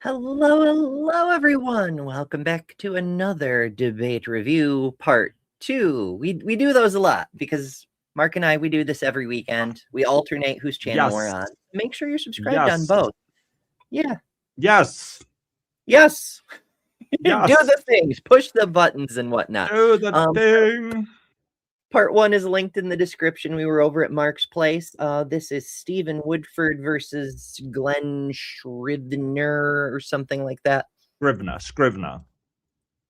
Hello, everyone. Welcome back to another debate review part 2. We do those a lot because Mark and I, we do this every weekend. We alternate whose channel we're on. Make sure you're subscribed on both. Yeah. Yes. Do the things, push the buttons and whatnot. Do the thing. Part 1 is linked in the description. We were over at Mark's place. This is Stephen Woodford versus Glen Scrivener or something like that. Scrivener.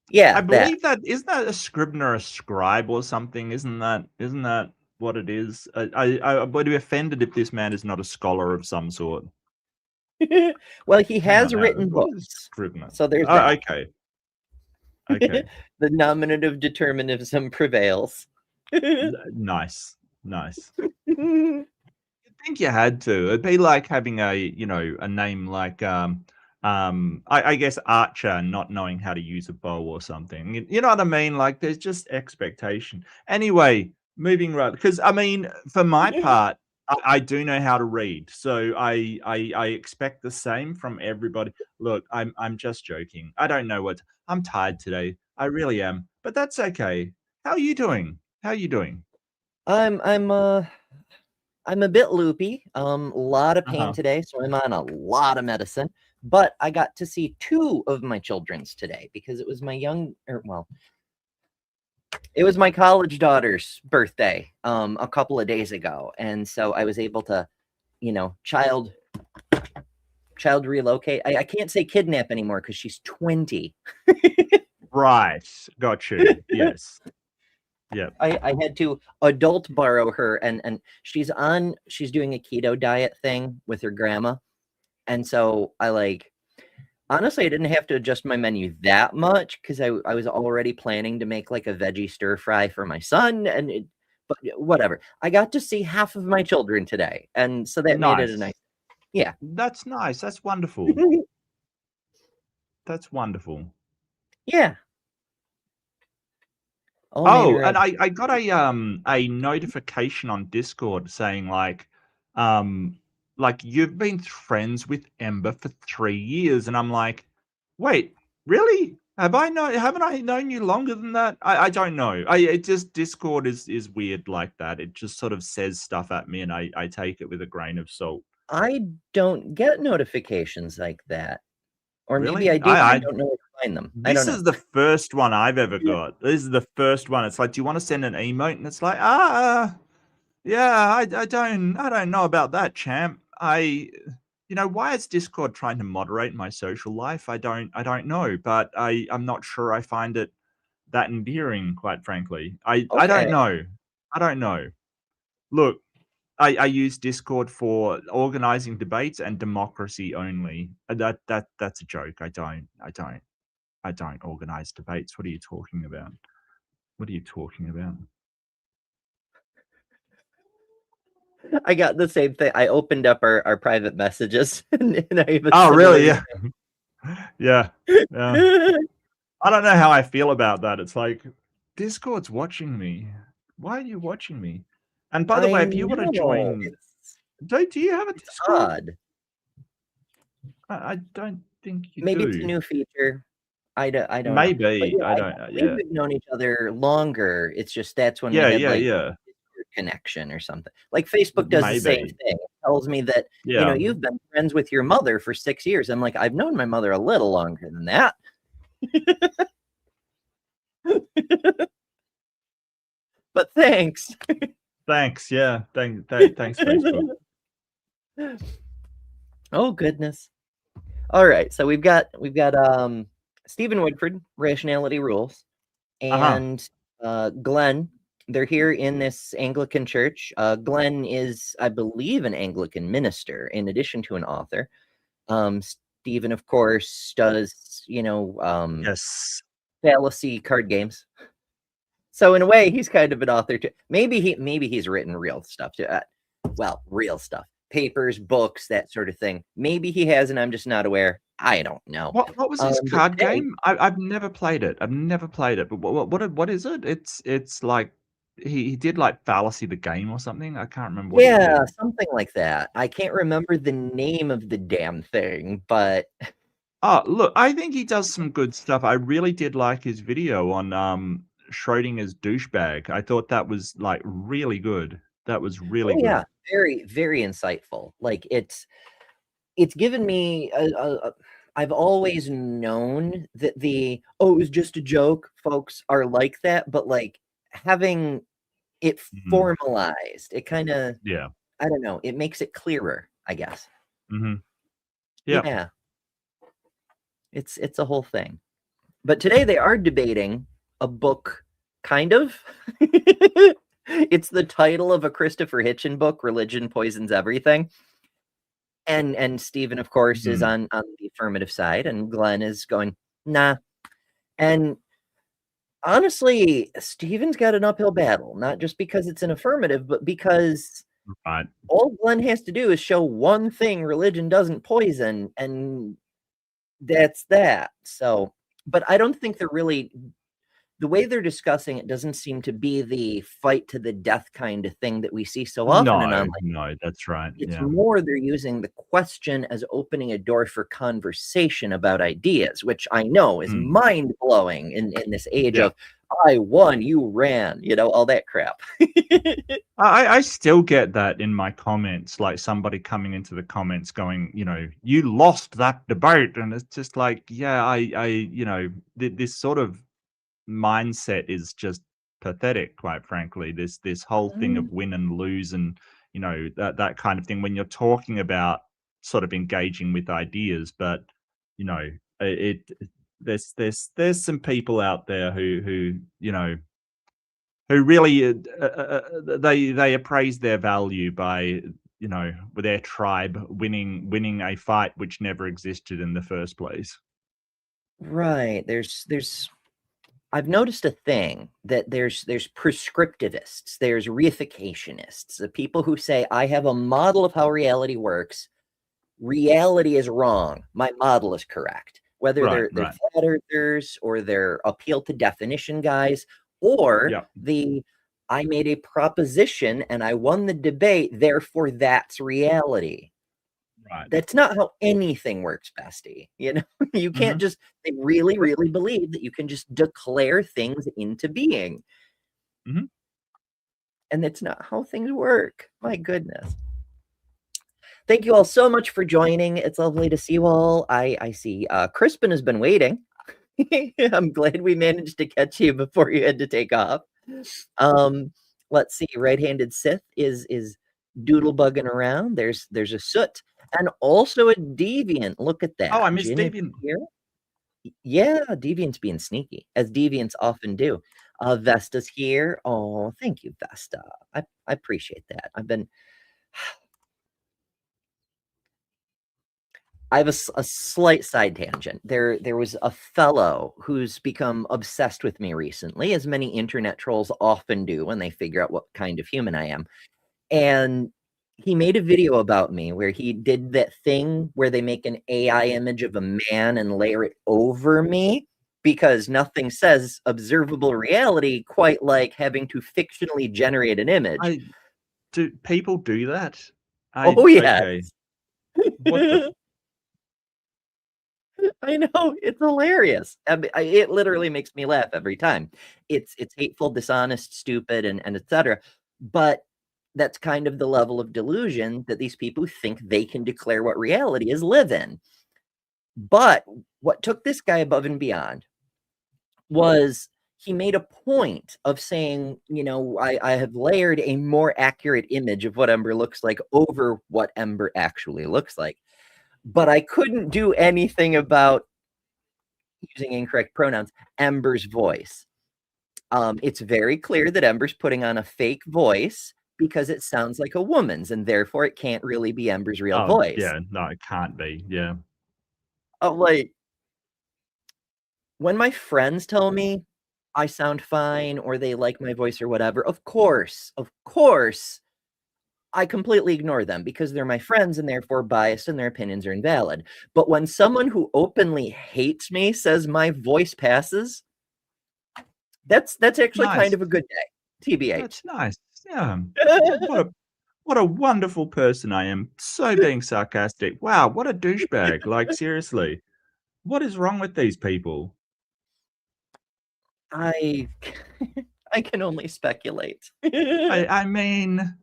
Yeah, I believe that isn't that a Scrivener, a scribe or something? Isn't that what it is? I would be offended if this man is not a scholar of some sort. Well, he has written books. Scrivener. So there's that. Okay. The nominative determinism prevails. Nice. You'd think you had to. It'd be like having a name like I guess Archer not knowing how to use a bow or something. You know what I mean? Like there's just expectation. Anyway, moving right, because I mean, for my part, I do know how to read, so I expect the same from everybody. Look, I'm just joking. I don't know I'm tired today. I really am, but that's okay. How are you doing? I'm a bit loopy. A lot of pain today, so I'm on a lot of medicine. But I got to see 2 of my children's today because it was my it was my college daughter's birthday a couple of days ago, and so I was able to, child relocate. I can't say kidnap anymore because she's 20. Right, got you. Yes. Yeah, I had to adult borrow her, and she's doing a keto diet thing with her grandma, and so honestly, I didn't have to adjust my menu that much because I was already planning to make like a veggie stir fry for my son, but whatever. I got to see half of my children today, and so that made it a nice. Yeah, that's nice. That's wonderful. That's wonderful. Yeah. And I got a notification on Discord saying like you've been friends with Ember for 3 years, and I'm like, wait, really? Haven't I known you longer than that? I don't know. It just Discord is weird like that. It just sort of says stuff at me, and I take it with a grain of salt. I don't get notifications like that. Or really? Maybe I do. I don't know where to find them. This is the first one I've ever got. This is the first one. It's like, do you want to send an emote? And it's like, yeah, I don't know about that, champ. Why is Discord trying to moderate my social life? I don't know, but I'm not sure I find it that endearing, quite frankly. I don't know. Look, I use Discord for organizing debates and democracy only. That's a joke. I don't organize debates. What are you talking about? I got the same thing. I opened up our private messages. And I really? Yeah. I don't know how I feel about that. It's like, Discord's watching me. Why are you watching me? And by the way, if you want to join, do you have a Discord? I don't think you do. Maybe it's a new feature. I don't know. Maybe. I don't know. Yeah. We've known each other longer. It's just that's when we had a connection or something. Like Facebook does the same thing. It tells me that you've been friends with your mother for 6 years. I'm like, I've known my mother a little longer than that. But thanks. Thanks. Yeah. Thanks, Facebook. Oh goodness. All right. So we've got Stephen Woodford, Rationality Rules, and Glen. They're here in this Anglican church. Glen is, I believe, an Anglican minister in addition to an author. Stephen, of course, does fallacy card games. So in a way, he's kind of an author too. Maybe he's written real stuff too. Real stuff, papers, books, that sort of thing. Maybe he has, and I'm just not aware. I don't know. What was his card game? I've never played it. But what is it? It's like he did like Fallacy the game or something. I can't remember what he did. Something like that. I can't remember the name of the damn thing, but Oh, look, I think he does some good stuff. I really did like his video on Schrodinger's douchebag. I thought that was like really good. That was really Oh yeah, good. very, very insightful. Like it's given me I've always known that it was just a joke, folks are like that, but like having it Mhm. formalized, it kind of, Yeah. I don't know, it makes it clearer, I guess. Hmm. Yeah. Yeah, it's a whole thing. But today they are debating a book, kind of. It's the title of a Christopher Hitchens book, Religion Poisons Everything. And Stephen, of course, is Mhm. on the affirmative side, and Glen is going, nah. And honestly, Stephen's got an uphill battle, not just because it's an affirmative, but because Right. all Glen has to do is show one thing religion doesn't poison, and that's that. So, but I don't think they're really, the way they're discussing it doesn't seem to be the fight to the death kind of thing that we see so often in No, online. no, that's right. It's Yeah. more they're using the question as opening a door for conversation about ideas, which I know is Mm. mind blowing in this age Yeah. of I won, you ran, all that crap. I still get that in my comments, like somebody coming into the comments going, you lost that debate, and it's just like, yeah, this sort of mindset is just pathetic, quite frankly. This whole thing of win and lose, and that kind of thing. When you're talking about sort of engaging with ideas, but you know, it there's some people out there who really they appraise their value by with their tribe winning a fight which never existed in the first place. Right. I've noticed a thing that there's prescriptivists, there's reificationists, the people who say I have a model of how reality works. Reality is wrong. My model is correct. Whether Right, they're right. flat earthers or they're appeal to definition guys, or Yeah, the I made a proposition and I won the debate, therefore that's reality. right. That's not how anything works, bestie. You can't Hmm. just, they really, really believe that you can just declare things into being. Hmm. And that's not how things work. My goodness. Thank you all so much for joining. It's lovely to see you all. I see Crispin has been waiting. I'm glad we managed to catch you before you had to take off. Um, let's see. Right-handed Sith is doodle bugging around. There's a soot and also a deviant. Look at Oh, that. I miss Jin is Debian. here. Yeah, deviant's being sneaky, as deviants often do. Vesta's here. Oh, thank you, Vesta. I appreciate that. I have a slight side tangent. There was a fellow who's become obsessed with me recently, as many internet trolls often do when they figure out what kind of human I am. And he made a video about me where he did that thing where they make an AI image of a man and layer it over me, because nothing says observable reality quite like having to fictionally generate an image. I do people do that? I Oh, yes. okay. What the I know, it's hilarious. It literally makes me laugh every time. It's hateful, dishonest, stupid, and etc. But that's kind of the level of delusion that these people who think they can declare what reality is live in. But what took this guy above and beyond was he made a point of saying, I have layered a more accurate image of what Ember looks like over what Ember actually looks like. But I couldn't do anything about using incorrect pronouns, Ember's voice. It's very clear that Ember's putting on a fake voice because it sounds like a woman's, and therefore it can't really be Ember's real Oh, voice. yeah, no, it can't be, yeah. Like, when my friends tell me I sound fine or they like my voice or whatever, of course, I completely ignore them because they're my friends and therefore biased and their opinions are invalid. But when someone who openly hates me says my voice passes, that's actually kind Nice. of a good day, TBH. That's nice. Yeah. What a wonderful person I am. So being sarcastic. Wow, what a douchebag. Like, seriously. What is wrong with these people? I I can only speculate. I mean,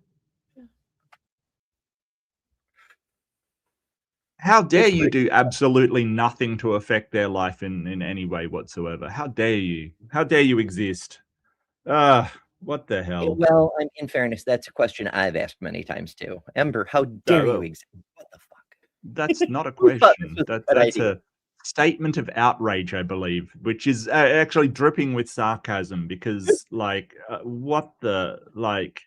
how dare It's you pretty do absolutely nothing to affect their life in any way whatsoever? How dare you? How dare you exist? What the hell? well, in fairness, that's a question I've asked many times too. Ember, how dare you Well, exist? What the that's fuck? not a Who thought this question. was a good That's idea? a statement of outrage, I believe, which is actually dripping with sarcasm because, like, what the like?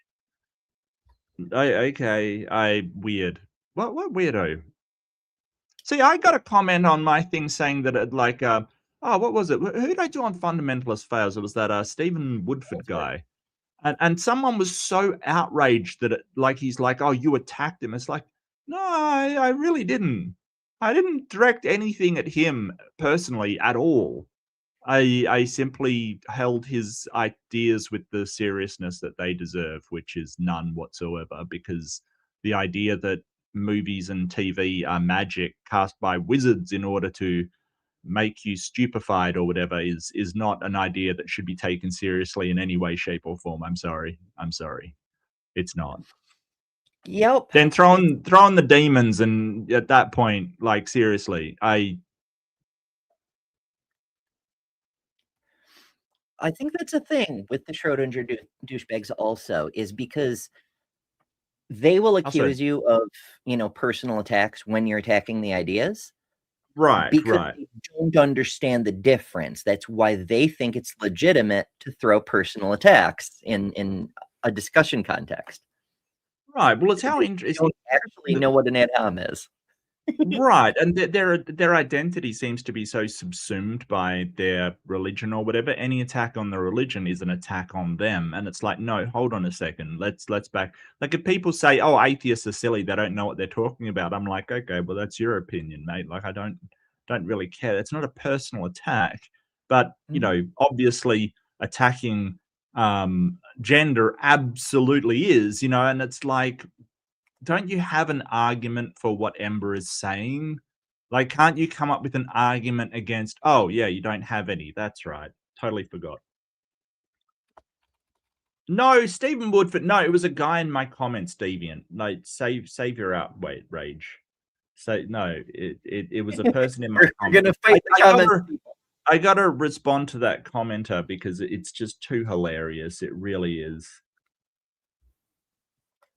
I weird. What weirdo? See, I got a comment on my thing saying that it like, oh, what was it? Who did I do on Fundamentalist Fails? It was that Stephen Woodford Woodford. guy. And someone was so outraged that it like he's like, "Oh, you attacked him." It's like, "No, I really didn't. I didn't direct anything at him personally at all. I simply held his ideas with the seriousness that they deserve, which is none whatsoever, because the idea that movies and TV are magic cast by wizards in order to make you stupefied or whatever is not an idea that should be taken seriously in any way, shape, or form. I'm sorry. I'm sorry. It's not. Yep. Then It's throw in the demons, and at that point, like seriously, I think that's a thing with the Schrodinger douchebags also, is because they will also accuse you of, personal attacks when you're attacking the ideas right, because right. they don't understand the difference. That's why they think it's legitimate to throw personal attacks in a discussion context. Right. Well, it's how They interesting. don't actually know what an ad hom is. Right, and their identity seems to be so subsumed by their religion or whatever. Any attack on the religion is an attack on them, and it's like, no, hold on a second. Let's back. Like if people say, "Oh, atheists are silly," they don't know what they're talking about. I'm like, okay, well, that's your opinion, mate. Like I don't really care. It's not a personal attack, but obviously attacking gender absolutely is, and it's like don't you have an argument for what Ember is saying? Like, can't you come up with an argument against, "Oh, yeah, you don't have any. That's right. Totally forgot." No, Stephen Woodford. No, it was a guy in my comments, Deviant. Like, save your rage. So no, it was a person in my We're comment. gonna fight the comments, people. I gotta respond to that commenter because it's just too hilarious. It really is.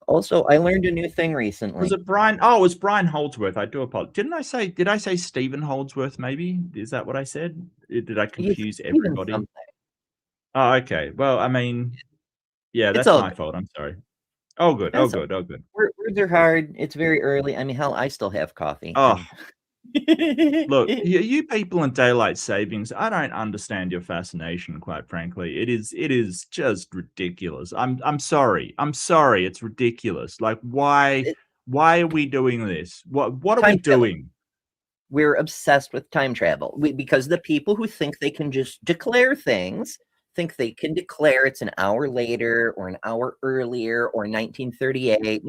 Also, I learned a new thing Was recently. it Brian? Oh, it was Brian Holdsworth. I do apologize. Did I say Stephen Holdsworth, maybe? Is that what I said? Did I It's confuse even everybody? something. Oh, okay. Well, I mean, yeah, It's that's all my good. fault. I'm sorry. Oh, good. Oh, That's all. good. Oh, good. Words are hard. It's very early. I mean, hell, I still have coffee. Oh, And look, you people in daylight savings, I don't understand your fascination, quite frankly. It is just ridiculous. I'm sorry. I'm sorry. It's ridiculous. Like, why are we doing this? What are we time travel. doing? We're obsessed with time travel because the people who think they can just declare things think they can declare it's an hour later or an hour earlier or 1938.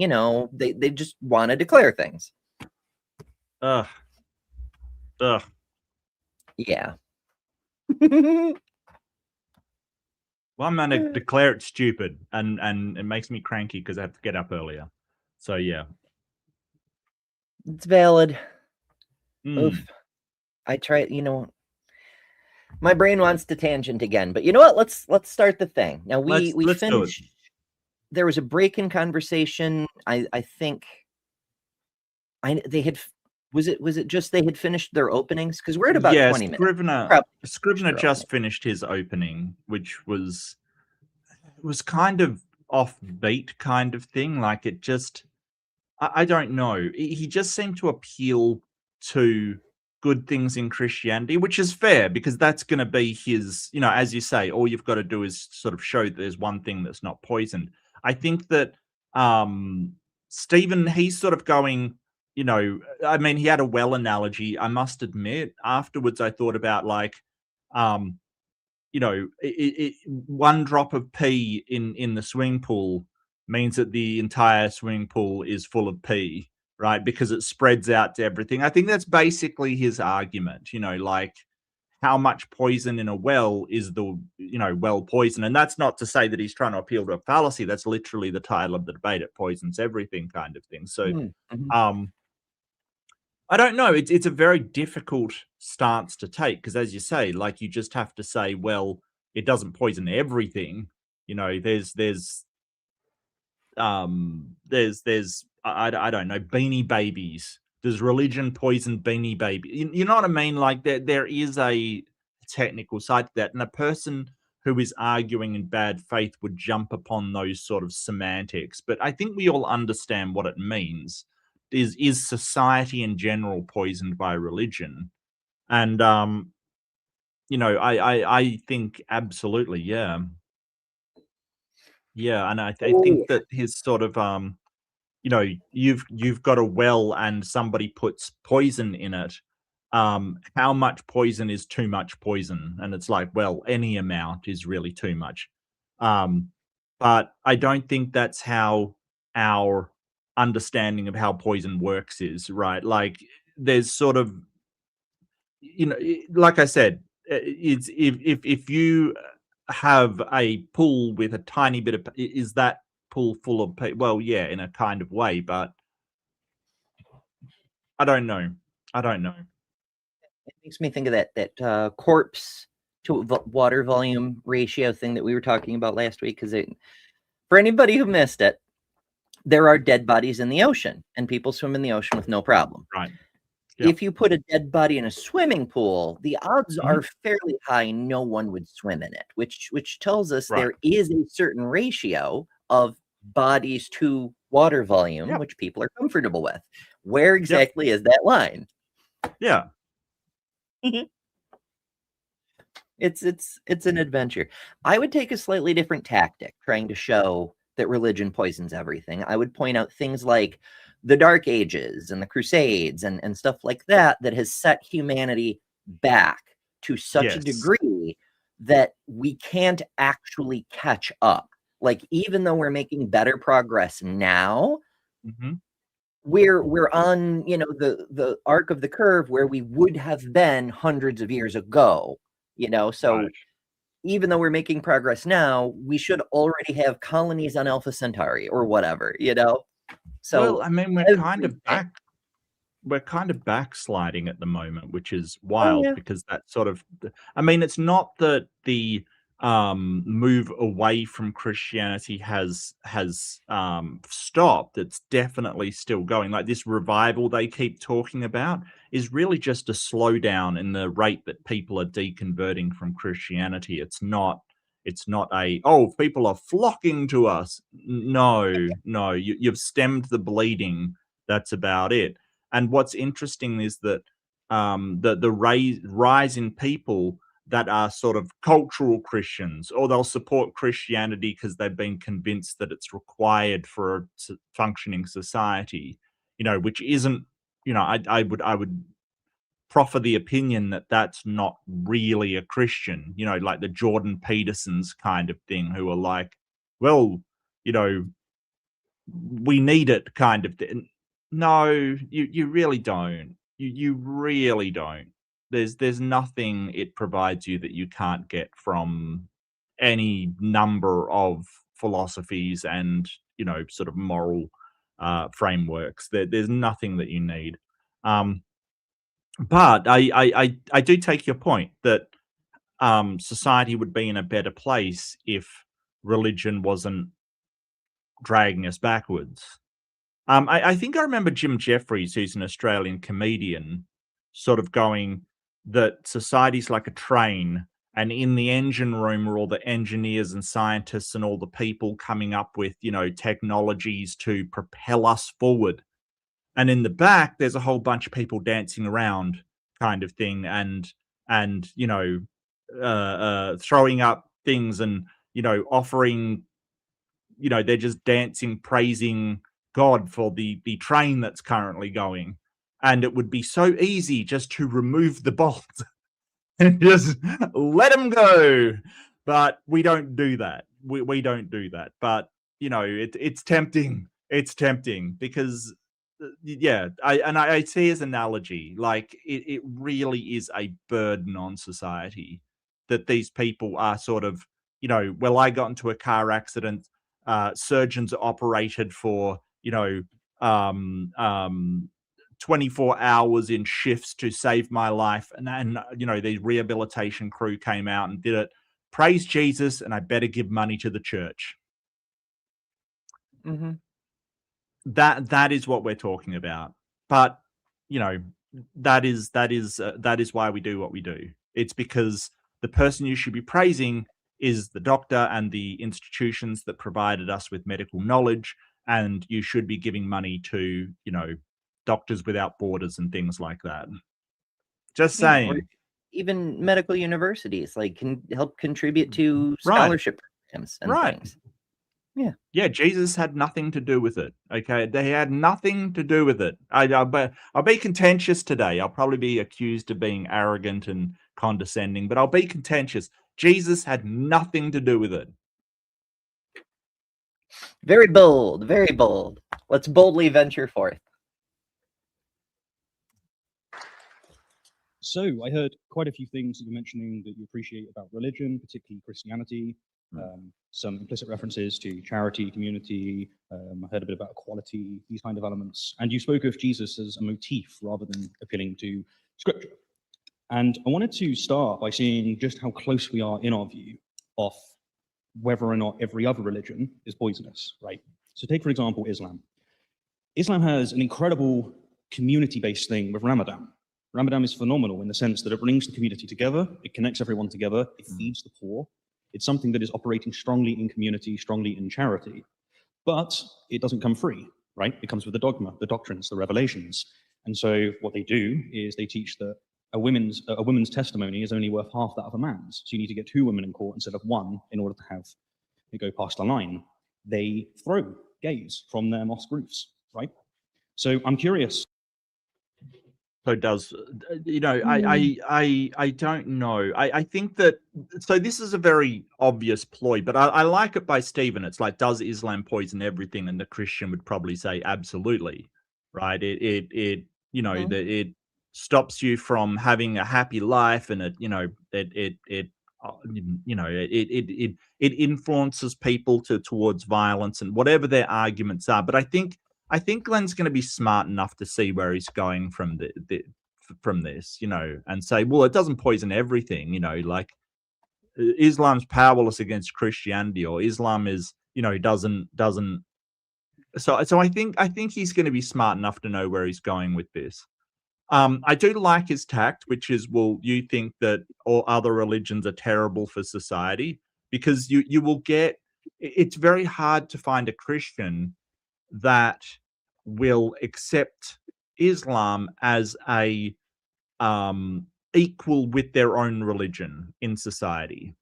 They just want to declare things. Ugh. Ugh. Yeah. Well, I'm gonna declare it stupid, and it makes me cranky because I have to get up earlier. So yeah. It's valid. Oof. Mm. I try, my brain wants to tangent again, but you know what? Let's start the thing. Now we Let's do it. finished. There was a break in conversation. I think they had was it just they had finished their openings because we're at about Yeah, 20 minutes. Probably finished Scrivener their just opening. finished his opening, which was kind of offbeat kind of thing. Like it just I don't know. He just seemed to appeal to good things in Christianity, which is fair because that's going to be his, as you say, all you've got to do is sort of show that there's one thing that's not poisoned. I think that Stephen, he's sort of going, I mean, he had a well analogy. I must admit, afterwards, I thought about like, um, one drop of pee in the swimming pool means that the entire swimming pool is full of pee. right? Because it spreads out to everything. I think that's basically his argument, like how much poison in a well is the, well poison. And that's not to say that he's trying to appeal to a fallacy. That's literally the title of the debate. It poisons everything kind of thing. So, I don't know. It's a very difficult stance to take because, as you say, like you just have to say, well, it doesn't poison everything. There's I don't know, Beanie Babies. Does religion poison Beanie Baby? You know what I mean? Like there is a technical side to that, and a person who is arguing in bad faith would jump upon those sort of semantics. But I think we all understand what it means. Is society in general poisoned by religion? And I think absolutely, yeah. Yeah, and I think that his sort of you've got a well and somebody puts poison in it. How much poison is too much poison? And it's like, well, any amount is really too much. But I don't think that's how our understanding of how poison works is, right? Like there's sort of, like I said, it's if you have a pool with a tiny bit of, is that pool full of, well, yeah, in a kind of way, but I don't know. It makes me think of that corpse to water volume ratio thing that we were talking about last week. Because for anybody who missed it, there are dead bodies in the ocean, and people swim in the ocean with no problem. Right. Yep. If you put a dead body in a swimming pool, the odds are fairly high no one would swim in it, which tells us there is a certain ratio of bodies to water volume, which people are comfortable with. Where exactly is that line? Yeah. It's an adventure. I would take a slightly different tactic trying to show that religion poisons everything. I would point out things like the Dark Ages and the Crusades and stuff like that has set humanity back to such a degree that we can't actually catch up. Like, even though we're making better progress now, we're on, the arc of the curve where we would have been hundreds of years ago, so even though we're making progress now, we should already have colonies on Alpha Centauri or whatever, So, well, I mean, we're kind of backsliding at the moment, which is wild because that sort of, I mean, it's not that the move away from Christianity has stopped. It's definitely still going. Like this revival they keep talking about is really just a slowdown in the rate that people are deconverting from Christianity. It's not a, oh, people are flocking to us. No, you've stemmed the bleeding. That's about it. And what's interesting is that the rise in people that are sort of cultural Christians, or they'll support Christianity because they've been convinced that it's required for a functioning society, which isn't, I would proffer the opinion that that's not really a Christian, like the Jordan Petersons kind of thing, who are like, well, we need it kind of thing. No, you really don't. You really don't. There's nothing it provides you that you can't get from any number of philosophies and sort of moral frameworks. There's nothing that you need. But I do take your point that society would be in a better place if religion wasn't dragging us backwards. I think I remember Jim Jeffries, who's an Australian comedian, sort of going that society's like a train, and in the engine room are all the engineers and scientists and all the people coming up with, technologies to propel us forward. And in the back, there's a whole bunch of people dancing around kind of thing and throwing up things and, offering, they're just dancing, praising God for the train that's currently going. And it would be so easy just to remove the bolt and just let them go. But we don't do that. We don't do that. But, it's tempting. It's tempting because yeah, I see his analogy, like it really is a burden on society that these people are sort of, well, I got into a car accident, surgeons operated for, 24 hours in shifts to save my life, and then the rehabilitation crew came out and did it. Praise Jesus, and I better give money to the church. Mm-hmm. That is what we're talking about. But that is why we do what we do. It's because the person you should be praising is the doctor and the institutions that provided us with medical knowledge, and you should be giving money to Doctors Without Borders and things like that. Just Yeah, or saying. even medical universities can help contribute to scholarship programs and things. Yeah, Jesus had nothing to do with it. Okay, they had nothing to do with it. I'll be contentious today. I'll probably be accused of being arrogant and condescending, but I'll be contentious. Jesus had nothing to do with it. Very bold, very bold. Let's boldly venture forth. So I heard quite a few things that you're mentioning that you appreciate about religion, particularly Christianity. Some implicit references to charity, community. I heard a bit about equality, these kind of elements. And you spoke of Jesus as a motif rather than appealing to scripture. And I wanted to start by seeing just how close we are in our view of whether or not every other religion is poisonous, right? So take, for example, Islam. Islam has an incredible community-based thing with Ramadan. Ramadan is phenomenal in the sense that it brings the community together, it connects everyone together, it feeds the poor. It's something that is operating strongly in community, strongly in charity. But it doesn't come free, right? It comes with the dogma, the doctrines, the revelations. And so what they do is they teach that a woman's testimony is only worth half that of a man's. So you need to get 2 women in court instead of 1 in order to have it go past the line. They throw gays from their mosque roofs, right? So I'm curious. So does I don't know. I think that so this is a very obvious ploy, but I like it by Stephen. It's like, does Islam poison everything? And the Christian would probably say absolutely, right? It it stops you from having a happy life, and it influences people towards violence and whatever their arguments are. But I think Glen's going to be smart enough to see where he's going from from this, and say, well, it doesn't poison everything, like Islam's powerless against Christianity, or Islam is, doesn't. So I think he's going to be smart enough to know where he's going with this. I do like his tact, which is, well, you think that all other religions are terrible for society, because you will get. It's very hard to find a Christian that will accept Islam as a equal with their own religion in society,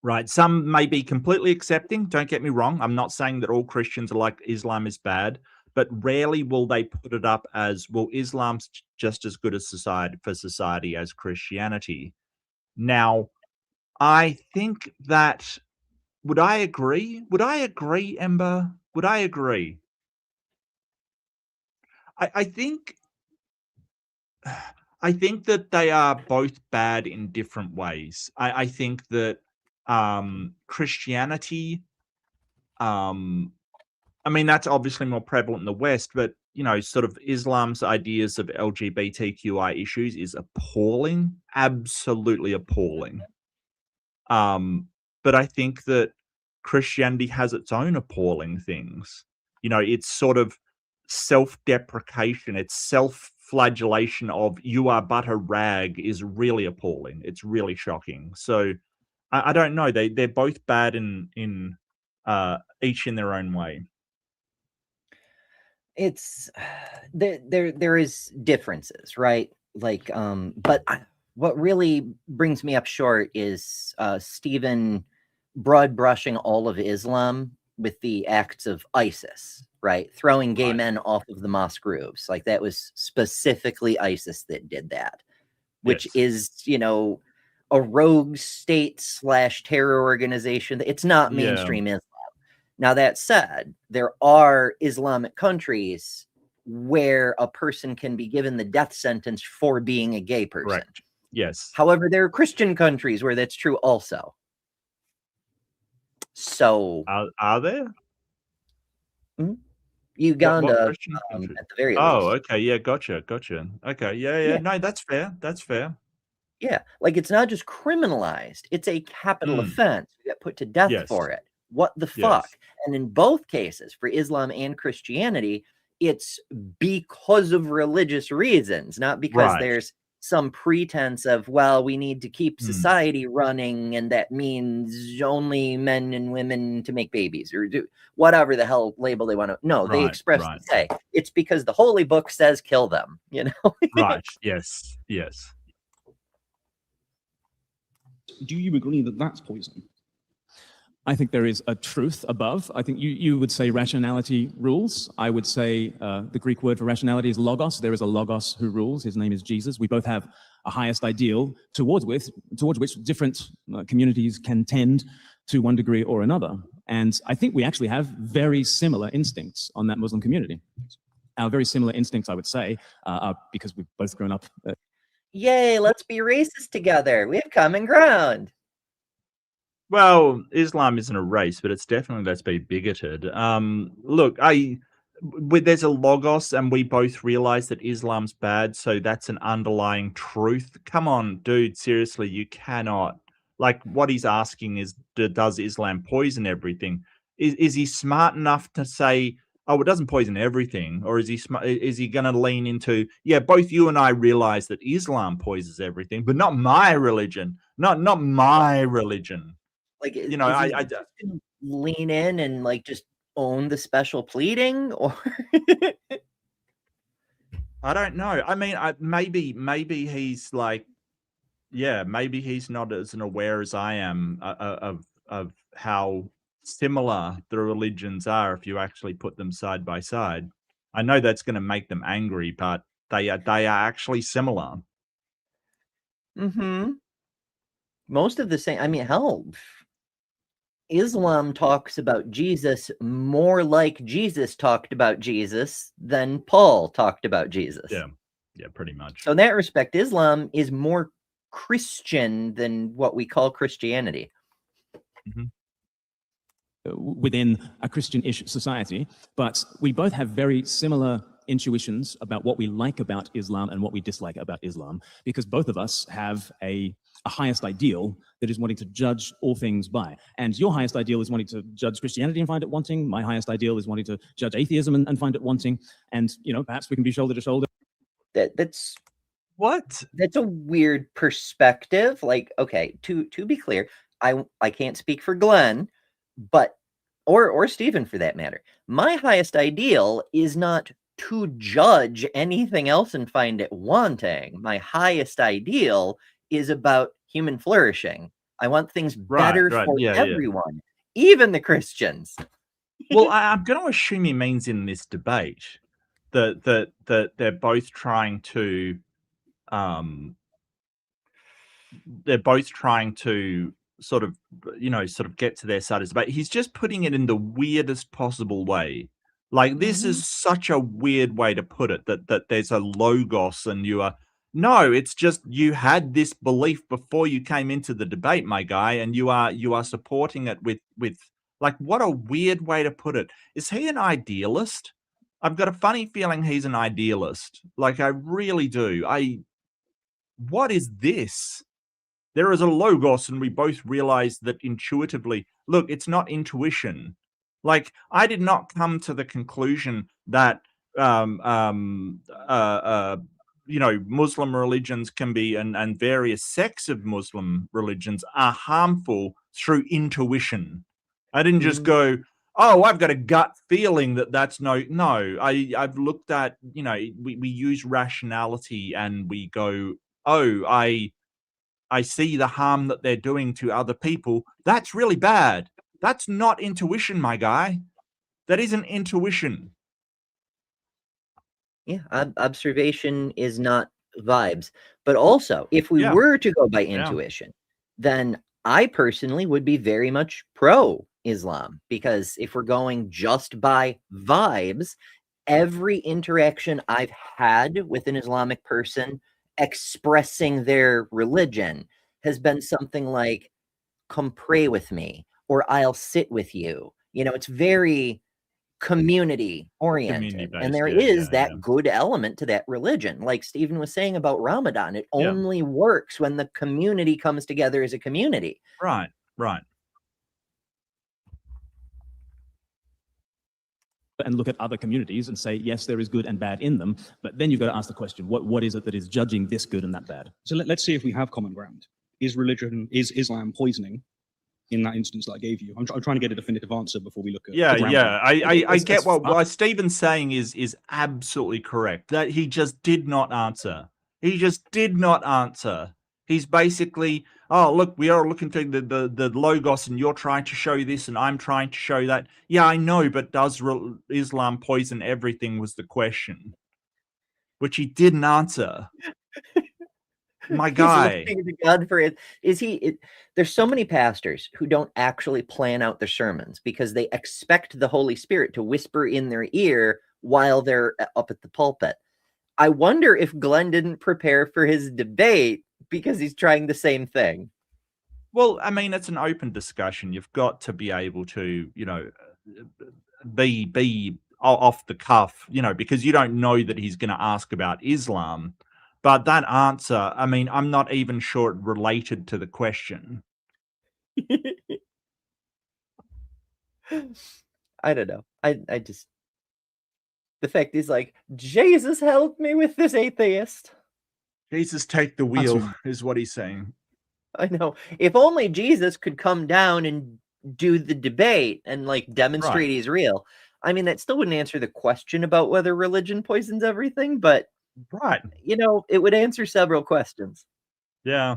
right? Some may be completely accepting, don't get me wrong. I'm not saying that all Christians are like Islam is bad, but rarely will they put it up as, well, Islam's just as good as society as Christianity. Now, I think that would I agree, Ember? Would I agree? I think that they are both bad in different ways. I think that Christianity, I mean, that's obviously more prevalent in the West, but sort of Islam's ideas of LGBTQI issues is appalling, absolutely appalling. But I think that Christianity has its own appalling things. It's sort of self-deprecation, it's self-flagellation of you are but a rag is really appalling. It's really shocking. So I don't know. They're both bad in each in their own way. It's there is differences, right? But what really brings me up short is Stephen broad brushing all of Islam with the acts of ISIS, right? Throwing gay men off of the mosque roofs. Like, that was specifically ISIS that did that, which is, a rogue state / terror organization. It's not mainstream Islam. Now, that said, there are Islamic countries where a person can be given the death sentence for being a gay person. Correct. Yes. However, there are Christian countries where that's true also. So Are there? Uganda, What Christian country? at the very Oh, least. okay. Yeah, gotcha. Okay. Yeah. Yeah. No, that's fair. That's fair. Yeah, like it's not just criminalized, it's a capital offense. You get put to death Yes. for it. What the Yes. fuck? And in both cases, for Islam and Christianity, it's because of religious reasons, not because Right. there's some pretense of, well, we need to keep society running, and that means only men and women to make babies, or do whatever the hell label they want to. No, they expressly say it's because the holy book says kill them, you know? Right. Yes. Yes. Do you agree that that's poison? I think there is a truth above. I think you would say rationality rules. I would say the Greek word for rationality is logos. There is a logos who rules. His name is Jesus. We both have a highest ideal towards which different communities can tend to one degree or another. And I think we actually have very similar instincts on that Muslim community. Our very similar instincts, I would say, are because we've both grown up. Yay, let's be racist together. We have common ground. Well, Islam isn't a race, but it's definitely, let's be bigoted. Look, there's a logos, and we both realize that Islam's bad, so that's an underlying truth. Come on, dude, seriously, you cannot. Like, what he's asking is, does Islam poison everything? Is he smart enough to say, oh, it doesn't poison everything? Or is he going to lean into, yeah, both you and I realize that Islam poisons everything, but not my religion. Not my religion. Like, you know, I just lean in and like just own the special pleading, or I don't know. I mean, maybe he's like, yeah, maybe he's not as aware as I am of how similar the religions are if you actually put them side by side. I know that's going to make them angry, but they are actually similar. Most of the same. I mean, hell, Islam talks about Jesus more like Jesus talked about Jesus than Paul talked about Jesus. Yeah, pretty much. So in that respect, Islam is more Christian than what we call Christianity. Within a Christian-ish society, but we both have very similar intuitions about what we like about Islam and what we dislike about Islam, because both of us have a highest ideal that is wanting to judge all things by. And your highest ideal is wanting to judge Christianity and find it wanting. My highest ideal is wanting to judge atheism and find it wanting. And, you know, perhaps we can be shoulder to shoulder. That's what? That's a weird perspective. Like, okay, to be clear, I can't speak for Glen, but or Stephen for that matter. My highest ideal is not to judge anything else and find it wanting. My highest ideal is about human flourishing. I want things better for everyone, even the Christians. Well, I'm going to assume he means in this debate that they're both trying to sort of get to their side of the debate. He's just putting it in the weirdest possible way. Like, this is such a weird way to put it, that there's a logos and you are. No, it's just you had this belief before you came into the debate, my guy, and you are supporting it with like, what a weird way to put it. Is he an idealist? I've got a funny feeling he's an idealist. Like, I really do. What is this? There is a logos, and we both realize that intuitively. Look, it's not intuition. Like, I did not come to the conclusion that Muslim religions can be, and various sects of Muslim religions are harmful through intuition. I didn't just go, oh, I've got a gut feeling that's no. I've looked at, we use rationality and we go, oh, I see the harm that they're doing to other people. That's really bad. That's not intuition, my guy. That isn't intuition. Yeah, observation is not vibes. But also, if we were to go by intuition, then I personally would be very much pro-Islam, because if we're going just by vibes, every interaction I've had with an Islamic person expressing their religion has been something like, come pray with me, or I'll sit with you. You know, it's very community oriented. Community-based, And there yeah, is yeah, that yeah. good element to that religion. Like Stephen was saying about Ramadan, it Yeah. only works when the community comes together as a community. Right, right. And look at other communities and say, yes, there is good and bad in them. But then you've got to ask the question, what is it that is judging this good and that bad? So let's see if we have common ground. Is Islam poisoning in that instance that I gave you? I'm trying to get a definitive answer before we look at Yeah, the ground yeah. truth. I get what Stephen's saying is absolutely correct. That he just did not answer. He just did not answer. He's basically, oh, look, we are looking through the logos, and you're trying to show this, and I'm trying to show that. Yeah, I know, but does Islam poison everything was the question, which he didn't answer. My guy. He's looking to God for it. There's so many pastors who don't actually plan out their sermons because they expect the Holy Spirit to whisper in their ear while they're up at the pulpit. I wonder if Glen didn't prepare for his debate because he's trying the same thing. Well, I mean, it's an open discussion. You've got to be able to, be off the cuff, because you don't know that he's going to ask about Islam. But that answer, I mean, I'm not even sure it related to the question. I don't know. I just, the fact is, like, Jesus help me with this atheist. Jesus, take the wheel, is what he's saying. I know. If only Jesus could come down and do the debate and, like, demonstrate he's real. I mean, that still wouldn't answer the question about whether religion poisons everything, but Right. it would answer several questions. Yeah.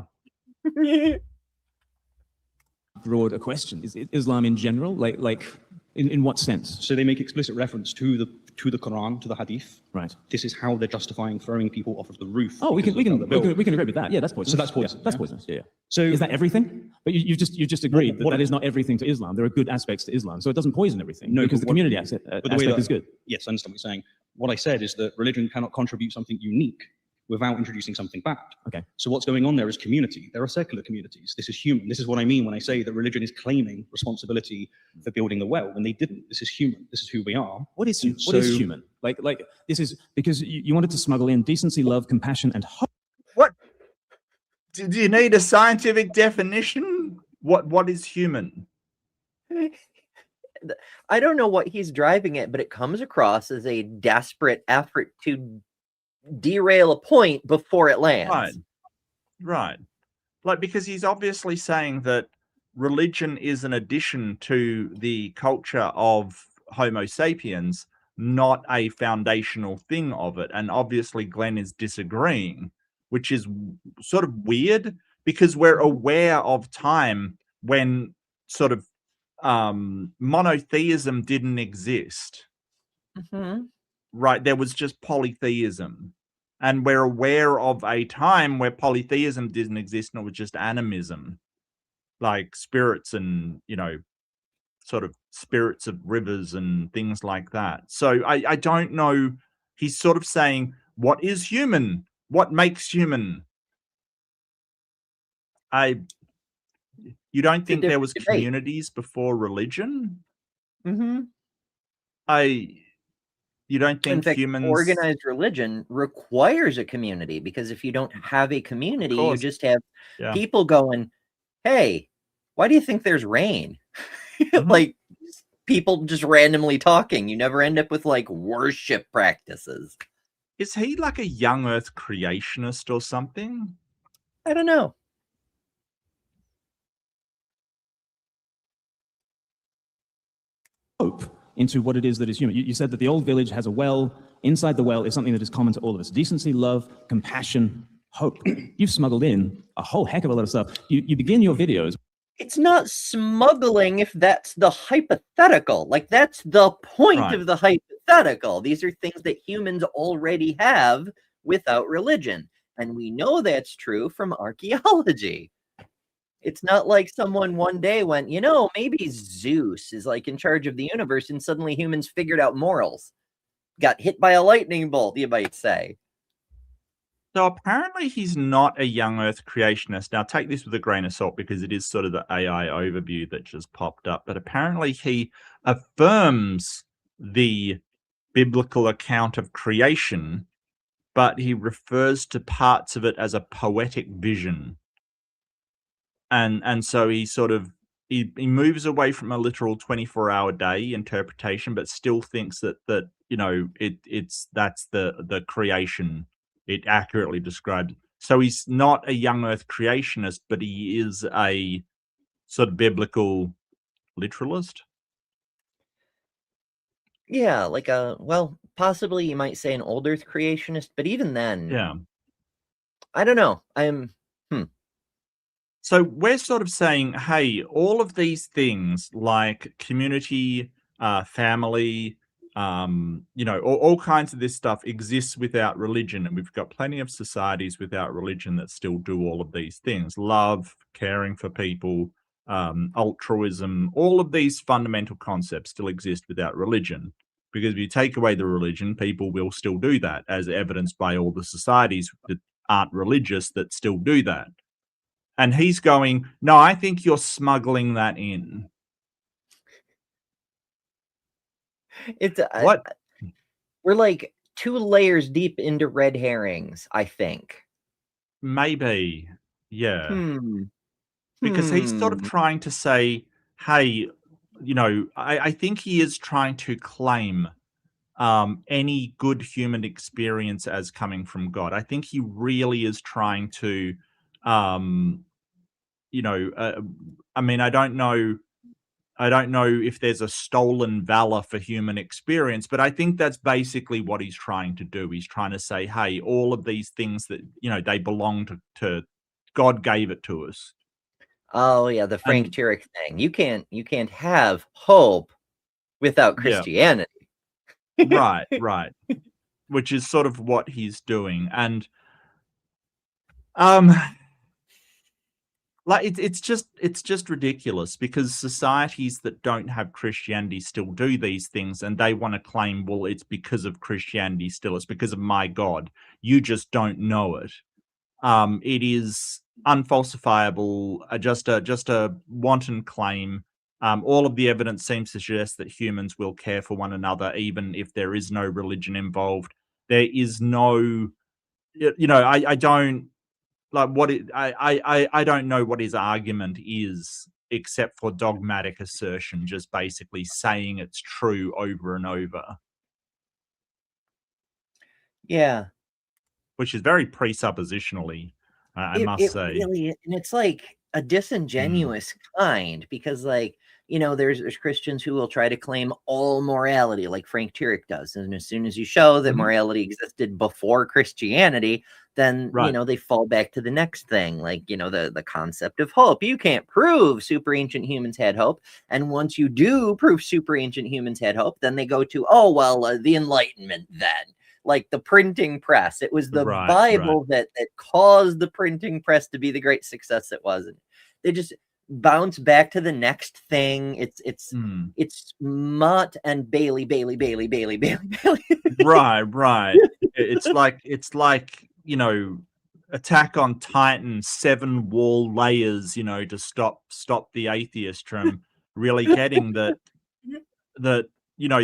Broader question. Is Islam in general, like in what sense? So they make explicit reference to the Quran, to the Hadith. Right. This is how they're justifying throwing people off of the roof. Oh, we can agree with that. Yeah, that's poisonous. So that's poisonous. Yeah, that's poisonous. Yeah. So is that everything? But you just agreed that is not everything to Islam. There are good aspects to Islam, so it doesn't poison everything. No, because the community aspect is good. Yes, I understand what you're saying. What I said is that religion cannot contribute something unique without introducing something bad. Okay. So what's going on there is community. There are secular communities. This is human. This is what I mean when I say that religion is claiming responsibility for building the well when they didn't. This is human. This is who we are. What is human? Like this is because you wanted to smuggle in decency, love, compassion, and hope. What? Do you need a scientific definition? What is human? I don't know what he's driving at, but it comes across as a desperate effort to derail a point before it lands. Right. Like, because he's obviously saying that religion is an addition to the culture of Homo sapiens, not a foundational thing of it. And obviously Glen is disagreeing, which is sort of weird because we're aware of time when sort of monotheism didn't exist. Mm-hmm. Right, there was just polytheism. And we're aware of a time where polytheism didn't exist and it was just animism. Like spirits and, sort of spirits of rivers and things like that. So I don't know. He's sort of saying, what is human? What makes human? You don't think there was communities before religion? Mm-hmm. You don't think humans... organized religion requires a community, because if you don't have a community, you just have people going, hey, why do you think there's rain? Like, people just randomly talking. You never end up with, like, worship practices. Is he like a young earth creationist or something? I don't know. Hope into what it is that is human. You said that the old village has a well. Inside the well is something that is common to all of us. Decency, love, compassion, hope. You've smuggled in a whole heck of a lot of stuff. You begin your videos. It's not smuggling if that's the hypothetical. Like, that's the point of the hypothetical. These are things that humans already have without religion. And we know that's true from archaeology. It's not like someone one day went, maybe Zeus is like in charge of the universe and suddenly humans figured out morals. got hit by a lightning bolt, you might say. So apparently he's not a young Earth creationist. Now take this with a grain of salt because it is sort of the AI overview that just popped up. But apparently he affirms the biblical account of creation, but he refers to parts of it as a poetic vision. And so he sort of he moves away from a literal 24-hour day interpretation, but still thinks that that's the creation. It accurately described. So he's not a young Earth creationist, but he is a sort of biblical literalist. Yeah, like possibly you might say an old Earth creationist, but even then, Yeah. I don't know. So we're sort of saying, hey, all of these things like community, family, all kinds of this stuff exists without religion. And we've got plenty of societies without religion that still do all of these things. Love, caring for people, altruism, all of these fundamental concepts still exist without religion. Because if you take away the religion, people will still do that, as evidenced by all the societies that aren't religious that still do that. And he's going, no, I think you're smuggling that in. It's What? We're like 2 layers deep into red herrings, I think. Maybe. Yeah. Hmm. Because he's sort of trying to say, hey, I think he is trying to claim any good human experience as coming from God. I think he really is trying to, I mean, I don't know if there's a stolen valor for human experience, but I think that's basically what he's trying to do. He's trying to say, hey, all of these things that, they belong to God gave it to us. Oh yeah, the Frank Turek thing. You can't have hope without Christianity. Yeah. Right. Which is sort of what he's doing. And like it's just ridiculous because societies that don't have Christianity still do these things, and they want to claim, well, it's because of Christianity still, it's because of my God. You just don't know it. It is unfalsifiable, just a wanton claim. All of the evidence seems to suggest that humans will care for one another, even if there is no religion involved. There is no, I don't like what it. I don't know what his argument is, except for dogmatic assertion, just basically saying it's true over and over. Yeah. Which is very presuppositionally, I must say. Really, and it's like a disingenuous kind, because there's Christians who will try to claim all morality like Frank Turek does. And as soon as you show that morality existed before Christianity, then, they fall back to the next thing, like, the concept of hope. You can't prove super ancient humans had hope. And once you do prove super ancient humans had hope, then they go to, the Enlightenment then. Like the printing press. It was the Bible that caused the printing press to be the great success it was. And they just bounce back to the next thing. It's Mott and Bailey. Right. It's like Attack on Titan, 7 wall layers, to stop the atheist from really getting that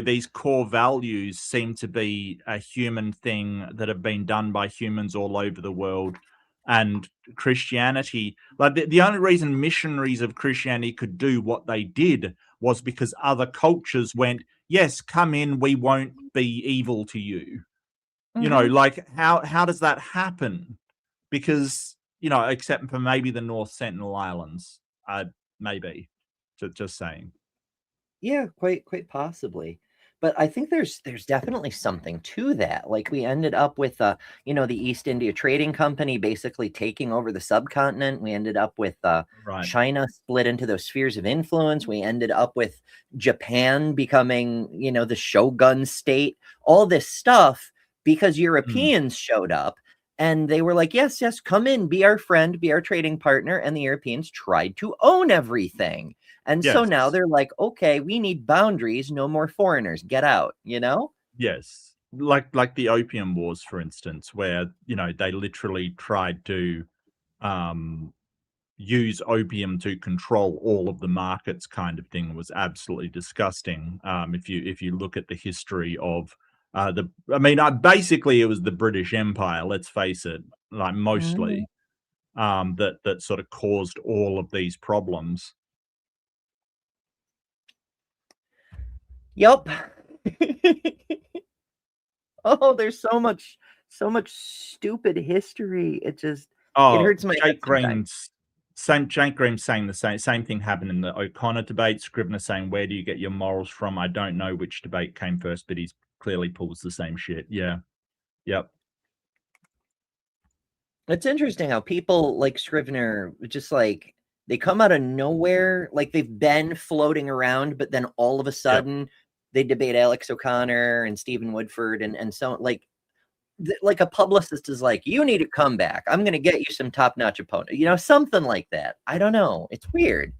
these core values seem to be a human thing that have been done by humans all over the world. And Christianity, like the only reason missionaries of Christianity could do what they did was because other cultures went, yes, come in, we won't be evil to you. Like how does that happen? Because, except for maybe the North Sentinel Islands, maybe, just saying. Yeah, quite possibly. But I think there's definitely something to that. Like we ended up with the East India Trading Company basically taking over the subcontinent. We ended up with China split into those spheres of influence. We ended up with Japan becoming, the shogun state. All this stuff because Europeans showed up and they were like, yes, come in, be our friend, be our trading partner. And the Europeans tried to own everything. And so now they're like, okay, we need boundaries, no more foreigners, get out, Yes. like the Opium Wars, for instance, where they literally tried to use opium to control all of the markets, kind of thing, was absolutely disgusting. If you look at the history of basically it was the British Empire, let's face it, like mostly, that sort of caused all of these problems. Yep. Oh, there's so much stupid history. It hurts my head sometimes. Jake Green's saying the same thing happened in the O'Connor debate. Scrivener saying, "Where do you get your morals from?" I don't know which debate came first, but he's clearly pulls the same shit. Yeah. Yep. It's interesting how people like Scrivener just like they come out of nowhere, like they've been floating around, but then all of a sudden they debate Alex O'Connor and Stephen Woodford and so like a publicist is like, you need to come back. I'm going to get you some top-notch opponent, something like that. I don't know. It's weird.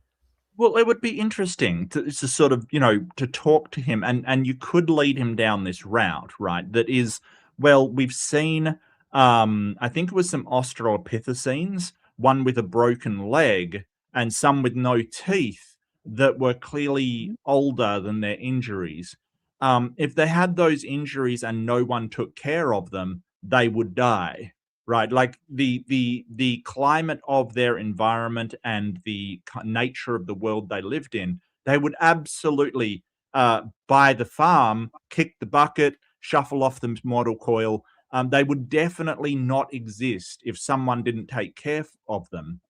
Well, it would be interesting to sort of, to talk to him and you could lead him down this route, right? That is, well, we've seen, I think it was some Australopithecines, one with a broken leg and some with no teeth that were clearly older than their injuries. If they had those injuries and no one took care of them, they would die, right? Like the climate of their environment and the nature of the world they lived in, they would absolutely buy the farm, kick the bucket, shuffle off the mortal coil. They would definitely not exist if someone didn't take care of them.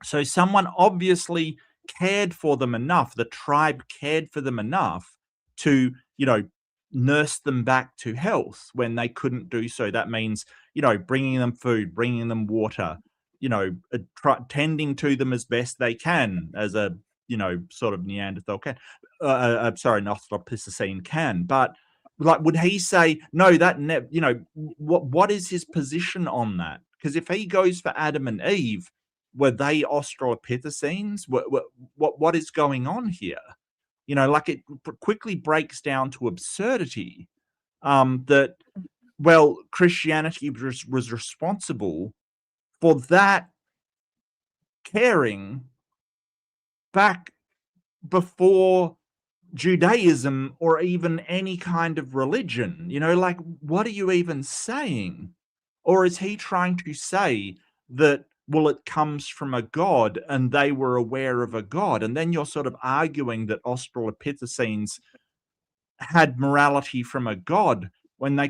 So someone obviously cared for them enough, the tribe cared for them enough to, nurse them back to health when they couldn't do so. That means, bringing them food, bringing them water, tending to them as best they can as a, sort of Neanderthal can. Sorry, an Australopithecine can. But like, would he say, no, what is his position on that? Because if he goes for Adam and Eve, were they Australopithecines? What is going on here? Like it quickly breaks down to absurdity that, well, Christianity was responsible for that caring back before Judaism or even any kind of religion. Like, what are you even saying? Or is he trying to say that, well, it comes from a god and they were aware of a god? And then you're sort of arguing that Australopithecines had morality from a god when they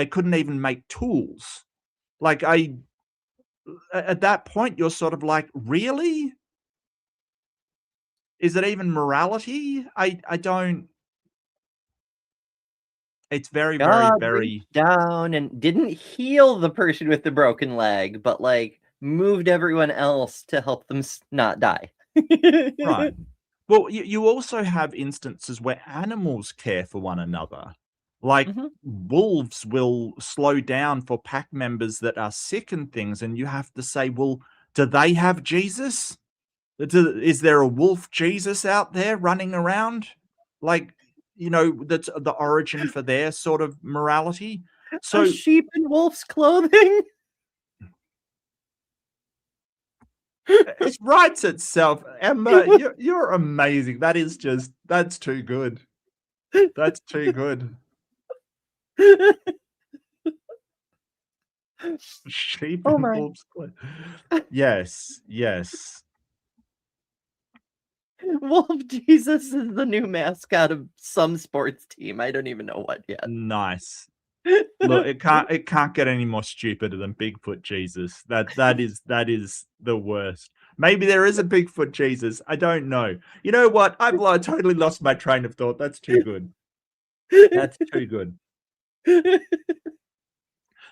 couldn't even make tools. Like, at that point, you're sort of like, really? Is it even morality? I don't. It's very, very, God very reached down and didn't heal the person with the broken leg, but like moved everyone else to help them not die. right. Well, you also have instances where animals care for one another. Like wolves will slow down for pack members that are sick and things, and you have to say, well, do they have Jesus? Is there a wolf Jesus out there running around? Like, that's the origin for their sort of morality. So a sheep in wolf's clothing. It writes itself. Emma, you're amazing. That's too good. That's too good. Sheep and wolves. Yes. Wolf Jesus is the new mascot of some sports team. I don't even know what yet. Nice. Look, it can't get any more stupider than Bigfoot Jesus. That is the worst. Maybe there is a Bigfoot Jesus. I don't know. You know what? I've totally lost my train of thought. That's too good. That's too good.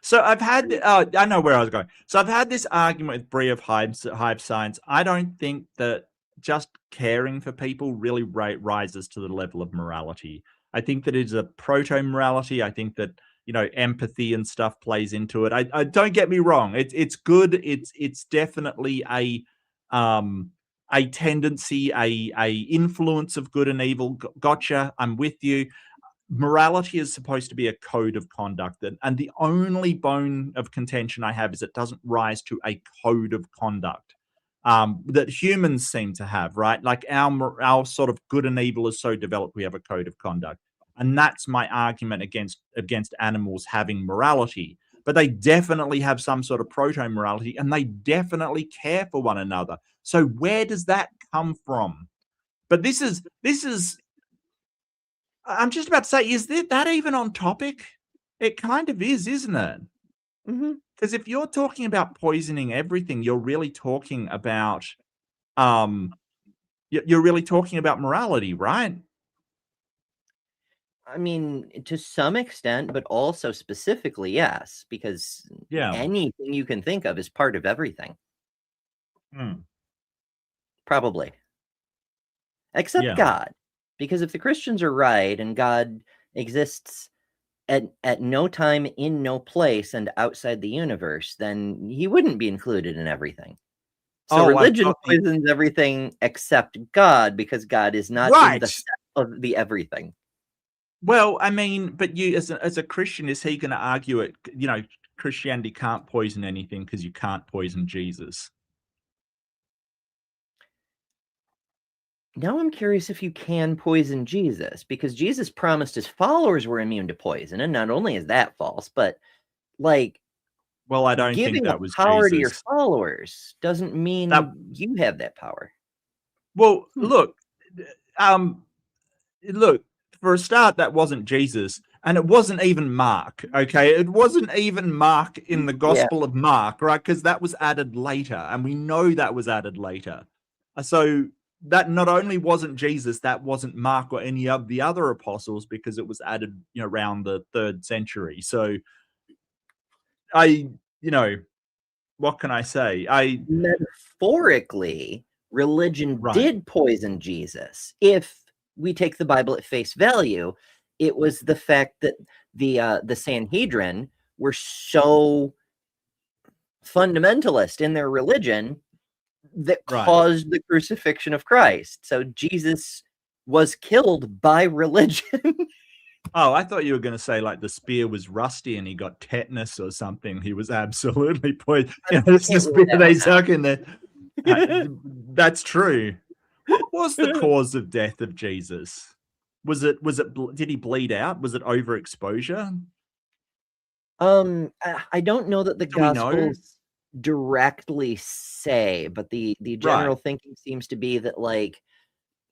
So I've had, I know where I was going. So I've had this argument with Brie of Hive Science. I don't think that just caring for people really rises to the level of morality. I think that it's a proto-morality. I think that, empathy and stuff plays into it. I don't get me wrong. It's good. It's definitely a tendency, a influence of good and evil. Gotcha. I'm with you. morality is supposed to be a code of conduct, and the only bone of contention I have is it doesn't rise to a code of conduct that humans seem to have, right? Like our sort of good and evil is so developed, we have a code of conduct. And that's my argument against animals having morality. But they definitely have some sort of proto-morality, and they definitely care for one another. So where does that come from? But this is I'm just about to say, is that even on topic? It kind of is, isn't it? Mm-hmm. Because if you're talking about poisoning everything, you're really talking about you're really talking about morality, right? I mean, to some extent, but also specifically, yes, because Yeah. anything you can think of is part of everything. Mm. Probably. Except Yeah. God. Because if the Christians are right and God exists at no time, in no place, and outside the universe, then he wouldn't be included in everything. So religion poisons everything except God, because God is not in the set of the everything. Well, I mean, but you as a Christian, is he going to argue it? You know, Christianity can't poison anything because you can't poison Jesus. Now I'm curious if you can poison Jesus, because Jesus promised his followers were immune to poison, and not only is that false, but like, well, I don't giving think that was power Jesus. to your followers doesn't mean you have that power. Well, look, for a start, that wasn't Jesus, and it wasn't even Mark. Okay, it wasn't even Mark in the Gospel of Mark, right? Because that was added later, and we know that was added later. So that not only wasn't Jesus, that wasn't Mark or any of the other apostles, because it was added, around the 3rd century. So what can I say? Metaphorically, religion did poison Jesus. If we take the Bible at face value, it was the fact that the Sanhedrin were so fundamentalist in their religion that caused the crucifixion of Christ. So Jesus was killed by religion. Oh, I thought you were going to say like the spear was rusty and he got tetanus or something. He was absolutely poisoned. It's the spear they stuck in there. That's true. What was the cause of death of Jesus? Did he bleed out? Was it overexposure? I don't know that the Gospels directly say, but the general thinking seems to be that like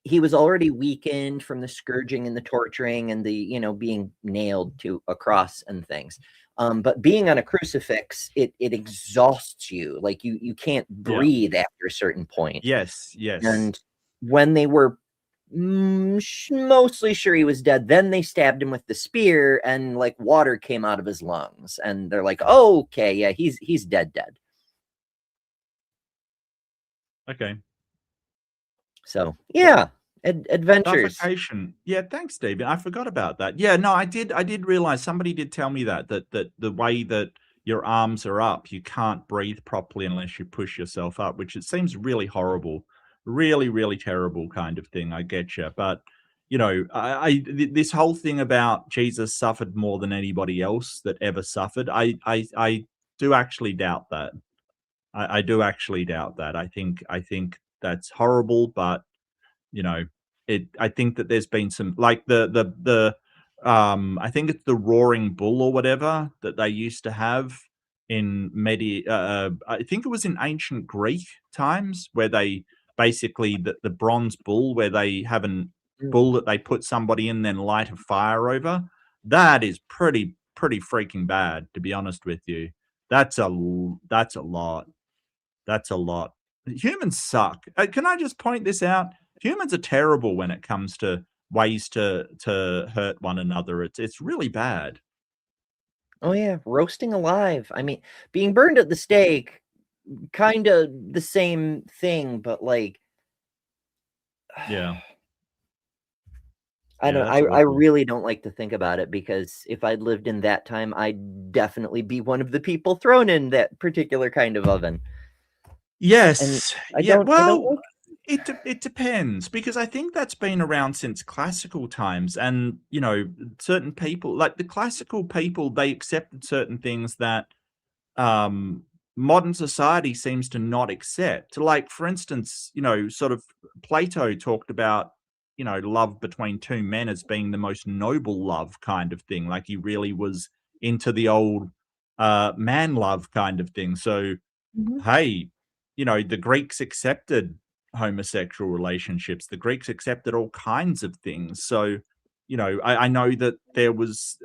he was already weakened from the scourging and the torturing and the being nailed to a cross and things. But being on a crucifix, it exhausts you. Like you can't breathe after a certain point. Yes. And when they were mostly sure he was dead, then they stabbed him with the spear, and like water came out of his lungs, and they're like, oh, okay, yeah, he's dead. Okay. So yeah, adventures. Yeah, thanks, David. I forgot about that. Yeah, no, I did realize, somebody did tell me that the way that your arms are up, you can't breathe properly unless you push yourself up, which it seems really horrible, really, really terrible kind of thing. I get you, but this whole thing about Jesus suffered more than anybody else that ever suffered, I do actually doubt that. I do actually doubt that. I think that's horrible, but I think that there's been some, like the I think it's the roaring bull or whatever that they used to have in I think it was in ancient Greek times, where they basically the bronze bull, where they have a bull that they put somebody in, then light a fire over. That is pretty freaking bad, to be honest with you. That's a lot. That's a lot. Humans suck. Can I just point this out? Humans are terrible when it comes to ways to hurt one another. It's really bad. Oh yeah, roasting alive. I mean, being burned at the stake, kind of the same thing, but like, yeah. I don't. I really don't like to think about it, because if I'd lived in that time, I'd definitely be one of the people thrown in that particular kind of oven. Yes. I don't like It depends, because I think that's been around since classical times, and certain people, like the classical people, they accepted certain things that modern society seems to not accept. Like, for instance, sort of Plato talked about love between two men as being the most noble love kind of thing. Like, he really was into the old man love kind of thing. So hey, the Greeks accepted homosexual relationships. The Greeks accepted all kinds of things. So, I know that there was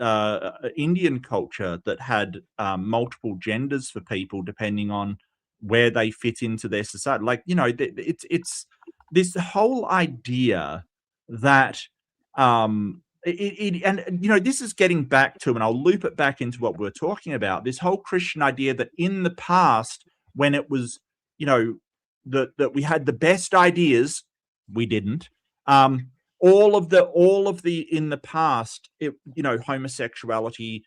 Indian culture that had multiple genders for people depending on where they fit into their society. Like, it's this whole idea that this is getting back to, and I'll loop it back into what we're talking about, this whole Christian idea that in the past, when it was, that we had the best ideas, we didn't. All of the in the past, homosexuality,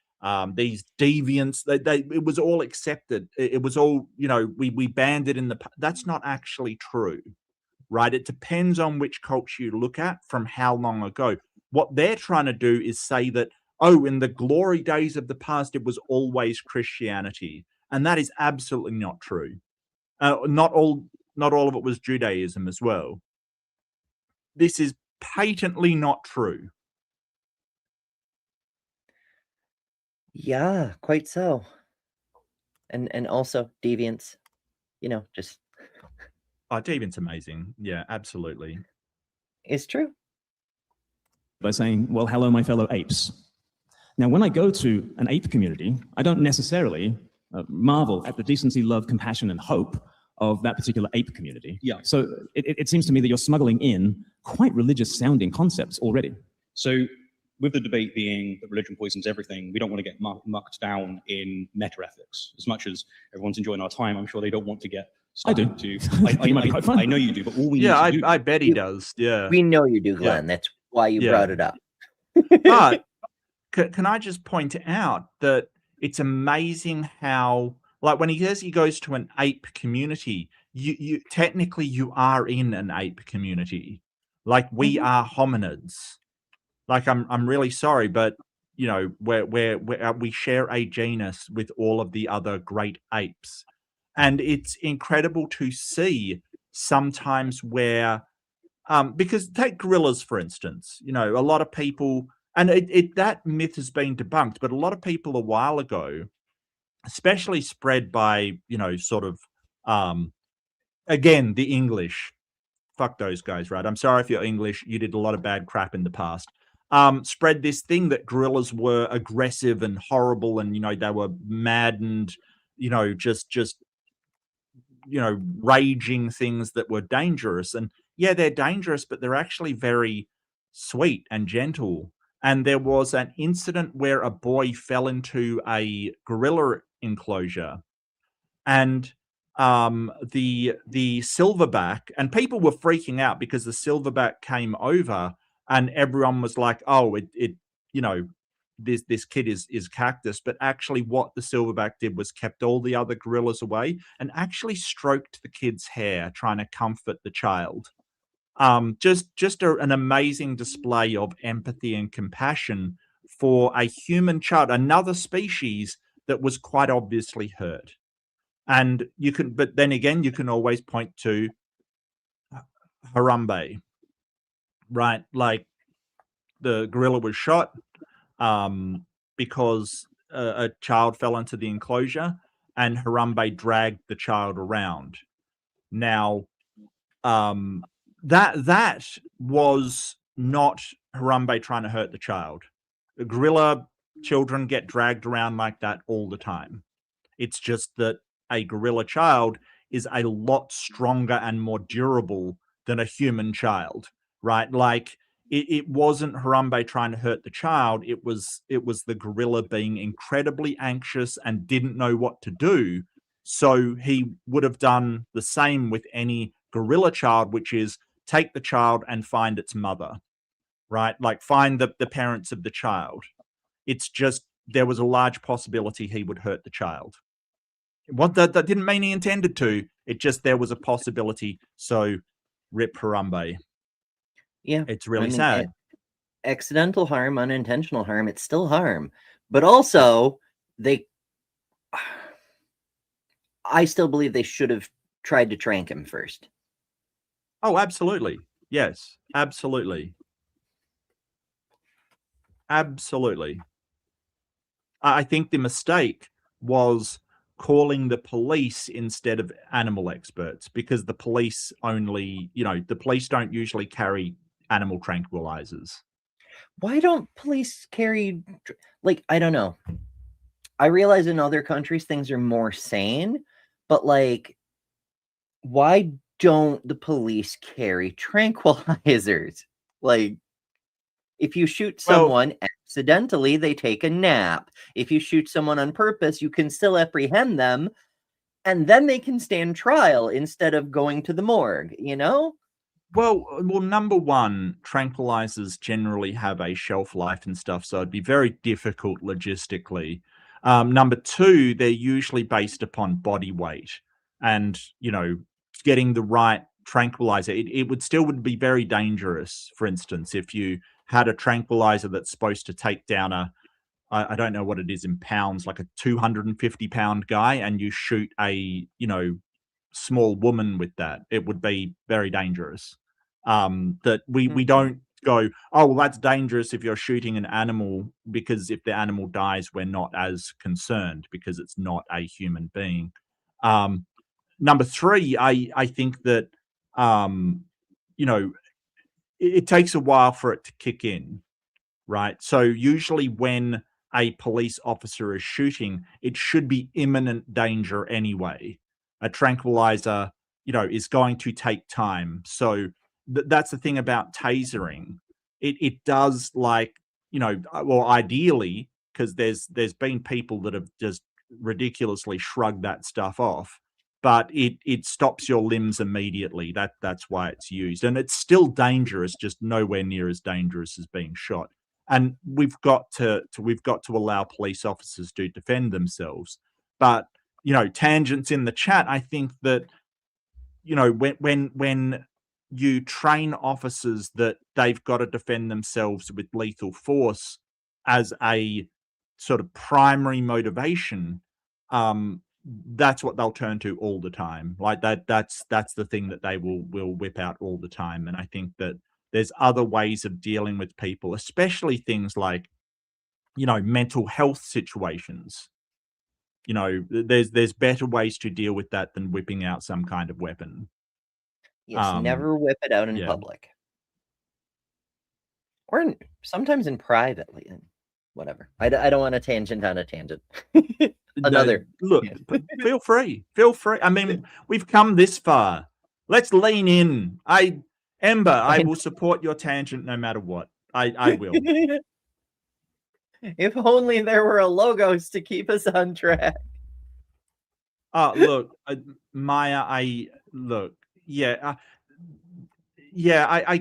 these deviants, it was all accepted. It was all, we banned it in the. That's not actually true, right? It depends on which culture you look at from how long ago. What they're trying to do is say that, oh, in the glory days of the past, it was always Christianity, and that is absolutely not true. Not all of it was Judaism as well. This is patently not true. Yeah, quite so. And also deviants, just. Oh, deviant's amazing. Yeah, absolutely. It's true. By saying, well, hello, my fellow apes. Now, when I go to an ape community, I don't necessarily marvel at the decency, love, compassion, and hope of that particular ape community. Yeah. So it seems to me that you're smuggling in quite religious-sounding concepts already. So with the debate being that religion poisons everything, we don't want to get mucked down in meta-ethics. As much as everyone's enjoying our time, I'm sure they don't want to get I do. I know you do, but all we need to do... I bet he does, yeah. We know you do, Glenn. Yeah. That's why you brought it up. But can I just point out that it's amazing how, like, when he says he goes to an ape community, you technically you are in an ape community. Like, we are hominids. Like, I'm really sorry, but we share a genus with all of the other great apes, and it's incredible to see sometimes where, because take gorillas for instance. A lot of people, and that myth has been debunked, but a lot of people a while ago, especially spread by sort of again the English. Fuck those guys, right? I'm sorry if you're English. You did a lot of bad crap in the past. Spread this thing that gorillas were aggressive and horrible, and they were maddened, just raging things that were dangerous. And yeah, they're dangerous, but they're actually very sweet and gentle. And there was an incident where a boy fell into a gorilla enclosure, and the silverback, and people were freaking out because the silverback came over, and everyone was like, oh, this kid is cactus. But actually what the silverback did was kept all the other gorillas away and actually stroked the kid's hair, trying to comfort the child. Just an amazing display of empathy and compassion for a human child, another species that was quite obviously hurt. And but then again, you can always point to Harambe, right? Like, the gorilla was shot because a child fell into the enclosure, and Harambe dragged the child around. Now, that was not Harambe trying to hurt the child. The gorilla children get dragged around like that all the time. It's just that a gorilla child is a lot stronger and more durable than a human child, right? Like, it wasn't Harambe trying to hurt the child. It was the gorilla being incredibly anxious and didn't know what to do. So he would have done the same with any gorilla child, which is take the child and find its mother, right? Like, find the parents of the child. It's just there was a large possibility he would hurt the child. What that didn't mean he intended to. It just, there was a possibility. So Rip Harambe. Yeah, It's really I mean, sad. accidental harm, unintentional harm, it's still harm. But also, I still believe they should have tried to trank him first. Oh, absolutely. Yes, absolutely. Absolutely. I think the mistake was calling the police instead of animal experts, because the police only, the police don't usually carry animal tranquilizers. Why don't police carry, like, I don't know. I realize in other countries things are more sane, but like, why don't the police carry tranquilizers? Like, if you shoot Well, someone accidentally, they take a nap. If you shoot someone on purpose, you can still apprehend them, and then they can stand trial instead of going to the morgue, you know? Well, number one, tranquilizers generally have a shelf life and stuff, so it'd be very difficult logistically. Number two, they're usually based upon body weight, and getting the right tranquilizer. It would be very dangerous. For instance, if you had a tranquilizer that's supposed to take down I don't know what it is in pounds, like a 250-pound guy, and you shoot a small woman with that, it would be very dangerous. That we don't go, oh, well, that's dangerous if you're shooting an animal, because if the animal dies, we're not as concerned because it's not a human being. Number three, I think that it takes a while for it to kick in, right? So usually when a police officer is shooting, it should be imminent danger anyway. A tranquilizer, is going to take time. So that's the thing about tasering. It does, like, well, ideally, because there's been people that have just ridiculously shrugged that stuff off, but it stops your limbs immediately. That's why it's used, and it's still dangerous, just nowhere near as dangerous as being shot. And we've got to allow police officers to defend themselves. But tangents in the chat, I think that when you train officers that they've got to defend themselves with lethal force as a sort of primary motivation, that's what they'll turn to all the time. Like that's the thing that they will whip out all the time. And I think that there's other ways of dealing with people, especially things like, mental health situations. There's better ways to deal with that than whipping out some kind of weapon. Yes, never whip it out in yeah. public. Or sometimes in privately. Whatever. I don't want to tangent on a tangent. Another. Look, feel free. I mean, we've come this far. Let's lean in. Ember, I will support your tangent no matter what. I will. If only there were a logos to keep us on track. Look, Maya, I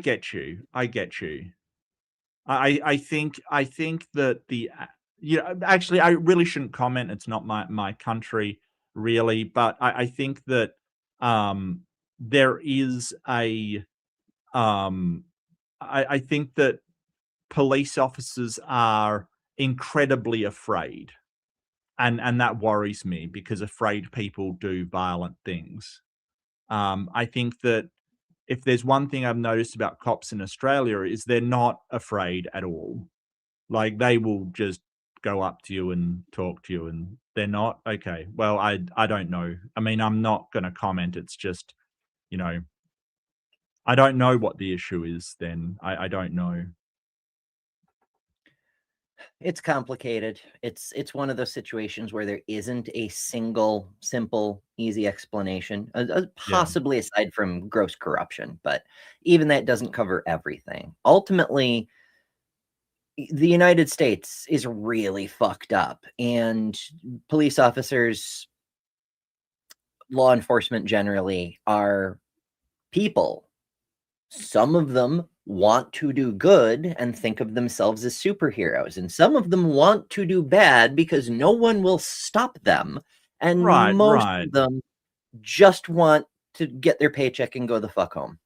get you. I get you. I think that actually, I really shouldn't comment. It's not my country, really, but I think that there is a I think that police officers are incredibly afraid, and that worries me, because afraid people do violent things. I think that if there's one thing I've noticed about cops in Australia, is they're not afraid at all. Like, they will just go up to you and talk to you, and they're not. Okay, well, I don't know. I mean, I'm not going to comment. It's just, I don't know what the issue is then. I don't know. It's complicated. It's one of those situations where there isn't a single, simple, easy explanation, possibly aside from gross corruption, but even that doesn't cover everything. Ultimately, the United States is really fucked up, and police officers, law enforcement generally, are people. Some of them want to do good and think of themselves as superheroes, and some of them want to do bad because no one will stop them, and most of them just want to get their paycheck and go the fuck home.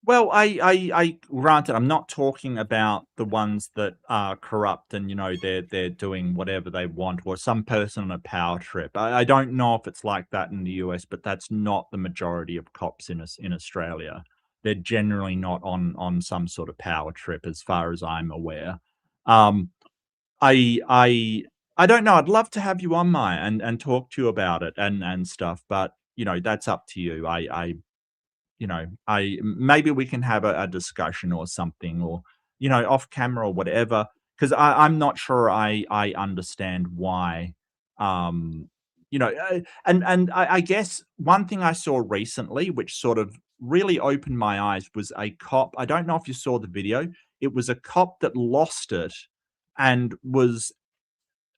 Well, I granted, I'm not talking about the ones that are corrupt and, you know, they're doing whatever they want, or some person on a power trip. I don't know if it's like that in the US, but that's not the majority of cops in Australia. They're generally not on some sort of power trip, as far as I'm aware. Um, I I I don't know. I'd love to have you on, Maya, and talk to you about it and stuff, but you know, that's up to you. You know, maybe we can have a discussion or something, or you know, off camera or whatever. Because I'm not sure I understand why. Um, you know, and I guess one thing I saw recently, which sort of really opened my eyes, was a cop. I don't know if you saw the video. It was a cop that lost it and was,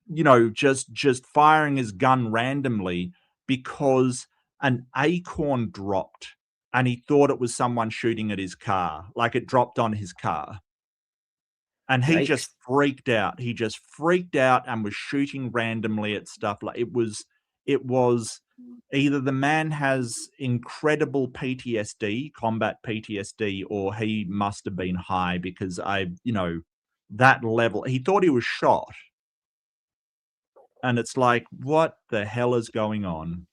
you know, just firing his gun randomly because an acorn dropped and he thought it was someone shooting at his car, like it dropped on his car. And he Yikes. just freaked out. He just freaked out and was shooting randomly at stuff. Like it was either the man has incredible PTSD, combat PTSD, or he must have been high, because you know, that level, he thought he was shot. And it's like, what the hell is going on?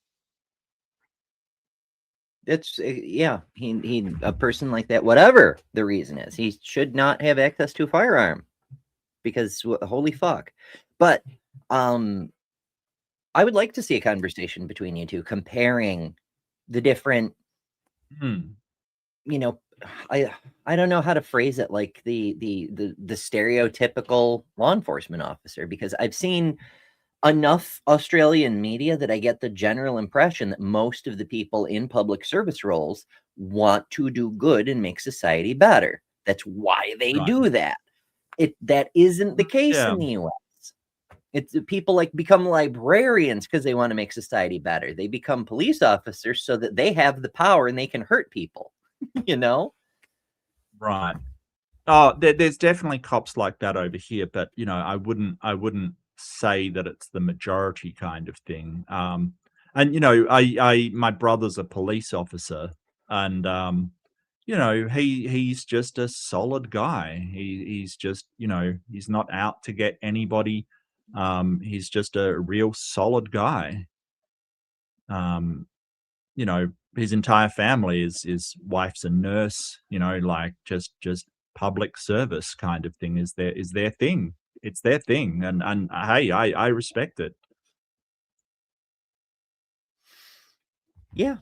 It's yeah, he a person like that, whatever the reason is, he should not have access to a firearm, because holy fuck. But I would like to see a conversation between you two comparing the different, you know, I don't know how to phrase it, like the stereotypical law enforcement officer, because I've seen enough Australian media that I get the general impression that most of the people in public service roles want to do good and make society better. That's why they do that. That isn't the case in the US. It's people like become librarians because they want to make society better. They become police officers so that they have the power and they can hurt people, you know? Right. Oh, there's definitely cops like that over here, but you know, I wouldn't say that it's the majority kind of thing. And you know, my brother's a police officer, and you know, he's just a solid guy. He's just, you know, he's not out to get anybody. He's just a real solid guy. You know, his entire family, his wife's a nurse, you know, like just public service kind of thing is their thing. It's their thing. And hey, I respect it. Yeah.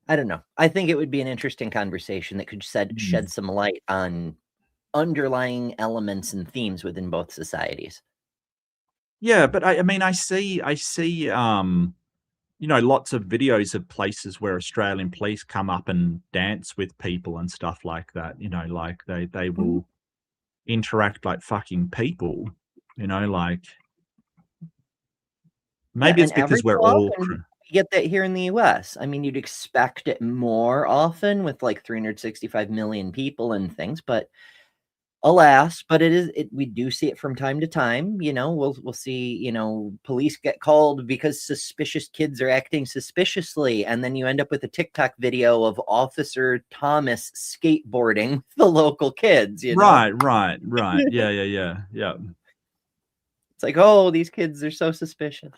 I don't know. I think it would be an interesting conversation that could shed some light on underlying elements and themes within both societies. Yeah, but I mean, I see, you know, lots of videos of places where Australian police come up and dance with people and stuff like that. You know, like they will interact like fucking people. You know, like maybe it's because we're all. You get that here in the US. I mean, you'd expect it more often with like 365 million people and things, but alas, but we do see it from time to time. You know, we'll see, you know, police get called because suspicious kids are acting suspiciously, and then you end up with a TikTok video of Officer Thomas skateboarding with the local kids, you know? Right. Yeah. It's like, oh, these kids are so suspicious.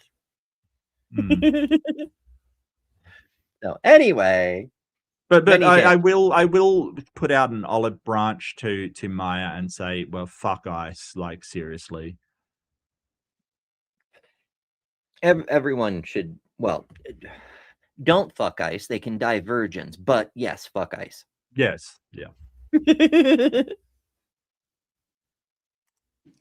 So anyway, but I will put out an olive branch to Maya and say, well, fuck ICE, like seriously. Everyone should, well, don't fuck ICE. They can die virgins, but yes, fuck ICE. Yes, yeah.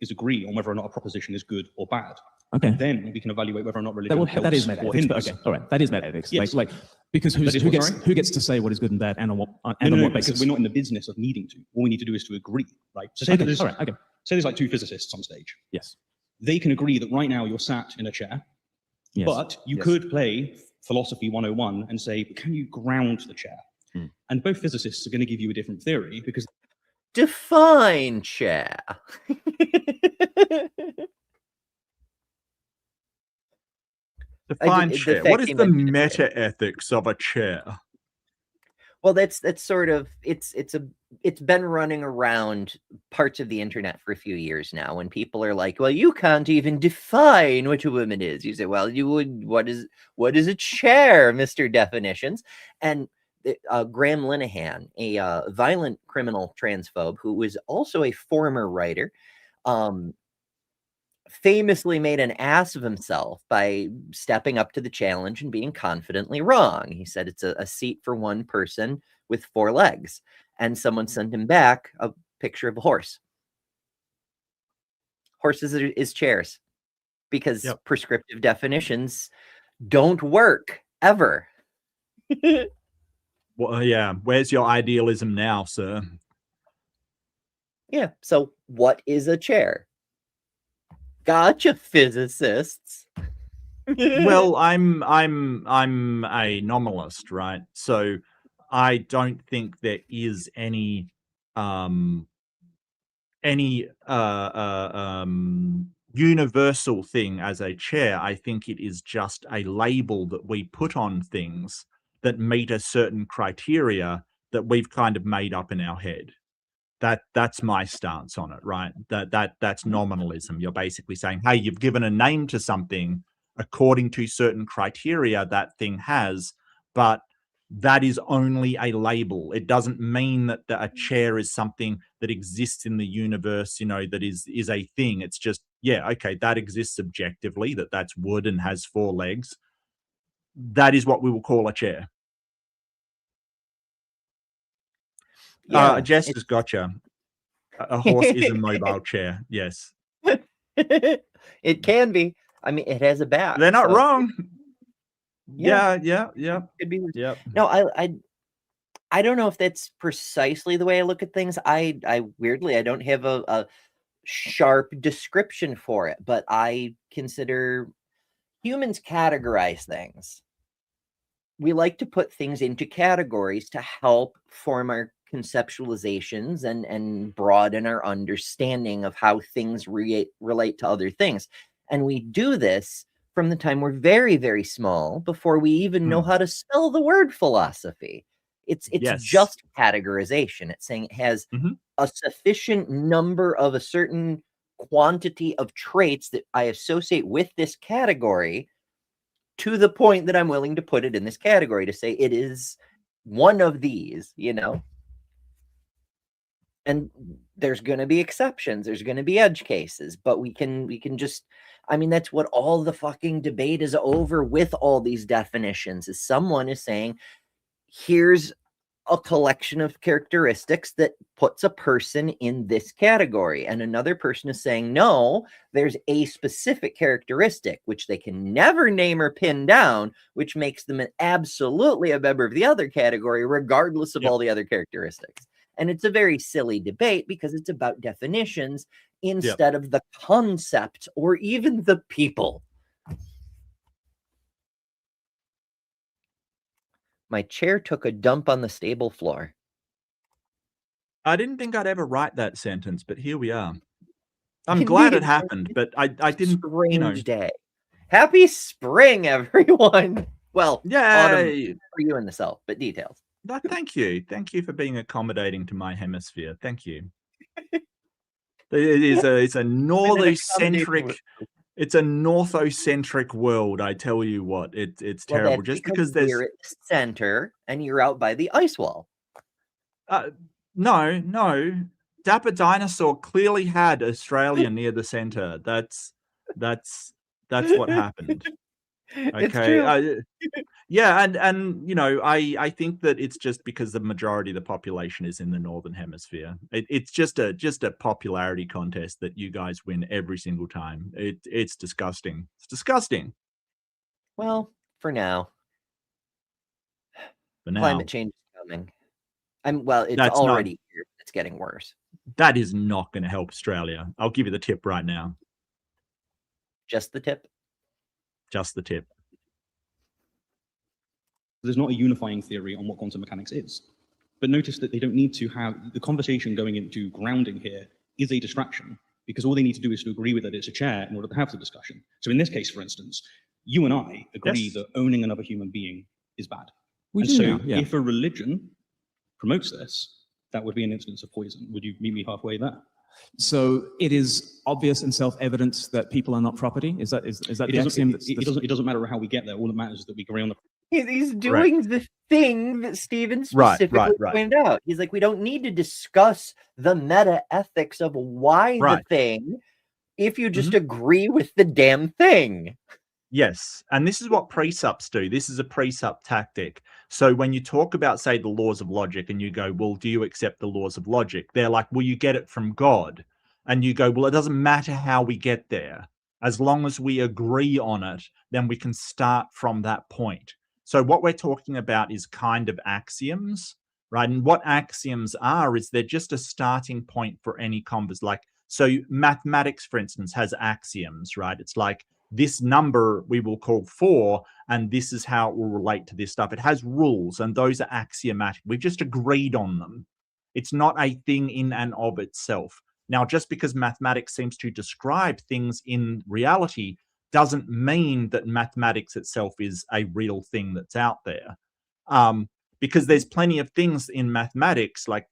Is agree on whether or not a proposition is good or bad. Okay. Then we can evaluate whether or not religion helps that is or meta-ethics. hinders. Okay, all right, that is meta-ethics. Yes. Like because who gets to say what is good and bad, and on what Because basis? we're not in the business of needing to. All we need to do is to agree, right? So say say there's like two physicists on stage. Yes. They can agree that right now you're sat in a chair, Yes. but you could play Philosophy 101 and say, can you ground the chair? And both physicists are going to give you a different theory because define chair. Define chair. What is the meta ethics of a chair? Well, that's sort of it's been running around parts of the internet for a few years now. When people are like, "Well, you can't even define what a woman is," you say, "Well, you would. What is a chair, Mister Definitions?" And Graham Linehan, a violent criminal transphobe who was also a former writer, famously made an ass of himself by stepping up to the challenge and being confidently wrong. He said it's a seat for one person with 4 legs. And someone sent him back a picture of a horse. Horses is chairs because prescriptive definitions don't work ever. Well, yeah. Where's your idealism now, sir? Yeah. So what is a chair? Gotcha, physicists. Well, I'm a nominalist, right? So I don't think there is any universal thing as a chair. I think it is just a label that we put on things that meet a certain criteria that we've kind of made up in our head. That's my stance on it, right? That's nominalism. You're basically saying, hey, you've given a name to something according to certain criteria that thing has, but that is only a label. It doesn't mean that a chair is something that exists in the universe, that is a thing. It's just, yeah, okay, that exists objectively, that's wood and has 4 legs. That is what we will call a chair. Yeah, Jess has gotcha. A horse is a mobile chair. Yes. It can be. I mean, it has a back. They're not wrong. Yeah. Yeah. Could be. Yeah. No, I don't know if that's precisely the way I look at things. I weirdly, I don't have a sharp description for it, but I consider humans categorize things. We like to put things into categories to help form our conceptualizations and broaden our understanding of how things relate to other things. And we do this from the time we're very, very small, before we even know how to spell the word philosophy. It's just categorization. It's saying it has a sufficient number of a certain quantity of traits that I associate with this category, to the point that I'm willing to put it in this category, to say it is one of these, And there's going to be exceptions. There's going to be edge cases, but we can just, I mean, that's what all the fucking debate is over with all these definitions, is someone is saying, here's a collection of characteristics that puts a person in this category. And another person is saying, no, there's a specific characteristic, which they can never name or pin down, which makes them absolutely a member of the other category, regardless of all the other characteristics. And it's a very silly debate because it's about definitions instead of the concept or even the people. My chair took a dump on the stable floor. I didn't think I'd ever write that sentence, but here we are. I'm glad it happened, but I didn't. Strange day. Happy spring, everyone. Well, autumn for you in the South, but details. Thank you. Thank you for being accommodating to my hemisphere. Thank you. It's a northocentric. It's a northocentric world, I tell you what. It's terrible. Just because there's you're at the center and you're out by the ice wall. No. Dapper Dinosaur clearly had Australia near the center. That's what happened. Okay. Yeah, and I think that it's just because the majority of the population is in the northern hemisphere. It's just a popularity contest that you guys win every single time. It's disgusting. It's disgusting. Well, for now. Climate change is coming. It's already here. It's getting worse. That is not going to help Australia. I'll give you the tip right now. Just the tip? Just the tip. There's not a unifying theory on what quantum mechanics is. But notice that they don't need to have the conversation going into grounding here is a distraction, because all they need to do is to agree with that it's a chair in order to have the discussion. So in this case, for instance, you and I agree that owning another human being is bad. If a religion promotes this, that would be an instance of poison. Would you meet me halfway there? So it is obvious and self-evident that people are not property. Is that the axiom? It doesn't matter how we get there. All that matters is that we agree on the. He's doing the thing that Stephen Right, specifically right. pointed out. He's like, we don't need to discuss the meta ethics of why the thing if you just agree with the damn thing. Yes, and this is what precepts do. This is a precept tactic. So when you talk about, say, the laws of logic, and you go, well, do you accept the laws of logic? They're like, well, you get it from God. And you go, well, it doesn't matter how we get there. As long as we agree on it, then we can start from that point. So what we're talking about is kind of axioms, right? And what axioms are is they're just a starting point for any conversation. Like, so mathematics, for instance, has axioms, right? It's like, this number we will call 4, and this is how it will relate to this stuff. It has rules, and those are axiomatic. We've just agreed on them. It's not a thing in and of itself. Now, just because mathematics seems to describe things in reality doesn't mean that mathematics itself is a real thing that's out there. Because there's plenty of things in mathematics, like,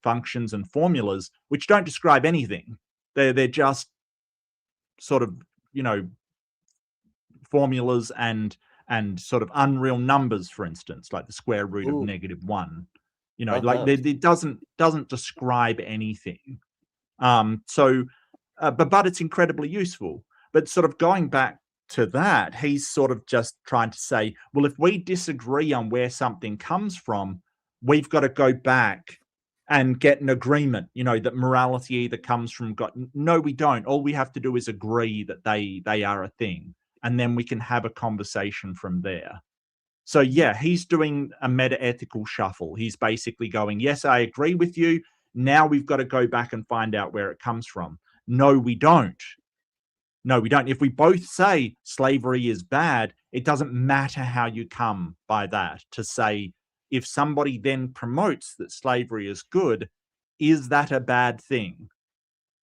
functions and formulas, which don't describe anything. They're just sort of, formulas and sort of unreal numbers, for instance, like the square root of -1. Like it doesn't describe anything. But it's incredibly useful. But sort of going back to that, he's sort of just trying to say, well, if we disagree on where something comes from, we've got to go back and get an agreement, that morality either comes from God. No, we don't. All we have to do is agree that they are a thing. And then we can have a conversation from there. So yeah, he's doing a meta-ethical shuffle. He's basically going, yes, I agree with you. Now we've got to go back and find out where it comes from. No, we don't. No, we don't. If we both say slavery is bad, it doesn't matter how you come by that to say, if somebody then promotes that slavery is good, is that a bad thing?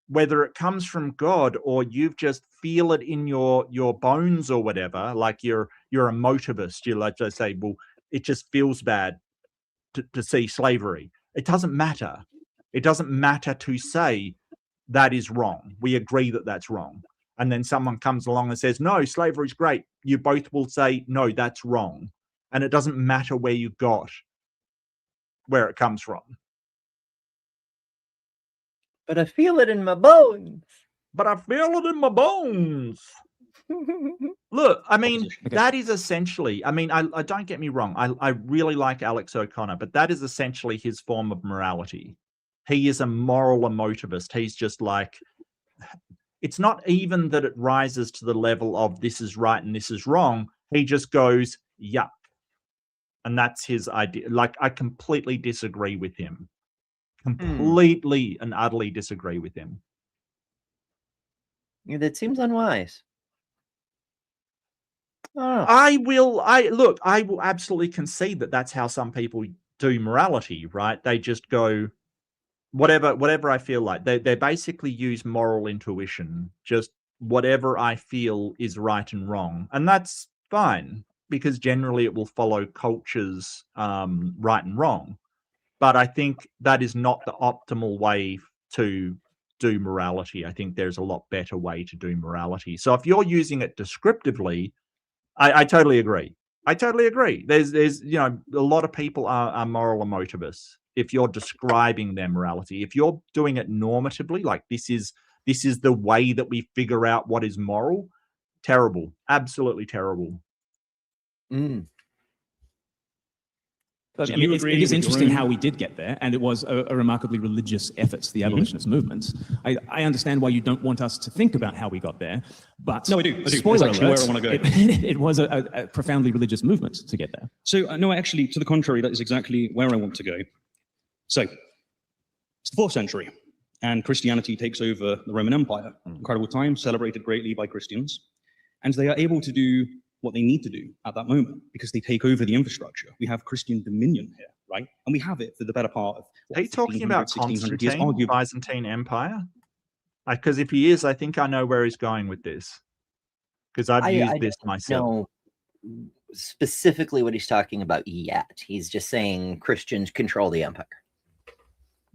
Whether it comes from God or you've just feel it in your bones or whatever, like you're a motivist, you like to say, well, it just feels bad to see slavery. It doesn't matter. It doesn't matter to say that is wrong. We agree that that's wrong. And then someone comes along and says, no, slavery is great. You both will say, no, that's wrong. And it doesn't matter where you got, where it comes from. But I feel it in my bones. But I feel it in my bones. Look, I mean, that is essentially, I don't get me wrong. I really like Alex O'Connor, but that is essentially his form of morality. He is a moral emotivist. He's just like, it's not even that it rises to the level of this is right and this is wrong. He just goes, yuck. And that's his idea. Like, I completely disagree with him. Completely and utterly disagree with him. Yeah, that seems unwise. Oh. I will absolutely concede that that's how some people do morality, right? They just go, whatever I feel like. They basically use moral intuition, just whatever I feel is right and wrong. And that's fine, because generally it will follow culture's right and wrong. But I think that is not the optimal way to do morality. I think there's a lot better way to do morality. So if you're using it descriptively, I totally agree. I totally agree. There's a lot of people are moral emotivists. If you're describing their morality, if you're doing it normatively, like this is the way that we figure out what is moral, terrible, absolutely terrible. But, it is interesting how we did get there, and it was a remarkably religious effort, the abolitionist movement. I understand why you don't want us to think about how we got there, but no, I do. Spoiler That's actually alert, where I want to go. It was a profoundly religious movement to get there. So, no, actually, to the contrary, that is exactly where I want to go. So, it's the 4th century, and Christianity takes over the Roman Empire. Incredible time, celebrated greatly by Christians, and they are able to do what they need to do at that moment because they take over the infrastructure. We have Christian dominion here, right? And we have it for the better part of. Are you talking about Constantine, Byzantine Empire? Because if he is, I think I know where he's going with this. Because I've used this myself. No, specifically what he's talking about yet. He's just saying Christians control the empire.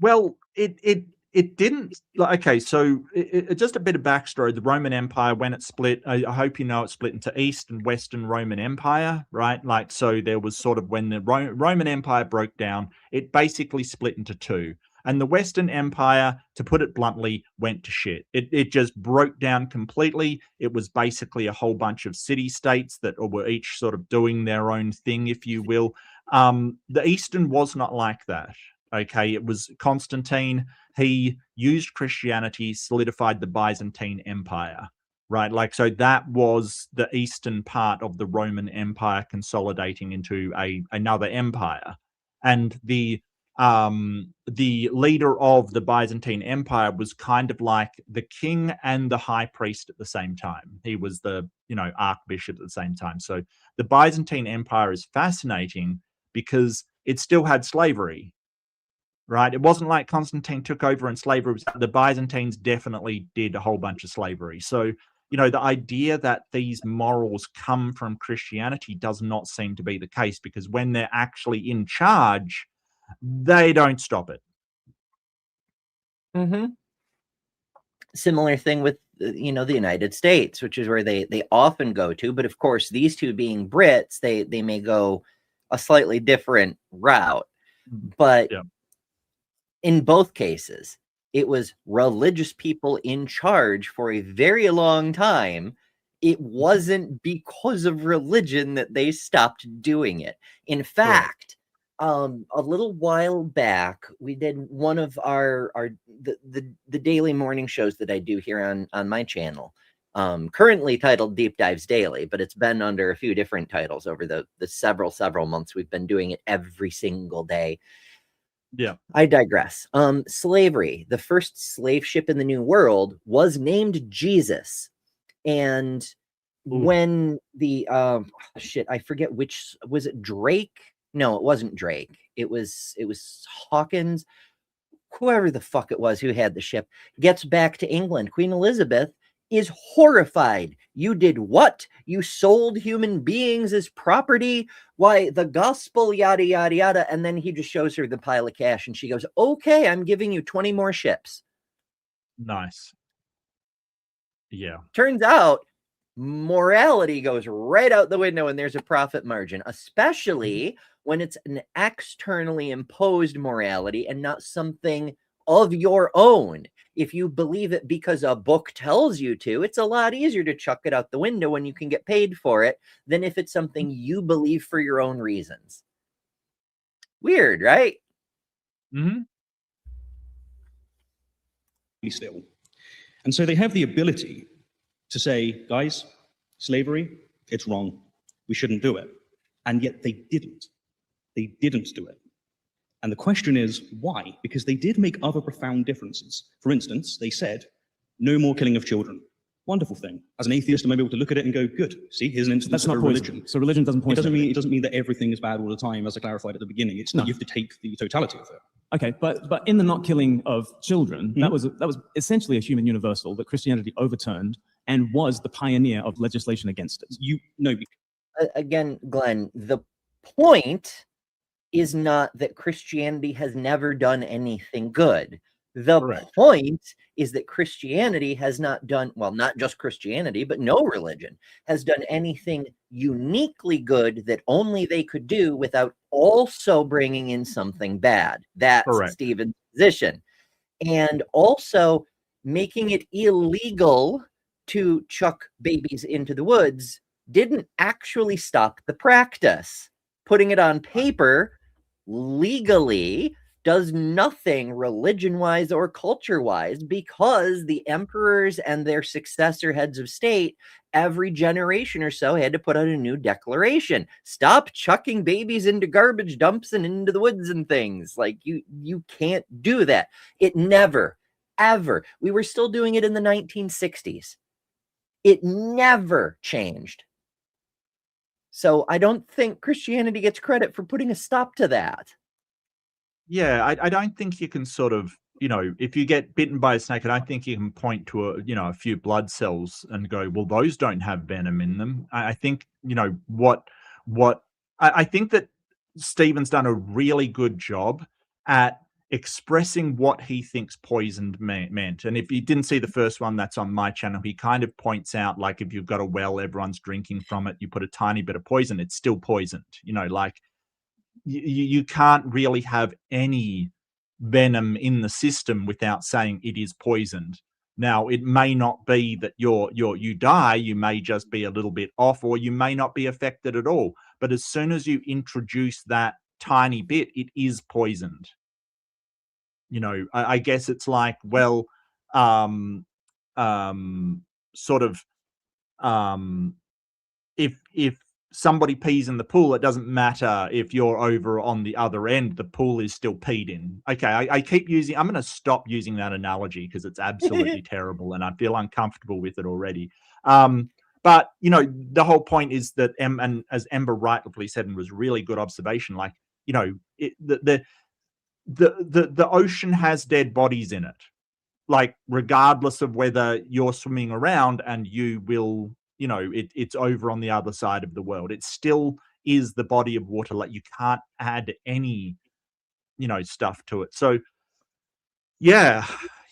Well, it didn't. Okay, so just a bit of backstory. The Roman Empire, when it split, I hope you know, it split into East and Western Roman Empire, right? Like, so there was sort of, when the Roman Empire broke down, it basically split into two. And the Western Empire, to put it bluntly, went to shit. It just broke down completely. It was basically a whole bunch of city-states that were each sort of doing their own thing, if you will. The Eastern was not like that. Okay, it was Constantine. He used Christianity, solidified the Byzantine Empire, right? Like, so that was the eastern part of the Roman Empire consolidating into another empire. And the leader of the Byzantine Empire was kind of like the king and the high priest at the same time. He was the, archbishop at the same time. So the Byzantine Empire is fascinating because it still had slavery. Right, it wasn't like Constantine took over and slavery was. The Byzantines definitely did a whole bunch of slavery. So, the idea that these morals come from Christianity does not seem to be the case, because when they're actually in charge, they don't stop it. Mm-hmm. Similar thing with the United States, which is where they often go to. But of course, these two being Brits, they may go a slightly different route. But yeah. In both cases, it was religious people in charge for a very long time. It wasn't because of religion that they stopped doing it. In fact, a little while back, we did one of the daily morning shows that I do here on my channel, currently titled Deep Dives Daily, but it's been under a few different titles over the several months. We've been doing it every single day. Yeah, I digress. Slavery. The first slave ship in the New World was named Jesus. And when the I forget which, was it Drake? No, it wasn't Drake. It was Hawkins, whoever the fuck it was who had the ship, gets back to England. Queen Elizabeth is horrified. You did what? You sold human beings as property? Why, the gospel, yada, yada, yada. And then he just shows her the pile of cash and she goes, okay, I'm giving you 20 more ships. Nice. Yeah. Turns out morality goes right out the window and there's a profit margin, especially when it's an externally imposed morality and not something of your own. If you believe it because a book tells you to, it's a lot easier to chuck it out the window when you can get paid for it than if it's something you believe for your own reasons. Weird, right? Mm-hmm. Still. And so they have the ability to say, guys, slavery, it's wrong. We shouldn't do it. And yet they didn't. They didn't do it. And the question is, why? Because they did make other profound differences. For instance, they said, no more killing of children. Wonderful thing. As an atheist, I'm able to look at it and go, good. See, here's an instance That's of not religion. poison. So religion doesn't poison. It doesn't mean that everything is bad all the time, as I clarified at the beginning. It's not, you have to take the totality of it. Okay, but in the not killing of children, that was essentially a human universal that Christianity overturned and was the pioneer of legislation against it. Again, Glenn, the point is not that Christianity has never done anything good. The point is that Christianity has not done, well, not just Christianity, but no religion has done anything uniquely good that only they could do without also bringing in something bad. That's Stephen's position. And also making it illegal to chuck babies into the woods didn't actually stop the practice. Putting it on paper legally does nothing religion-wise or culture-wise, because the emperors and their successor heads of state every generation or so had to put out a new declaration. Stop chucking babies into garbage dumps and into the woods and things. Like, you can't do that. It never, ever. We were still doing it in the 1960s. It never changed. So I don't think Christianity gets credit for putting a stop to that. Yeah, I don't think you can sort of, if you get bitten by a snake, I don't think you can point to a few blood cells and go, well, those don't have venom in them. I think, what what I think that Stephen's done a really good job at expressing what he thinks poisoned meant. And if you didn't see the first one, that's on my channel. He kind of points out, like, if you've got a well, everyone's drinking from it, you put a tiny bit of poison, it's still poisoned. You know, like you can't really have any venom in the system without saying it is poisoned. Now, it may not be that you die, you may just be a little bit off, or you may not be affected at all. But as soon as you introduce that tiny bit, it is poisoned. You know, I guess it's like, well, sort of, if somebody pees in the pool, it doesn't matter if you're over on the other end, the pool is still peed in. Okay, I keep using, I'm going to stop using that analogy because it's absolutely terrible and I feel uncomfortable with it already. But, you know, the whole point is that, and as Ember rightfully said, and was really good observation, like, you know, the ocean has dead bodies in it. Like, regardless of whether you're swimming around and you will, you know, it's over on the other side of the world, it still is the body of water. Like, you can't add any, you know, stuff to it. So yeah,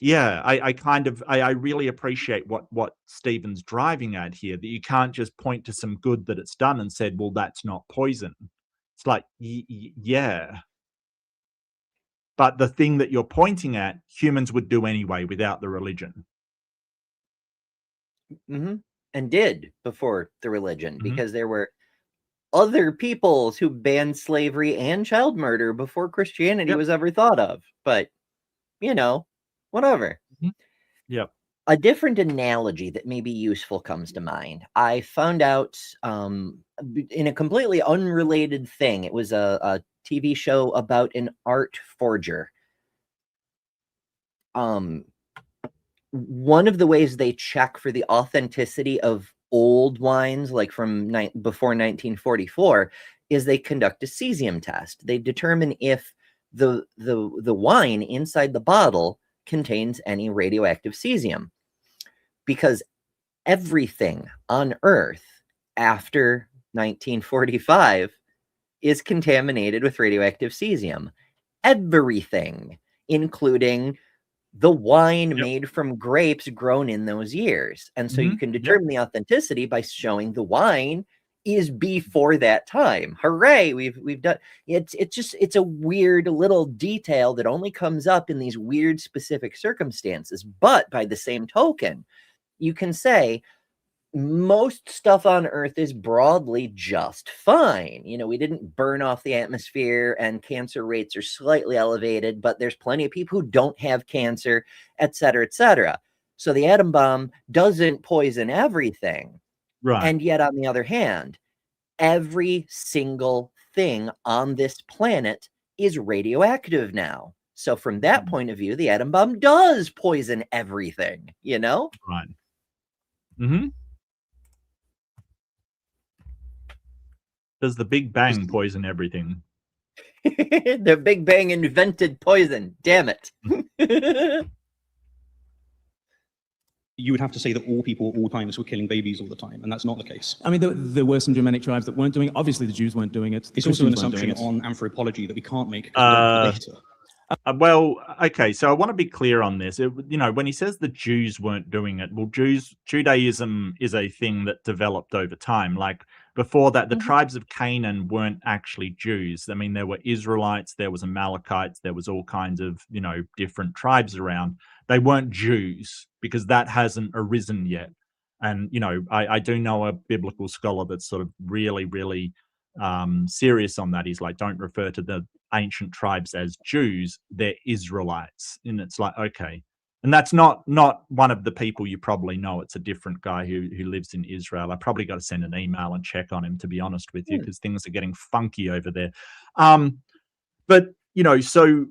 I really appreciate what Stephen's driving at here, that you can't just point to some good that it's done and said, well, that's not poison. It's like, yeah. But the thing that you're pointing at, humans would do anyway without the religion. And did before the religion, because there were other peoples who banned slavery and child murder before Christianity was ever thought of. But, you know, whatever. Yep. A different analogy that may be useful comes to mind. I found out in a completely unrelated thing. It was a TV show about an art forger. One of the ways they check for the authenticity of old wines, like from before 1944, is they conduct a cesium test. They determine if the wine inside the bottle contains any radioactive cesium, because everything on Earth after 1945 is contaminated with radioactive cesium. Everything, including the wine made from grapes grown in those years. And so you can determine the authenticity by showing the wine is before that time. Hooray, we've done it's a weird little detail that only comes up in these weird specific circumstances. But by the same token, you can say most stuff on Earth is broadly just fine. You know, we didn't burn off the atmosphere and cancer rates are slightly elevated, but there's plenty of people who don't have cancer, et cetera, et cetera. So the atom bomb doesn't poison everything. Right. And yet, on the other hand, every single thing on this planet is radioactive now. So from that point of view, the atom bomb does poison everything, you know? Right. Does the Big Bang poison everything? The Big Bang invented poison. Damn it. You would have to say that all people at all times were killing babies all the time, and that's not the case. I mean, there were some Germanic tribes that weren't doing it. Obviously, the Jews weren't doing it. It's also an assumption on anthropology that we can't make later. Well, okay, so I want to be clear on this. You know, when he says the Jews weren't doing it, well, Judaism is a thing that developed over time. Like, before that, the tribes of Canaan weren't actually Jews. I mean, there were Israelites, there was Amalekites, there was all kinds of, you know, different tribes around. They weren't Jews because that hasn't arisen yet. And, you know, I do know a biblical scholar that's sort of really, really serious on that. He's like, don't refer to the ancient tribes as Jews, they're Israelites. And it's like, okay. And that's not one of the people you probably know. It's a different guy who lives in Israel. I probably got to send an email and check on him, to be honest with you, because things are getting funky over there. But, you know, so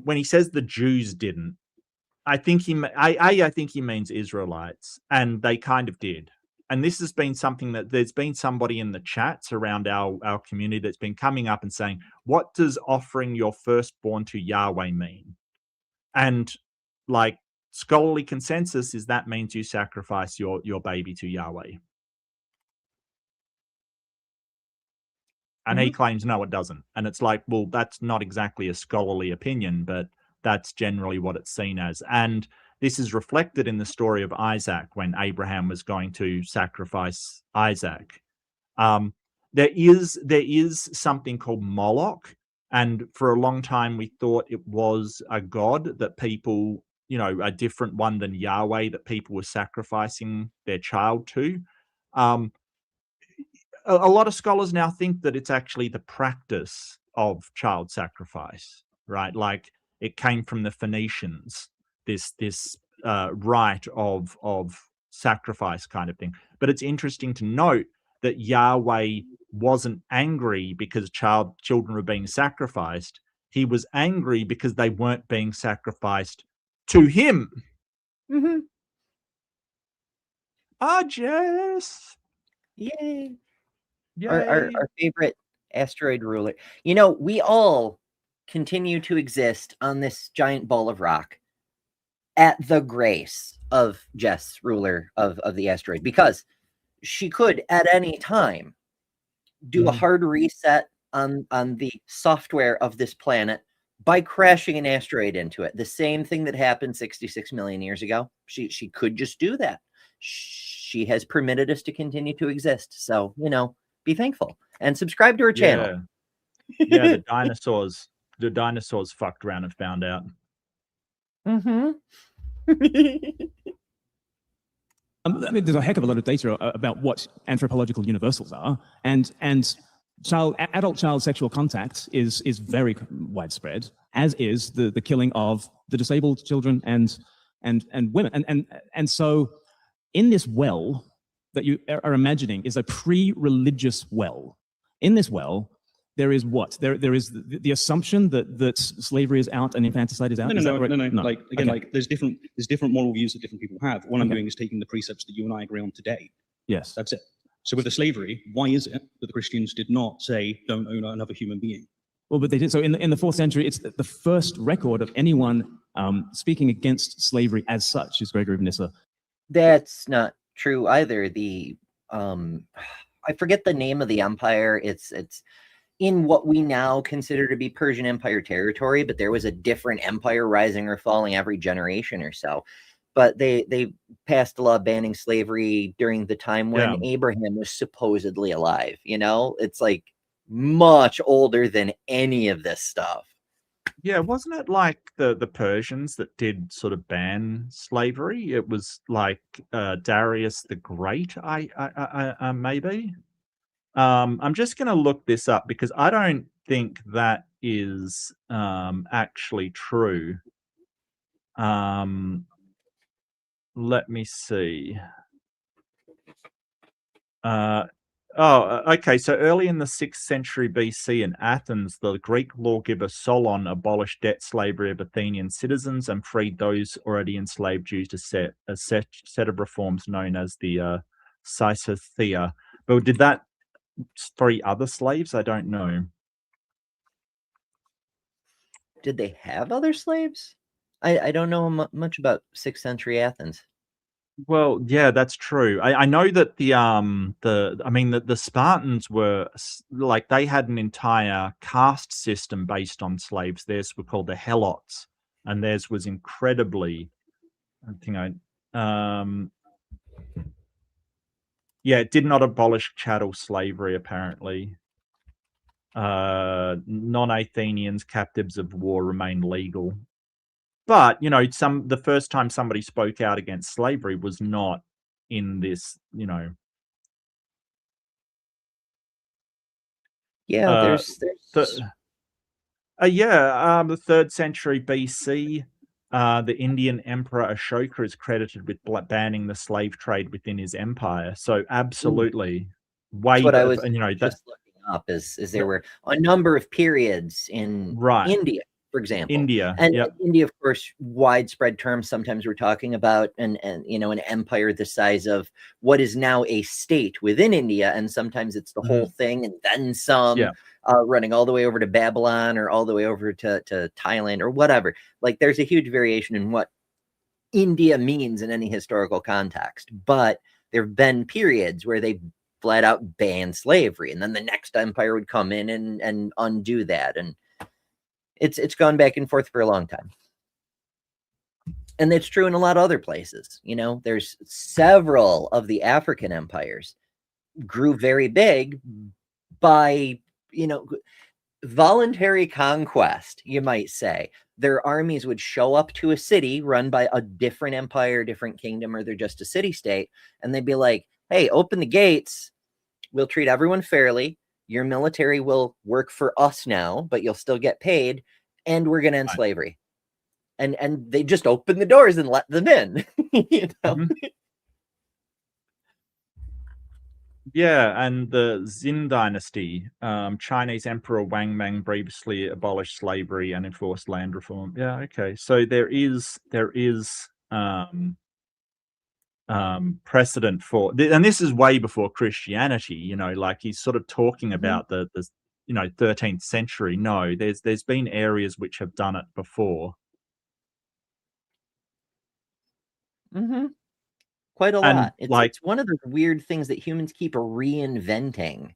when he says the Jews didn't, I think he means Israelites, and they kind of did. And this has been something that there's been somebody in the chats around our community that's been coming up and saying, what does offering your firstborn to Yahweh mean? And like, scholarly consensus is that means you sacrifice your baby to Yahweh. And he claims, no, it doesn't. And it's like, well, that's not exactly a scholarly opinion, but that's generally what it's seen as. And this is reflected in the story of Isaac when Abraham was going to sacrifice Isaac. There is something called Moloch. And for a long time, we thought it was a god that people, a different one than Yahweh that people were sacrificing their child to. A lot of scholars now think that it's actually the practice of child sacrifice, right? Like it came from the Phoenicians, this rite of sacrifice kind of thing. But it's interesting to note that Yahweh wasn't angry because children were being sacrificed. He was angry because they weren't being sacrificed to him. Mm-hmm. Jess. Yay. Yay. Our favorite asteroid ruler. We all continue to exist on this giant ball of rock at the grace of Jess, ruler of the asteroid, because she could at any time do a hard reset on the software of this planet by crashing an asteroid into it. The same thing that happened 66 million years ago. She could just do that. She has permitted us to continue to exist. So, be thankful and subscribe to her channel. Yeah, the dinosaurs fucked around and found out. There's a heck of a lot of data about what anthropological universals are, and adult child sexual contact is very widespread, as is the killing of the disabled children and women, and so in this well that you are imagining is a pre-religious well. In this well, there is what? There is the assumption that slavery is out and infanticide is out. No. Like again, okay. There's different moral views that different people have. What I'm doing is taking the precepts that you and I agree on today. Yes, that's it. So with the slavery, why is it that the Christians did not say don't own another human being? Well, but they did. So in the 4th century, it's the first record of anyone speaking against slavery as such is Gregory of Nyssa. That's not true either. The I forget the name of the empire. It's in what we now consider to be Persian Empire territory, but there was a different empire rising or falling every generation or so. But they passed a law banning slavery during the time when Abraham was supposedly alive. It's like much older than any of this stuff. Yeah, wasn't it like the Persians that did sort of ban slavery? It was like Darius the Great, I maybe. I'm just going to look this up because I don't think that is actually true. Let me see. Okay. So early in the 6th century BC in Athens, the Greek lawgiver Solon abolished debt slavery of Athenian citizens and freed those already enslaved due to a set of reforms known as the Sysothea. But did that free other slaves? I don't know. Did they have other slaves? I don't know much about 6th century Athens. Well, yeah, that's true. I know that the Spartans were like they had an entire caste system based on slaves. Theirs were called the Helots, and theirs was incredibly. It did not abolish chattel slavery. Apparently, non-Athenians, captives of war, remained legal. But, the first time somebody spoke out against slavery was not in this, Yeah, the 3rd century BC, the Indian Emperor Ashoka is credited with banning the slave trade within his empire. So absolutely, that's what I was just looking up is there were a number of periods in India, for example. India, India, of course, widespread term. Sometimes we're talking about an empire the size of what is now a state within India, and sometimes it's the whole thing and then some. Running all the way over to Babylon or all the way over to Thailand or whatever. Like there's a huge variation in what India means in any historical context, but there have been periods where they flat out ban slavery, and then the next empire would come in and undo that, and it's gone back and forth for a long time. And it's true in a lot of other places. There's several of the African empires grew very big by, voluntary conquest, you might say. Their armies would show up to a city run by a different empire, different kingdom, or they're just a city-state, and they'd be like, hey, open the gates. We'll treat everyone fairly. Your military will work for us now, but you'll still get paid, and we're going to end slavery. And they just open the doors and let them in. Mm-hmm. Yeah, and the Xin dynasty, Chinese Emperor Wang Mang previously abolished slavery and enforced land reform. Yeah, okay. So there is precedent for, and this is way before Christianity. Like he's sort of talking about the 13th century. No, there's been areas which have done it before. Quite a lot. It's one of those weird things that humans keep reinventing.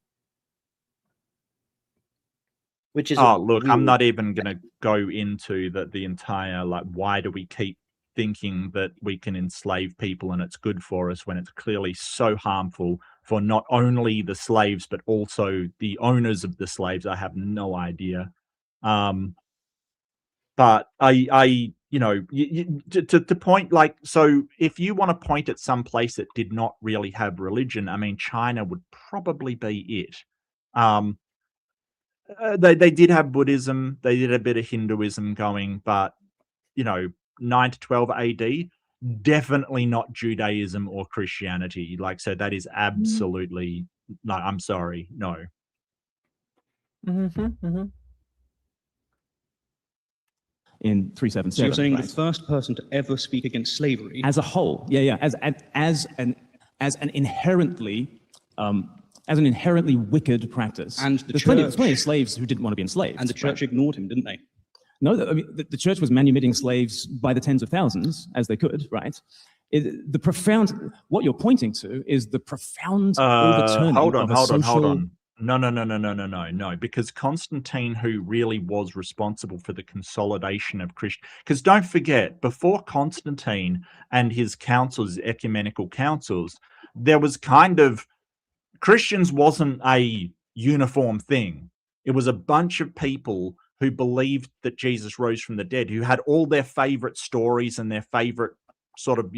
Which is look, weird. I'm not even going to go into the entire, why do we keep thinking that we can enslave people and it's good for us when it's clearly so harmful for not only the slaves, but also the owners of the slaves. I have no idea. But I to point, so if you want to point at some place that did not really have religion, I mean, China would probably be it. They did have Buddhism, they did a bit of Hinduism going, but 9 to 12 AD, definitely not Judaism or Christianity. So that is absolutely no. I'm sorry, no. In 377. So you're saying the first person to ever speak against slavery as a whole, as an inherently wicked practice. And there's plenty of slaves who didn't want to be enslaved. And the church ignored him, didn't they? No, the church was manumitting slaves by the tens of thousands as they could, right? What you're pointing to is the profound overturning hold of on. No, because Constantine, who really was responsible for the consolidation of Christian, because don't forget, before Constantine and his councils, ecumenical councils, there was kind of, Christians wasn't a uniform thing. It was a bunch of people who believed that Jesus rose from the dead, who had all their favorite stories and their favorite sort of,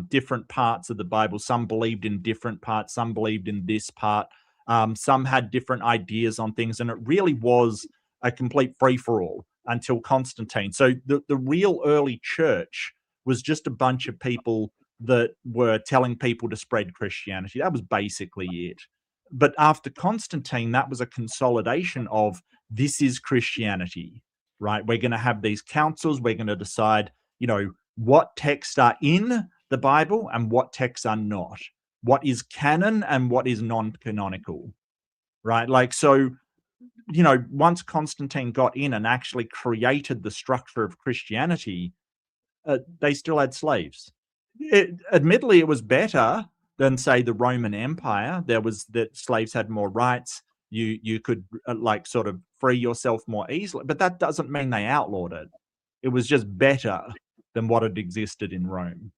different parts of the Bible. Some believed in different parts, some believed in this part. Some had different ideas on things, and it really was a complete free-for-all until Constantine. So the real early church was just a bunch of people that were telling people to spread Christianity. That was basically it. But after Constantine, that was a consolidation of, this is Christianity, right? We're going to have these councils. We're going to decide, what texts are in the Bible and what texts are not. What is canon and what is non-canonical, right? So, once Constantine got in and actually created the structure of Christianity, they still had slaves. Admittedly, it was better than, say, the Roman Empire. That slaves had more rights. You could sort of free yourself more easily, but that doesn't mean they outlawed it. It was just better than what had existed in Rome.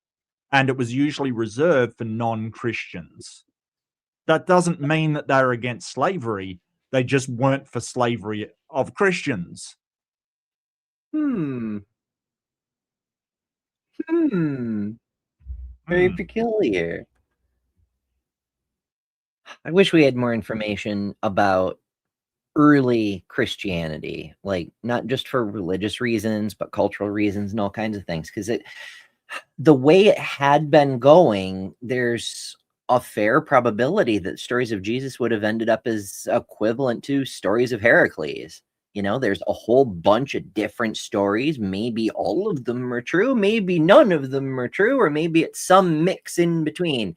And it was usually reserved for non-Christians. That doesn't mean that they're against slavery. They just weren't for slavery of Christians. Very peculiar. I wish we had more information about early Christianity, not just for religious reasons, but cultural reasons and all kinds of things. Because the way it had been going, there's a fair probability that stories of Jesus would have ended up as equivalent to stories of Heracles. There's a whole bunch of different stories. Maybe all of them are true. Maybe none of them are true. Or maybe it's some mix in between.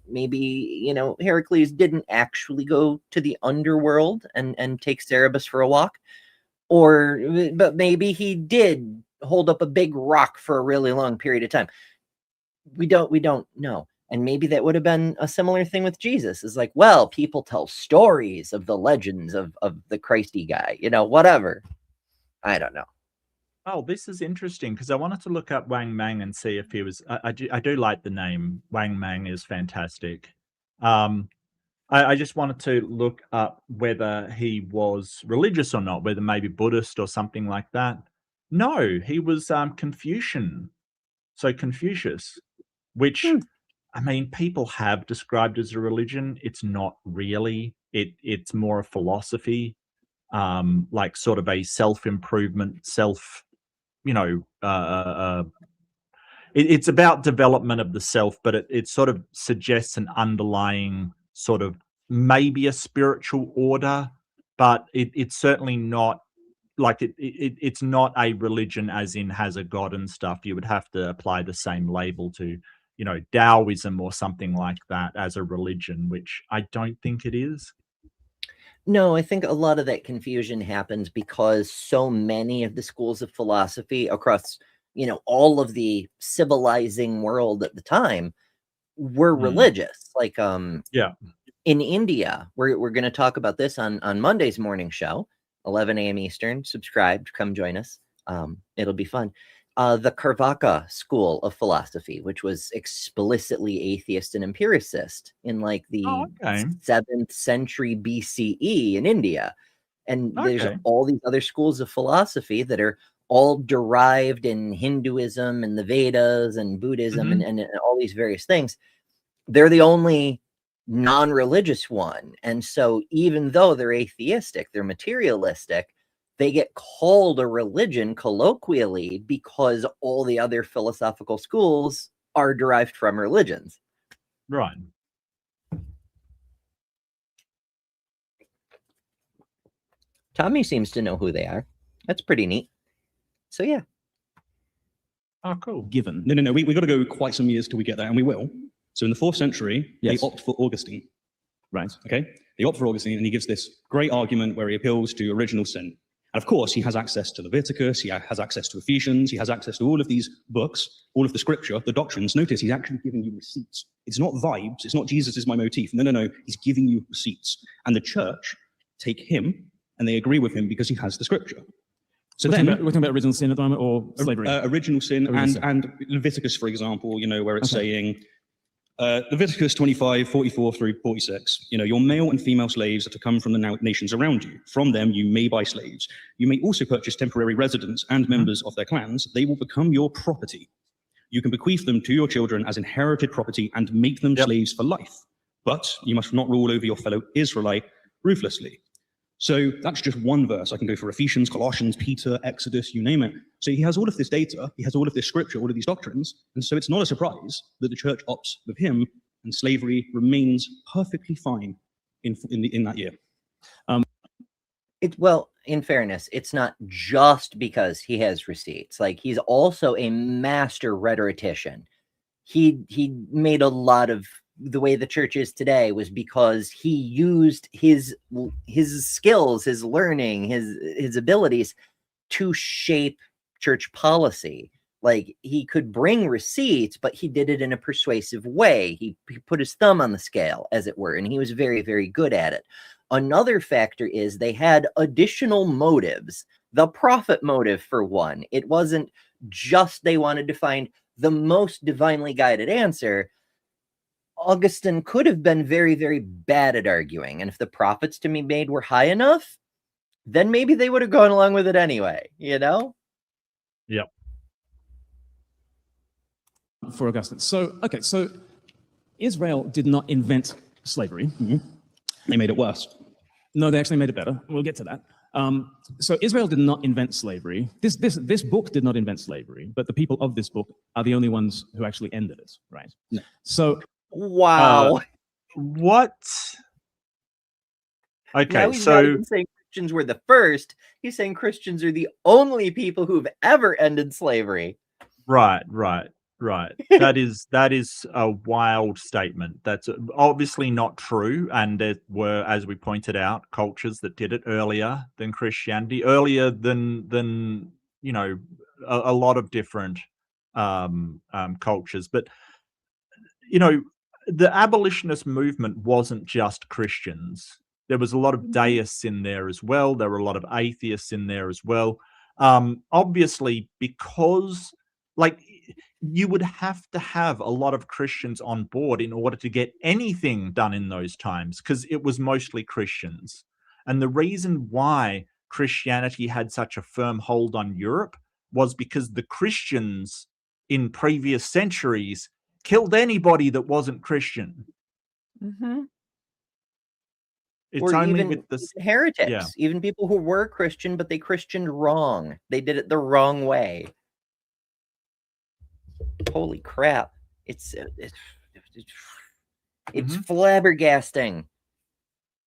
Maybe, Heracles didn't actually go to the underworld and take Cerberus for a walk. But maybe he did hold up a big rock for a really long period of time. We don't know. And maybe that would have been a similar thing with Jesus. Is like, well, people tell stories of the legends of the Christy guy, you know, whatever. I don't know. Oh, this is interesting because I wanted to look up Wang Mang and see if he was. I do like the name. Wang Mang is fantastic. I just wanted to look up whether he was religious or not, whether maybe Buddhist or something like that. No, he was Confucian. So Confucius, which I mean, people have described as a religion. It's not really. It's more a philosophy, like sort of a self-improvement, it's about development of the self, but it sort of suggests an underlying sort of maybe a spiritual order, but it's certainly not like it's not a religion as in has a god and stuff. You would have to apply the same label to, Taoism or something like that as a religion, which I don't think it is. No, I think a lot of that confusion happens because so many of the schools of philosophy across, all of the civilizing world at the time were religious. Like, Yeah. in India, we're going to talk about this on Monday's morning show, 11 a.m. Eastern. Subscribe, come join us. It'll be fun. The Carvaka school of philosophy, which was explicitly atheist and empiricist in like the 7th century BCE in India. And there's all these other schools of philosophy that are all derived in Hinduism and the Vedas and Buddhism and all these various things. They're the only non-religious one. And so even though they're atheistic, they're materialistic, they get called a religion colloquially because all the other philosophical schools are derived from religions. Right. Tommy seems to know who they are. That's pretty neat. So yeah. Oh, cool. Given. No. We got to go quite some years till we get there, and we will. So in the 4th century, they opt for Augustine. Right. Okay? They opt for Augustine, and he gives this great argument where he appeals to original sin. And of course, he has access to Leviticus, he has access to Ephesians, he has access to all of these books, all of the scripture, the doctrines. Notice he's actually giving you receipts. It's not vibes, it's not Jesus is my motif. No. He's giving you receipts. And the church take him, and they agree with him because he has the scripture. So we're talking about original sin at the moment, or slavery? Original sin, and Leviticus, for example, where it's saying, Leviticus 25, 44 through 46, your male and female slaves are to come from the nations around you. From them, you may buy slaves. You may also purchase temporary residents and members of their clans. They will become your property. You can bequeath them to your children as inherited property and make them slaves for life. But you must not rule over your fellow Israelite ruthlessly. So that's just one verse. I can go for Ephesians, Colossians, Peter, Exodus, you name it. So he has all of this data, he has all of this scripture, all of these doctrines, and so it's not a surprise that the church opts with him, and slavery remains perfectly fine in that year. Well, in fairness, it's not just because he has receipts. Like, he's also a master rhetorician. He made a lot of the way the church is today was because he used his skills, his learning, his abilities to shape church policy. Like, he could bring receipts, but he did it in a persuasive way. He put his thumb on the scale, as it were, and he was very, very good at it. Another factor is they had additional motives. The profit motive, for one. It wasn't just they wanted to find the most divinely guided answer. Augustine could have been very, very bad at arguing, and if the profits to be made were high enough, then maybe they would have gone along with it anyway, Yep. For Augustine. So Israel did not invent slavery. They made it worse. No, they actually made it better. We'll get to that. So Israel did not invent slavery. This book did not invent slavery, but the people of this book are the only ones who actually ended it, right? No. So wow. What? Okay, now he's not even saying Christians were the first. He's saying Christians are the only people who've ever ended slavery. Right. That is a wild statement. That's obviously not true. And there were, as we pointed out, cultures that did it earlier than Christianity, earlier than a lot of different cultures. But the abolitionist movement wasn't just Christians. There was a lot of deists in there as well. There were a lot of atheists in there as well. Obviously, because like you would have to have a lot of Christians on board in order to get anything done in those times, because it was mostly Christians. And the reason why Christianity had such a firm hold on Europe was because the Christians in previous centuries killed anybody that wasn't Christian. Mm-hmm. It's Or only even with the heretics, even people who were Christian, but they Christianed wrong. They did it the wrong way. Holy crap. It's flabbergasting.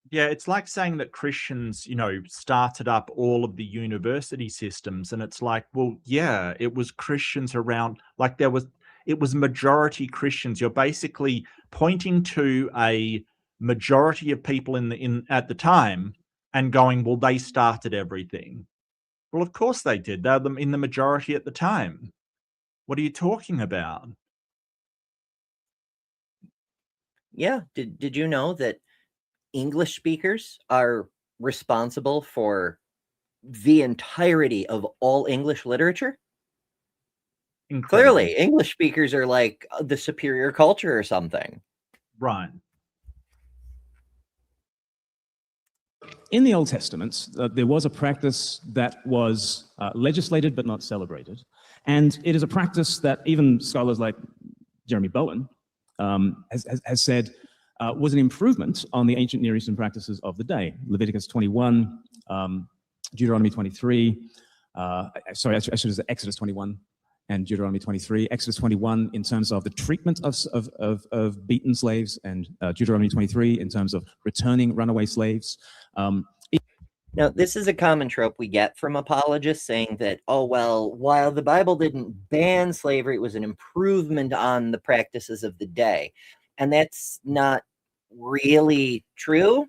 Yeah, it's like saying that Christians, started up all of the university systems. And it's like, well, yeah, it was Christians around, like it was majority Christians. You're basically pointing to a majority of people at the time and going, well, they started everything. Well, of course they did. They're in the majority at the time. What are you talking about? Yeah. Did you know that English speakers are responsible for the entirety of all English literature? Incredible. Clearly, English speakers are like the superior culture or something. Right. In the Old Testament, there was a practice that was legislated but not celebrated. And it is a practice that even scholars like Jeremy Bowen has said was an improvement on the ancient Near Eastern practices of the day. Leviticus 21, Deuteronomy 23, sorry, I should have said Exodus 21 and Deuteronomy 23. Exodus 21 in terms of the treatment of beaten slaves, and Deuteronomy 23 in terms of returning runaway slaves. Now, this is a common trope we get from apologists saying that, oh, well, while the Bible didn't ban slavery, it was an improvement on the practices of the day. And that's not really true.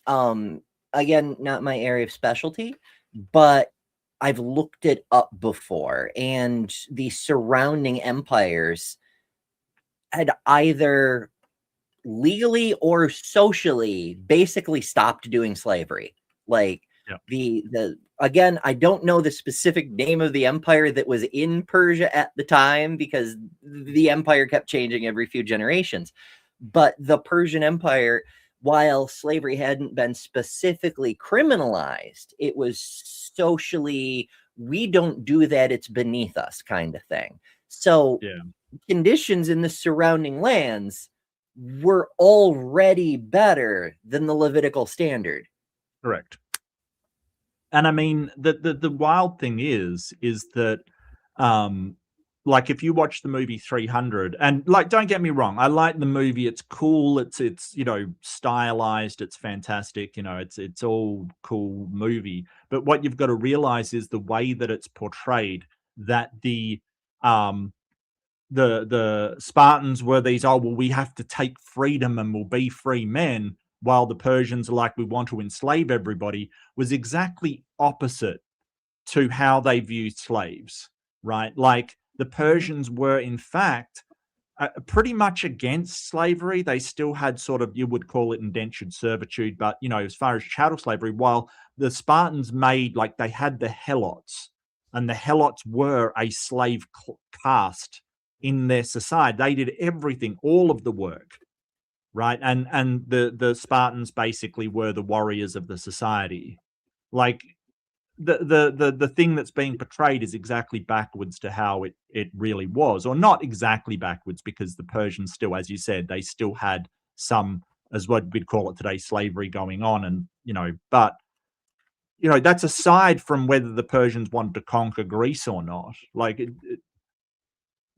Again, not my area of specialty, but I've looked it up before, and the surrounding empires had either legally or socially basically stopped doing slavery. Like, the again, I don't know the specific name of the empire that was in Persia at the time, because the empire kept changing every few generations. But the Persian Empire, while slavery hadn't been specifically criminalized, it was socially, we don't do that, it's beneath us kind of thing. So conditions in the surrounding lands were already better than the Levitical standard. Correct. And I mean, the wild thing is that, like, if you watch the movie 300, and like, don't get me wrong, I like the movie. It's cool. It's stylized. It's fantastic. It's all cool movie. But what you've got to realize is the way that it's portrayed, that the Spartans were these, oh, well, we have to take freedom and we'll be free men, while the Persians are like, we want to enslave everybody, was exactly opposite to how they viewed slaves, right? Like, the Persians were, in fact, pretty much against slavery. They still had sort of, you would call it indentured servitude, but, as far as chattel slavery, while the Spartans they had the helots, and the helots were a slave caste in their society. They did everything, all of the work. Right. And the Spartans basically were the warriors of the society. Like, the thing that's being portrayed is exactly backwards to how it really was, or not exactly backwards, because the Persians still, as you said, they still had some, as what we'd call it today, slavery going on. And, but, that's aside from whether the Persians wanted to conquer Greece or not. Like,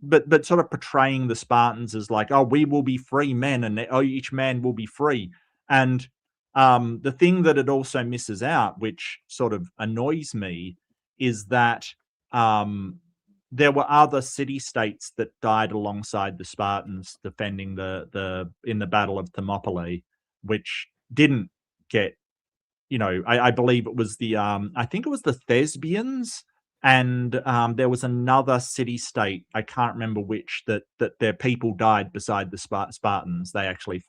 but sort of portraying the Spartans as like, oh, we will be free men, and each man will be free. And the thing that it also misses out, which sort of annoys me, is that there were other city-states that died alongside the Spartans defending in the Battle of Thermopylae, which didn't get, I believe it was I think it was the Thespians and there was another city-state, I can't remember which, that their people died beside the Spartans. They actually,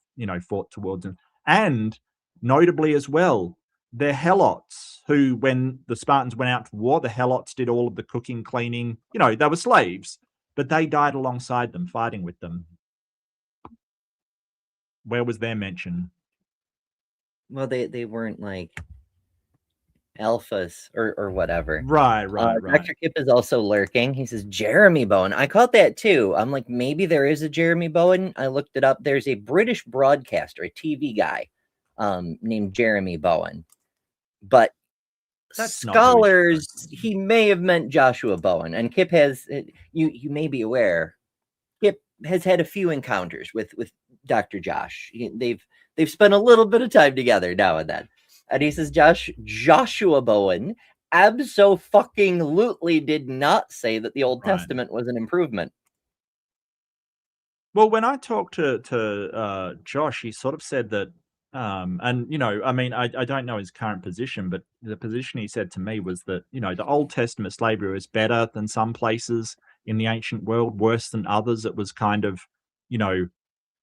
fought towards them. And notably as well, they're helots who, when the Spartans went out to war, the helots did all of the cooking, cleaning. They were slaves, but they died alongside them, fighting with them. Where was their mention? Well, they weren't like alphas or whatever. Right. Dr. Kip is also lurking. He says, Jeremy Bowen. I caught that too. I'm like, maybe there is a Jeremy Bowen. I looked it up. There's a British broadcaster, a TV guy named Jeremy Bowen. But That's not who scholars, he may have meant Joshua Bowen. And Kip has, you may be aware, Kip has had a few encounters with Dr. Josh. They've spent a little bit of time together now and then. And he says Joshua Bowen abso-fucking-lutely did not say that the Old Testament was an improvement. Well, when I talked to Josh, he sort of said that, and I don't know his current position, but the position he said to me was that, the Old Testament slavery was better than some places in the ancient world, worse than others. It was kind of,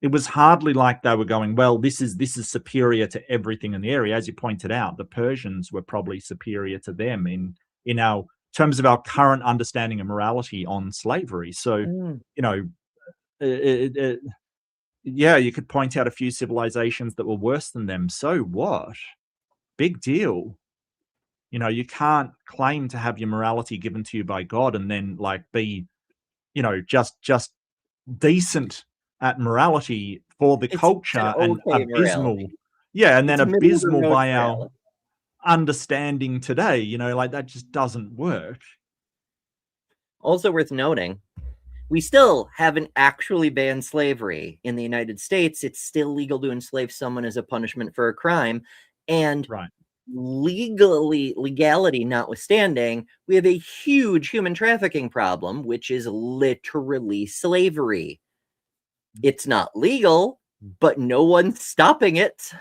it was hardly like they were going, well, this is superior to everything in the area. As you pointed out, the Persians were probably superior to them in our terms of our current understanding of morality on slavery. So, yeah, you could point out a few civilizations that were worse than them. So what? Big deal. You can't claim to have your morality given to you by God and then be, just decent at morality for the culture and abysmal. Morality. Yeah, and then abysmal by our understanding today. That just doesn't work. Also worth noting, we still haven't actually banned slavery in the United States. It's still legal to enslave someone as a punishment for a crime. And legality notwithstanding, we have a huge human trafficking problem, which is literally slavery. It's not legal, but no one's stopping it.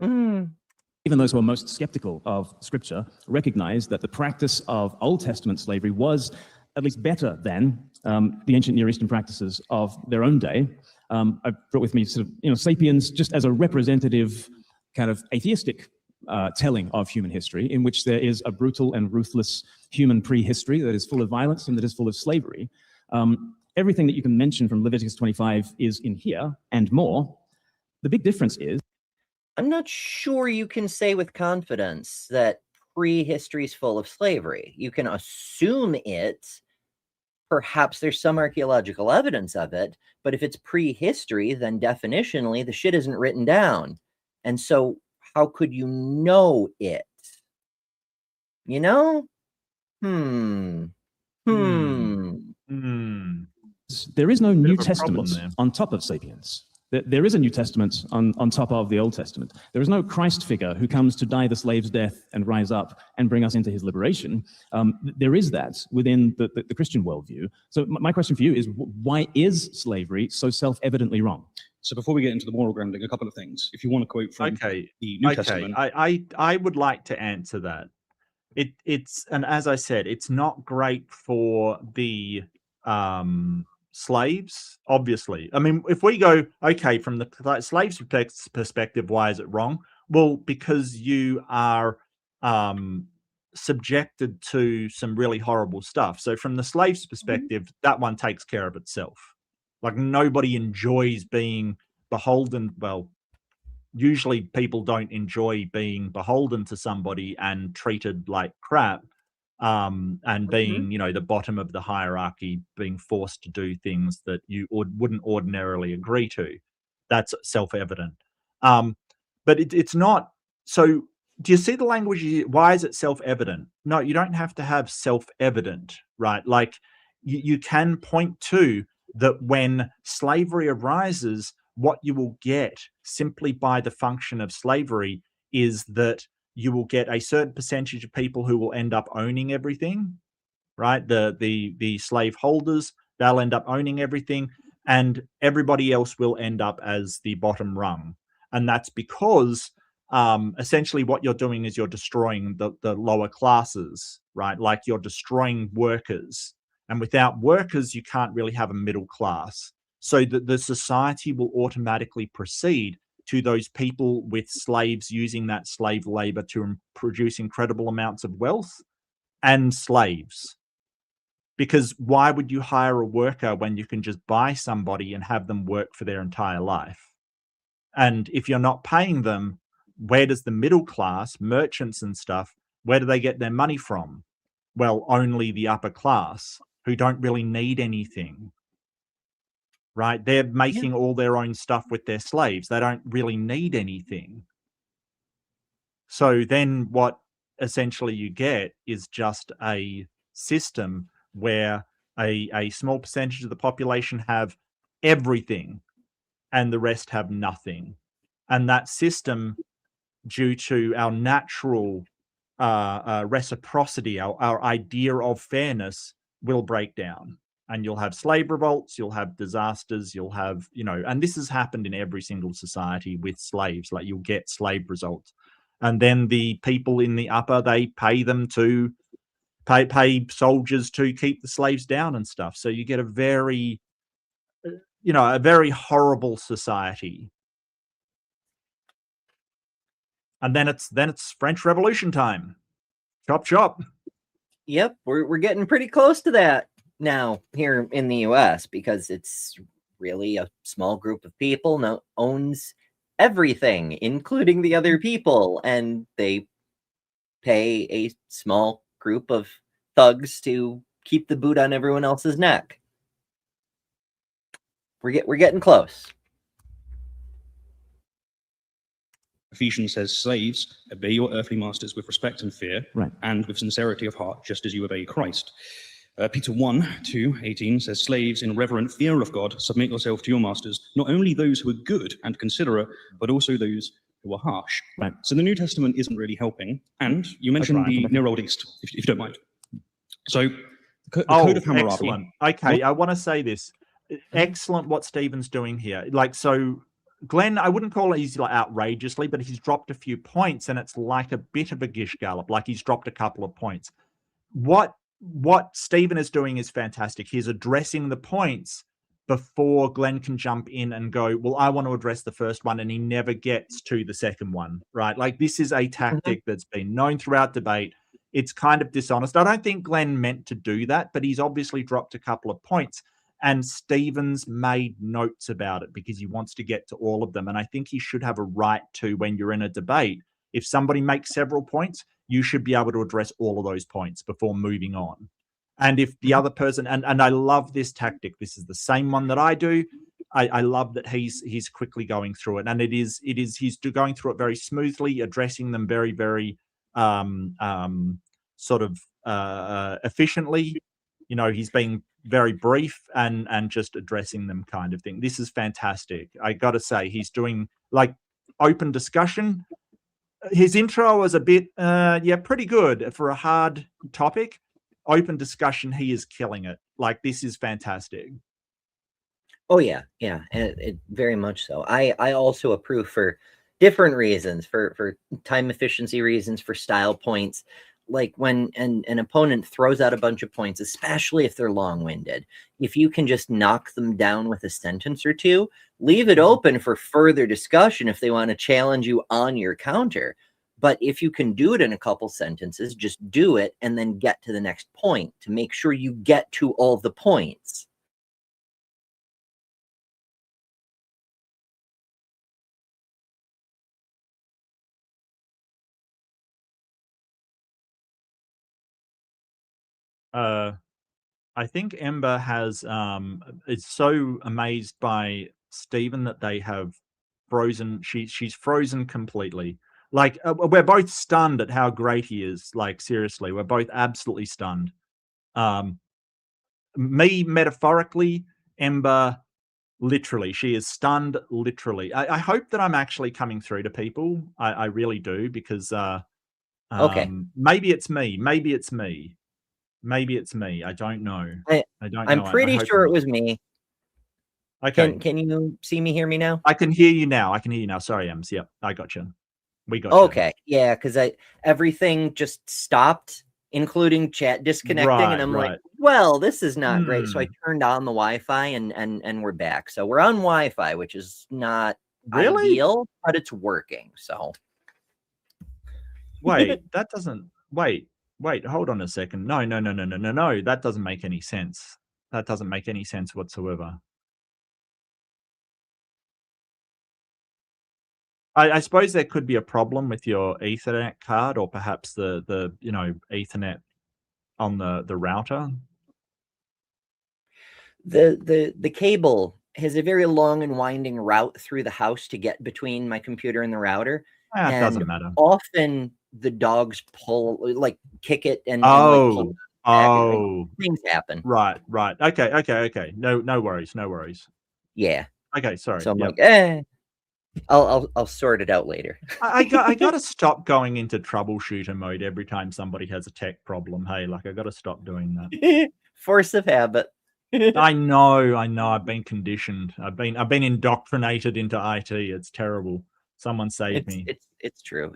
Even those who are most skeptical of Scripture recognize that the practice of Old Testament slavery was at least better than the ancient Near Eastern practices of their own day. I brought with me sort of, Sapiens just as a representative kind of atheistic telling of human history, in which there is a brutal and ruthless human prehistory that is full of violence and that is full of slavery. Everything that you can mention from Leviticus 25 is in here and more. The big difference is, I'm not sure you can say with confidence that prehistory is full of slavery. You can assume it. Perhaps there's some archaeological evidence of it, but if it's prehistory, then definitionally the shit isn't written down. And so how could you know it? There is no New Testament on top of Sapiens. There is a New Testament on top of the Old Testament. There is no Christ figure who comes to die the slave's death and rise up and bring us into his liberation. There is that within the Christian worldview. So my question for you is, why is slavery so self-evidently wrong? So before we get into the moral grounding, a couple of things. If you want to quote from the New Testament. I would like to answer that. It's and as I said, it's not great for the slaves, obviously. I mean, if we go, from the slaves' perspective, why is it wrong? Well, because you are subjected to some really horrible stuff. So from the slaves' perspective, that one takes care of itself. Like, nobody enjoys being beholden. Well, usually people don't enjoy being beholden to somebody and treated like crap. And being, the bottom of the hierarchy, being forced to do things that you wouldn't ordinarily agree to. That's self-evident. But it's not. So do you see the language? Why is it self-evident? No, you don't have to have self-evident, right? Like you can point to that when slavery arises, what you will get simply by the function of slavery is that you will get a certain percentage of people who will end up owning everything, right? The slave holders, they'll end up owning everything, and everybody else will end up as the bottom rung. And that's because essentially what you're doing is you're destroying the lower classes, right? Like you're destroying workers. And without workers, you can't really have a middle class. So the society will automatically proceed to those people with slaves using that slave labor to produce incredible amounts of wealth and slaves. Because why would you hire a worker when you can just buy somebody and have them work for their entire life? And if you're not paying them, where does the middle class, merchants and stuff, where do they get their money from? Well, only the upper class, who don't really need anything, right? They're making all their own stuff with their slaves. They don't really need anything. So then what essentially you get is just a system where a small percentage of the population have everything and the rest have nothing. And that system, due to our natural reciprocity, our idea of fairness, will break down. And you'll have slave revolts, you'll have disasters, you'll have, and this has happened in every single society with slaves. Like, you'll get slave results. And then the people in the upper, they pay them to pay soldiers to keep the slaves down and stuff. So you get a very horrible society. And then it's French Revolution time. Chop chop. Yep, we're getting pretty close to that now here in the US, because it's really a small group of people owns everything, including the other people, and they pay a small group of thugs to keep the boot on everyone else's neck. We're getting close. Ephesians says, slaves, obey your earthly masters with respect and fear, Right. and with sincerity of heart, just as you obey Christ. Peter 1:2-18 says, slaves, in reverent fear of God, submit yourself to your masters, not only those who are good and considerate, but also those who are harsh. Right. So the New Testament isn't really helping. And you mentioned the Near Old East, if you don't mind. So the Code of Hammurabi. Excellent. Okay, I want to say this. Excellent what Stephen's doing here. Like, so Glen, I wouldn't call it he's like outrageously, but he's dropped a few points, and it's like a bit of a gish gallop. Like, he's dropped a couple of points. What Stephen is doing is fantastic. He's addressing the points before Glen can jump in and go, well, I want to address the first one, and he never gets to the second one, right? Like, this is a tactic that's been known throughout debate. It's kind of dishonest. I don't think Glen meant to do that, but he's obviously dropped a couple of points. And Stephen's made notes about it because he wants to get to all of them. And I think he should have a right to, when you're in a debate, if somebody makes several points, you should be able to address all of those points before moving on. And if the other person, and I love this tactic, this is the same one that I do. I love that he's quickly going through it. And he's going through it very smoothly, addressing them very, very efficiently. He's being very brief and just addressing them, kind of thing. This is fantastic. I got to say, he's doing like open discussion. His intro was a bit, pretty good for a hard topic. Open discussion, he is killing it. Like, this is fantastic. Oh yeah, it very much so. I also approve for different reasons, for time efficiency reasons, for style points. Like, when an opponent throws out a bunch of points, especially if they're long-winded, if you can just knock them down with a sentence or two, leave it open for further discussion if they want to challenge you on your counter. But if you can do it in a couple sentences, just do it and then get to the next point to make sure you get to all the points. I think Ember is so amazed by Stephen that they have frozen. She's frozen completely. Like, we're both stunned at how great he is. Like, seriously, we're both absolutely stunned. Me metaphorically, Ember literally. She is stunned literally. I hope that I'm actually coming through to people. I really do, because Okay. Maybe it's me. Maybe it's me. I don't know. I'm pretty sure it was me. Okay. Can you see me, hear me now? I can hear you now. Sorry, Ems. Yep, I got you. We got you. Okay, yeah, because everything just stopped, including chat disconnecting, and I'm like, well, this is not great. So I turned on the Wi-Fi, and we're back. So we're on Wi-Fi, which is not ideal, but it's working. So wait, that doesn't wait, hold on a second. No, that doesn't make any sense. That doesn't make any sense whatsoever. I suppose there could be a problem with your Ethernet card, or perhaps the Ethernet on the router. The cable has a very long and winding route through the house to get between my computer and the router. It doesn't matter. Often the dogs kick it and pull things happen. Right. Okay. No worries. Yeah. Okay, sorry. So I'm like, I'll sort it out later. I got to stop going into troubleshooter mode every time somebody has a tech problem. Hey, I got to stop doing that. Force of habit. I know. I've been conditioned. I've been indoctrinated into IT. It's terrible. Someone save me. It's true.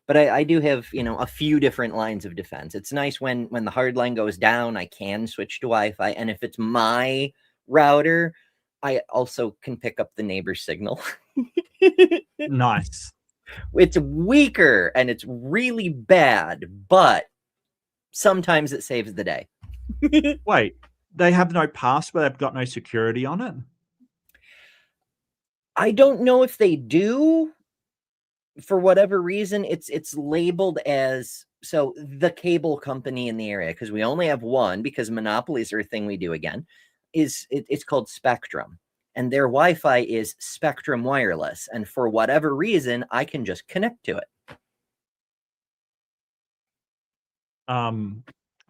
But I do have, a few different lines of defense. It's nice when the hard line goes down, I can switch to Wi-Fi. And if it's my router, I also can pick up the neighbor's signal. Nice. It's weaker and it's really bad, but sometimes it saves the day. Wait, they have no password? They've got no security on it? I don't know if they do. For whatever reason, it's labeled as, so the cable company in the area, because we only have one, because monopolies are a thing we do again, it's called Spectrum. And their Wi-Fi is Spectrum Wireless. And for whatever reason, I can just connect to it.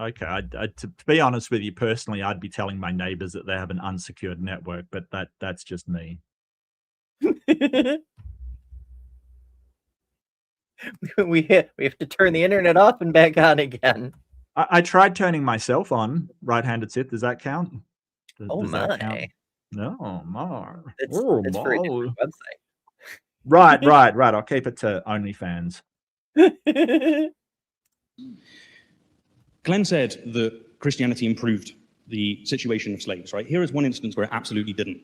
Okay. To be honest with you personally, I'd be telling my neighbors that they have an unsecured network, but that's just me. we have to turn the internet off and back on again. I tried turning myself on, right-handed Sith. Does that count? Does that count? No, more. It's for a different website. Right. I'll keep it to OnlyFans. Glenn said that Christianity improved the situation of slaves, right? Here is one instance where it absolutely didn't.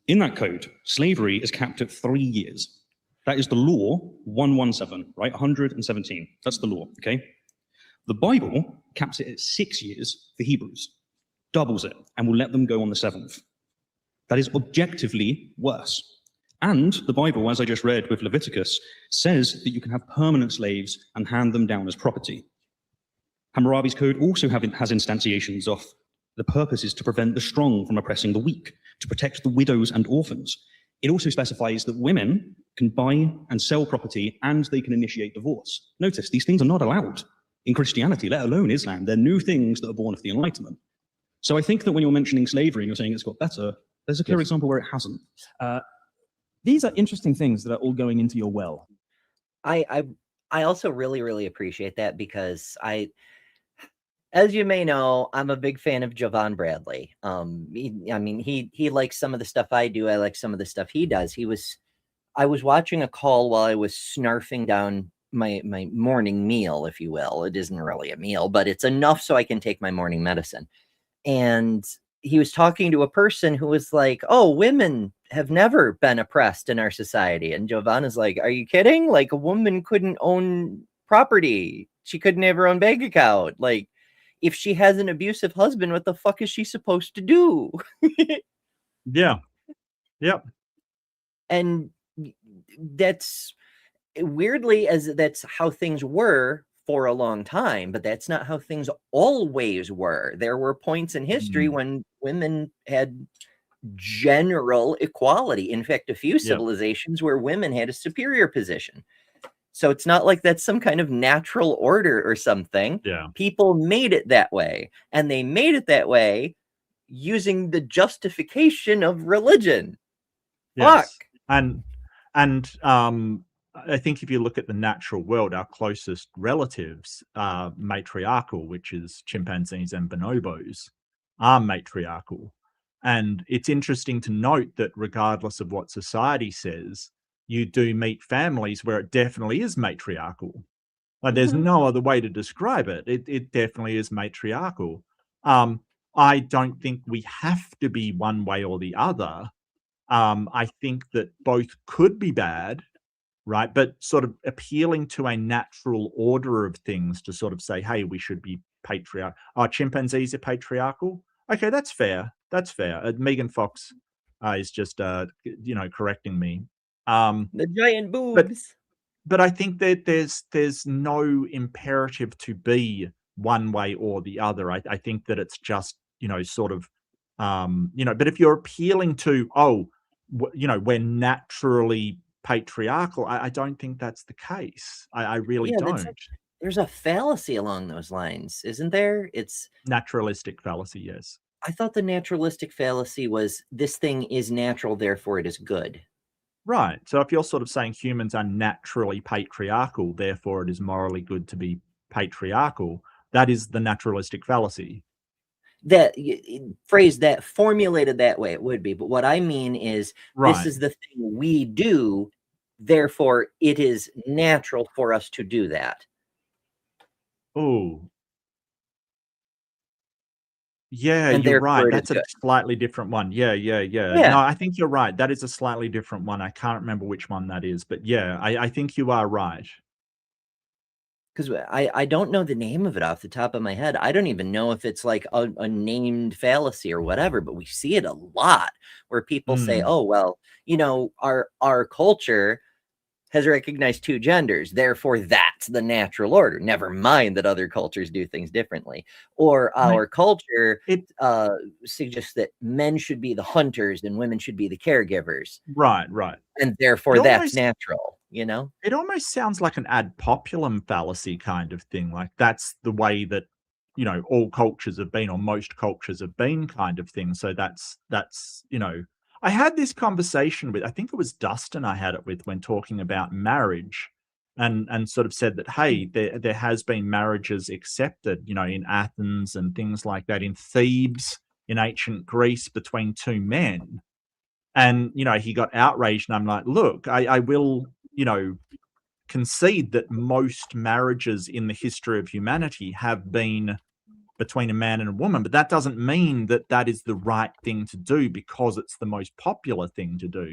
In that code, slavery is capped at 3 years. That is the law 117, right? 117. That's the law, okay? The Bible caps it at 6 years for Hebrews, doubles it, and will let them go on the 7th. That is objectively worse. And the Bible, as I just read with Leviticus, says that you can have permanent slaves and hand them down as property. Hammurabi's code also has instantiations of the purpose is to prevent the strong from oppressing the weak, to protect the widows and orphans. It also specifies that women can buy and sell property and they can initiate divorce. Notice, these things are not allowed in Christianity, let alone Islam. They're new things that are born of the Enlightenment. So I think that when you're mentioning slavery and you're saying it's got better, there's a clear example where it hasn't. These are interesting things that are all going into your well. I also really, really appreciate that, because as you may know, I'm a big fan of Javon Bradley. He likes some of the stuff I do. I like some of the stuff he does. I was watching a call while I was snarfing down my morning meal, if you will. It isn't really a meal, but it's enough so I can take my morning medicine. And he was talking to a person who was like, oh, women have never been oppressed in our society. And Jovan is like, are you kidding? Like, a woman couldn't own property. She couldn't have her own bank account. Like, if she has an abusive husband, what the fuck is she supposed to do? Yeah. Yep. And that's weirdly, as that's how things were for a long time, but that's not how things always were. There were points in history when women had general equality. In fact, a few civilizations where women had a superior position. So it's not like that's some kind of natural order or something. Yeah. People made it that way, and they made it that way using the justification of religion. Yes. Fuck. And I think if you look at the natural world, our closest relatives are matriarchal, which is chimpanzees and bonobos are matriarchal. And it's interesting to note that regardless of what society says, you do meet families where it definitely is matriarchal. Like, there's no other way to describe it. It definitely is matriarchal. I don't think we have to be one way or the other. I think that both could be bad, right? But sort of appealing to a natural order of things to sort of say, hey, we should be patriarchal. Oh, chimpanzees are patriarchal. Okay, that's fair. That's fair. Megan Fox is just, correcting me. The giant boobs. But I think that there's no imperative to be one way or the other. I think that it's just, sort of, but if you're appealing to, we're naturally patriarchal, I don't think that's the case. I really don't. There's a fallacy along those lines, isn't there? It's naturalistic fallacy, yes. I thought the naturalistic fallacy was this thing is natural, therefore it is good. Right. So if you're sort of saying humans are naturally patriarchal, therefore it is morally good to be patriarchal, that is the naturalistic fallacy. That phrase that formulated that way, it would be. But what I mean is, this is the thing we do, therefore it is natural for us to do that. Oh. Yeah, you're right. That's a slightly different one. Yeah. No, I think you're right. That is a slightly different one. I can't remember which one that is, but yeah, I think you are right. Because I don't know the name of it off the top of my head. I don't even know if it's like a named fallacy or whatever, but we see it a lot where people say, oh, well, our culture has recognized two genders, therefore that's the natural order. Never mind that other cultures do things differently. Or our culture suggests that men should be the hunters and women should be the caregivers. Right. And therefore that's natural, It almost sounds like an ad populum fallacy kind of thing. Like, that's the way that, all cultures have been, or most cultures have been, kind of thing. So that's, I had this conversation with, I think it was Dustin I had it with, when talking about marriage, and sort of said that, hey, there has been marriages accepted, in Athens and things like that, in Thebes, in ancient Greece, between two men. And, he got outraged, and I'm like, look, I will, concede that most marriages in the history of humanity have been between a man and a woman, but that doesn't mean that that is the right thing to do because it's the most popular thing to do.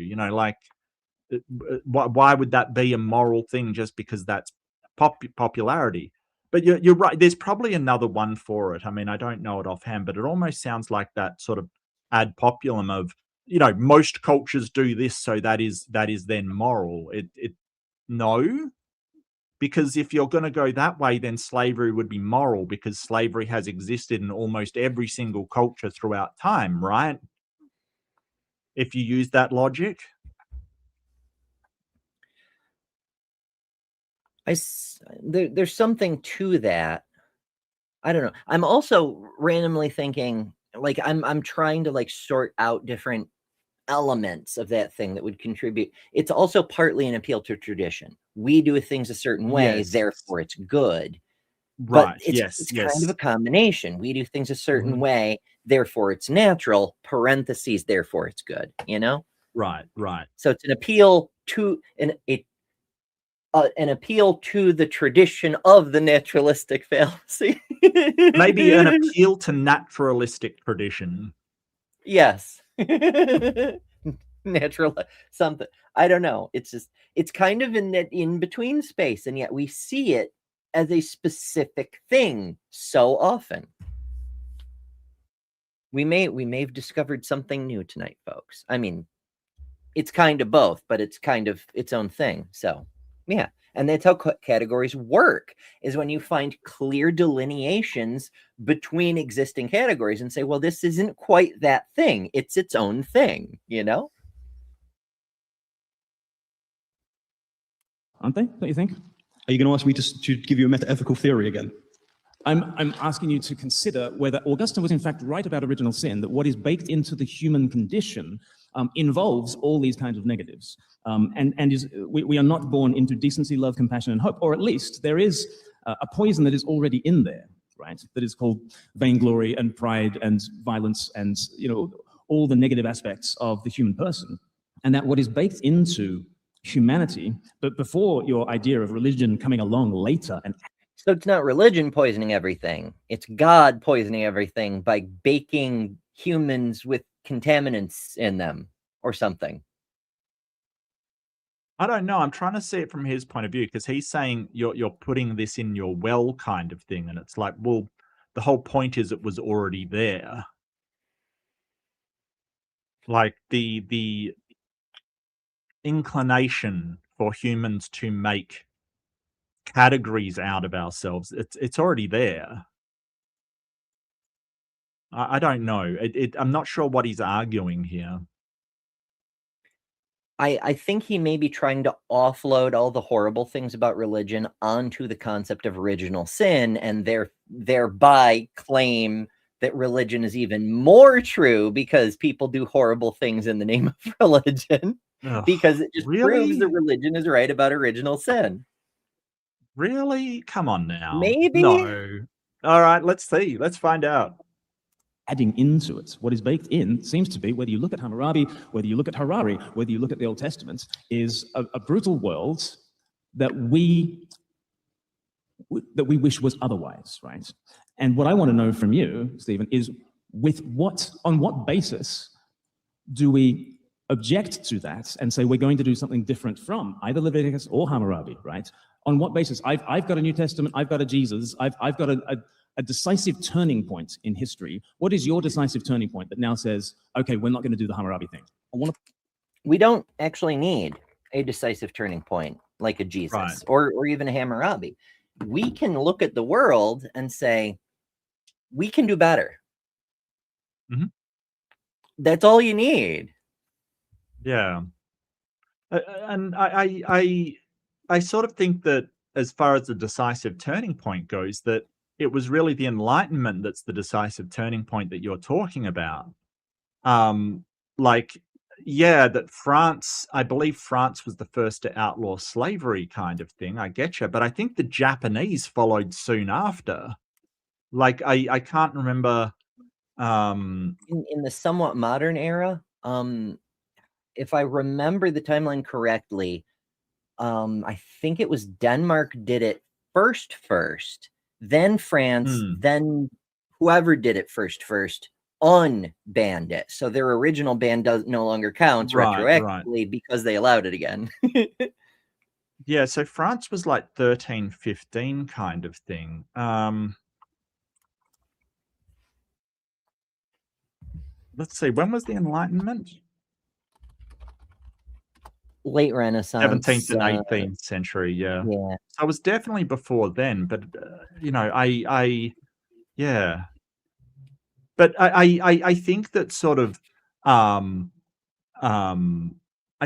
Why would that be a moral thing just because that's popularity? But you're right. There's probably another one for it. I mean, I don't know it offhand, but it almost sounds like that sort of ad populum of, most cultures do this, so that is then moral. No. Because if you're going to go that way, then slavery would be moral, because slavery has existed in almost every single culture throughout time, right? If you use that logic. There's something to that. I don't know. I'm also randomly thinking, like, I'm trying to like sort out different elements of that thing that would contribute. It's also partly an appeal to tradition. We do things a certain way, therefore it's good. Right. But it's kind of a combination. We do things a certain way, therefore it's natural, parentheses, therefore it's good, Right. So it's an appeal to an appeal to the tradition of the naturalistic fallacy. Maybe an appeal to naturalistic tradition. Yes. Natural something. I don't know. It's kind of in that in between space, and yet we see it as a specific thing so often. We may have discovered something new tonight, folks. I mean, it's kind of both, but it's kind of its own thing. So, yeah. And that's how categories work, is when you find clear delineations between existing categories and say, well, this isn't quite that thing. It's its own thing, Aren't they? Don't you think? Are you going to ask me to give you a meta-ethical theory again? I'm asking you to consider whether Augustine was in fact right about original sin, that what is baked into the human condition involves all these kinds of negatives. We are not born into decency, love, compassion, and hope, or at least there is a poison that is already in there, right? That is called vainglory and pride and violence and, all the negative aspects of the human person. And that what is baked into humanity, but before your idea of religion coming along later and So it's not religion poisoning everything. It's God poisoning everything by baking humans with contaminants in them or something. I don't know. I'm trying to see it from his point of view because he's saying you're putting this in your well kind of thing, and it's like, well, the whole point is it was already there. Like the inclination for humans to make categories out of ourselves, it's already there. I don't know. I'm not sure what he's arguing here. I think he may be trying to offload all the horrible things about religion onto the concept of original sin and thereby claim that religion is even more true because people do horrible things in the name of religion. Ugh, Because it just proves that really? religion is right about original sin. Really? Come on now. Maybe? No. All right, let's see. Let's find out. adding into it. What is baked in seems to be, whether you look at Hammurabi, whether you look at Harari, whether you look at the Old Testament, is a brutal world that we wish was otherwise, right? And what I want to know from you, Stephen, is on what basis do we object to that and say we're going to do something different from either Leviticus or Hammurabi, right? On what basis? I've got a New Testament, I've got a Jesus, I've got a decisive turning point in history. What is your decisive turning point that now says, okay, we're not going to do the Hammurabi thing? We don't actually need a decisive turning point like a Jesus Right. or even a Hammurabi. We can look at the world and say, we can do better. Mhm. That's all you need. Yeah. And I sort of think that as far as the decisive turning point goes, that it was really the Enlightenment that's the decisive turning point that you're talking about. Like, yeah, that France, I believe France was the first to outlaw slavery kind of thing. I get you. But I think the Japanese followed soon after. Like, I can't remember. In the somewhat modern era, if I remember the timeline correctly, I think it was Denmark did it first, then France, then whoever did it first unbanned it. So their original ban no longer counts retroactively because they allowed it again. Yeah, so France was like 1315 kind of thing. Let's see, when was the Enlightenment? Late Renaissance. 17th and 18th century, yeah. Yeah. So it was definitely before then, but, you know, yeah. But I think that sort of, I